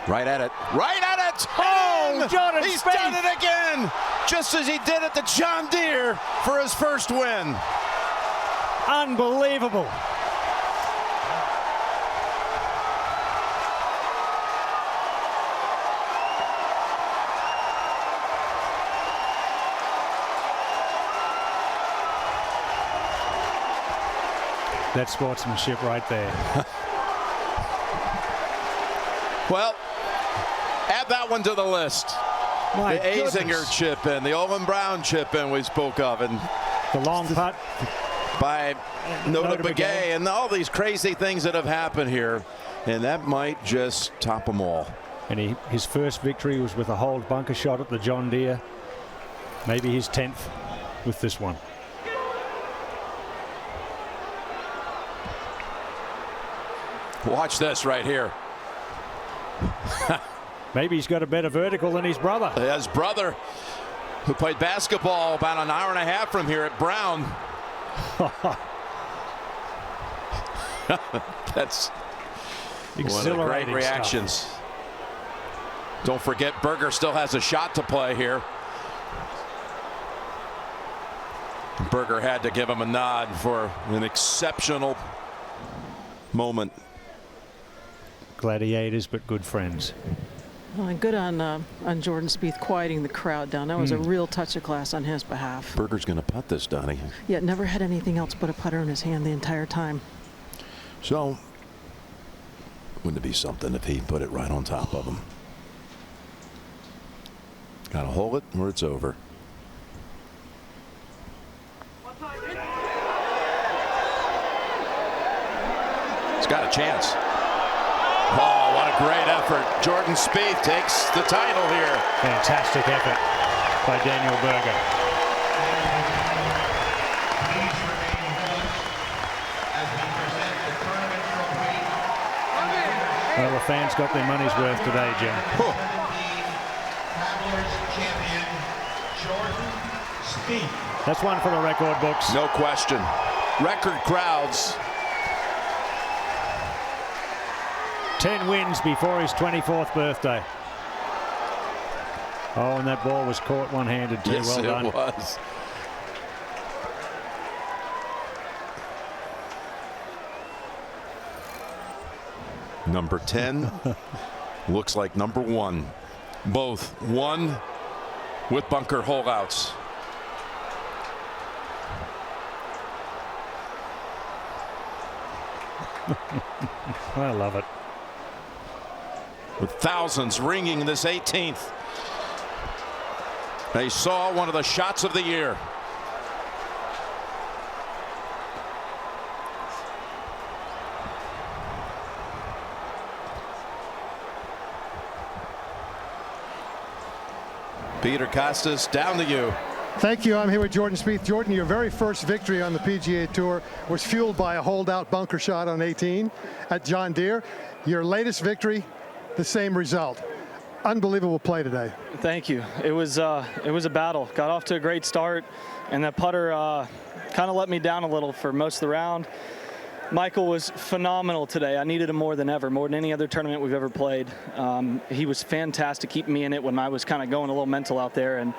Right at it. Right at it. Oh, Jordan he's Spieth. done it again, just as he did at the John Deere for his first win. Unbelievable. That's sportsmanship right there. Well, add that one to the list. My the Azinger goodness. chip in, the Owen Brown chip in we spoke of, and The long putt by Nota Nota Begay, Begay. and all these crazy things that have happened here, and that might just top them all. And his first victory was with a hold bunker shot at the John Deere. Maybe his 10th with this one. Watch this right here. Maybe he's got a better vertical than his brother. His brother who played basketball about an hour and a half from here at Brown. That's one of the great reactions. Don't forget, Berger still has a shot to play here. Berger had to give him a nod for an exceptional moment. Gladiators, but good friends. Well, and good on Jordan Spieth quieting the crowd down. That was a real touch of class on his behalf. Berger's going to putt this, Donnie. Yeah, never had anything else but a putter in his hand the entire time. So, wouldn't it be something if he put it right on top of him? Got to hold it or it's over. He's got a chance. Oh, what a great effort. Jordan Spieth takes the title here. Fantastic effort by Daniel Berger. Well, the fans got their money's worth today, Jim. Champion Jordan Spieth. That's one for the record books. No question. Record crowds. 10 wins before his 24th birthday. Oh, and that ball was caught one-handed too. Yes, well done. It was. Number 10 looks like number 1. Both one with bunker holeouts. I love it. With thousands ringing this 18th. They saw one of the shots of the year. Peter Costas, down to you. Thank you. I'm here with Jordan Spieth. Jordan, your very first victory on the PGA Tour was fueled by a holdout bunker shot on 18 at John Deere. Your latest victory, the same result. Unbelievable play today. Thank you. It was a battle. Got off to a great start, and that putter kind of let me down a little for most of the round. Michael was phenomenal today. I needed him more than ever, more than any other tournament we've ever played. He was fantastic keeping me in it when I was kind of going a little mental out there. And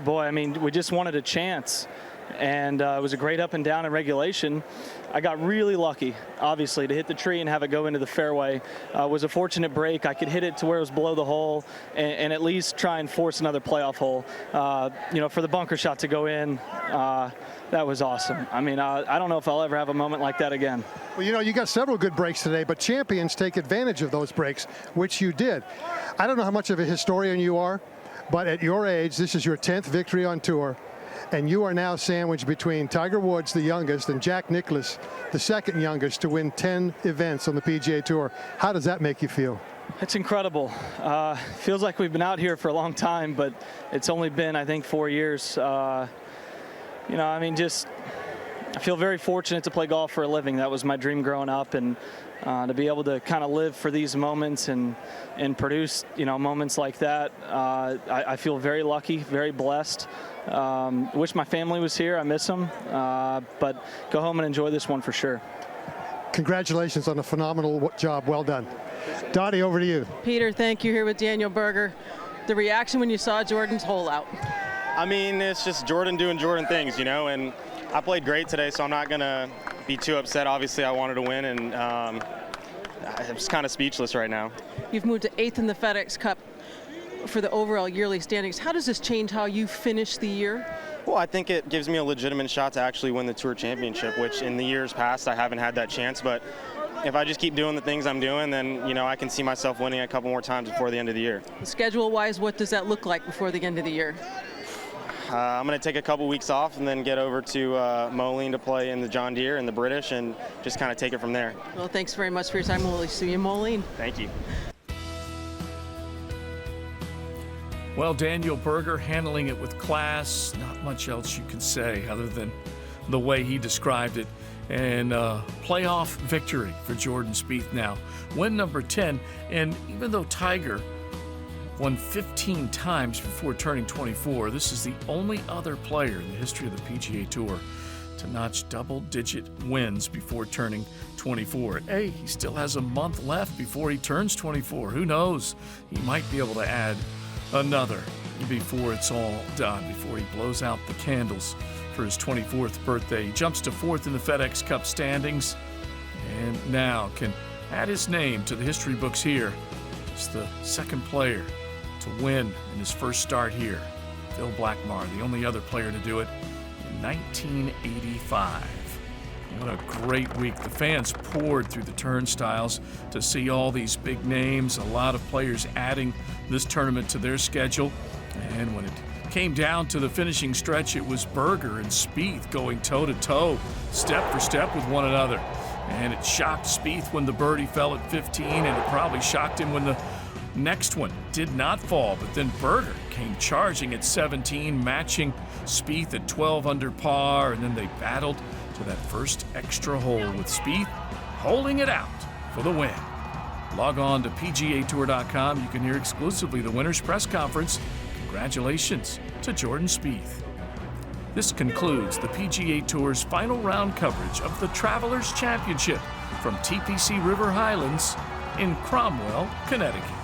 boy, I mean, we just wanted a chance. And it was a great up and down in regulation. I got really lucky, obviously, to hit the tree and have it go into the fairway. It was a fortunate break. I could hit it to where it was below the hole and at least try and force another playoff hole. You know, for the bunker shot to go in, that was awesome. I mean, I don't know if I'll ever have a moment like that again. Well, you know, you got several good breaks today, but champions take advantage of those breaks, which you did. I don't know how much of a historian you are, but at your age, this is your 10th victory on tour. And you are now sandwiched between Tiger Woods, the youngest, and Jack Nicklaus, the second youngest, to win 10 events on the PGA Tour. How does that make you feel? It's incredible. Feels like we've been out here for a long time, but it's only been, I think, 4 years. You know, I mean, I feel very fortunate to play golf for a living. That was my dream growing up, and to be able to kind of live for these moments and produce, you know, moments like that. I feel very lucky, very blessed. Wish my family was here. I miss them, but go home and enjoy this one for sure. Congratulations on a phenomenal job. Well done. Dottie, over to you. Peter, thank you. Here with Daniel Berger. The reaction when you saw Jordan's hole out? I mean, it's just Jordan doing Jordan things, you know, and I played great today, so I'm not going to be too upset. Obviously, I wanted to win, and I'm just kind of speechless right now. You've moved to 8th in the FedEx Cup for the overall yearly standings. How does this change how you finish the year? Well, I think it gives me a legitimate shot to actually win the Tour Championship, which in the years past I haven't had that chance. But if I just keep doing the things I'm doing, then, you know, I can see myself winning a couple more times before the end of the year. Schedule-wise, what does that look like before the end of the year? I'm going to take a couple weeks off and then get over to Moline to play in the John Deere and the British and just kind of take it from there. Well, thanks very much for your time. We'll see you in Moline. Thank you. Well, Daniel Berger handling it with class. Not much else you can say other than the way he described it. And playoff victory for Jordan Spieth now. Win number 10. And even though Tiger won 15 times before turning 24. This is the only other player in the history of the PGA Tour to notch double-digit wins before turning 24. Hey, he still has a month left before he turns 24. Who knows? He might be able to add another before it's all done, before he blows out the candles for his 24th birthday. He jumps to 4th in the FedEx Cup standings and now can add his name to the history books here. He's the second player to win in his first start here. Phil Blackmar, the only other player to do it in 1985. What a great week. The fans poured through the turnstiles to see all these big names, a lot of players adding this tournament to their schedule. And when it came down to the finishing stretch, it was Berger and Spieth going toe-to-toe, step for step with one another. And it shocked Spieth when the birdie fell at 15, and it probably shocked him when the next one did not fall. But then Berger came charging at 17, matching Spieth at 12 under par, and then they battled to that first extra hole with Spieth holding it out for the win. Log on to PGATour.com. You can hear exclusively the winner's press conference. Congratulations to Jordan Spieth. This concludes the PGA Tour's final round coverage of the Travelers Championship from TPC River Highlands in Cromwell, Connecticut.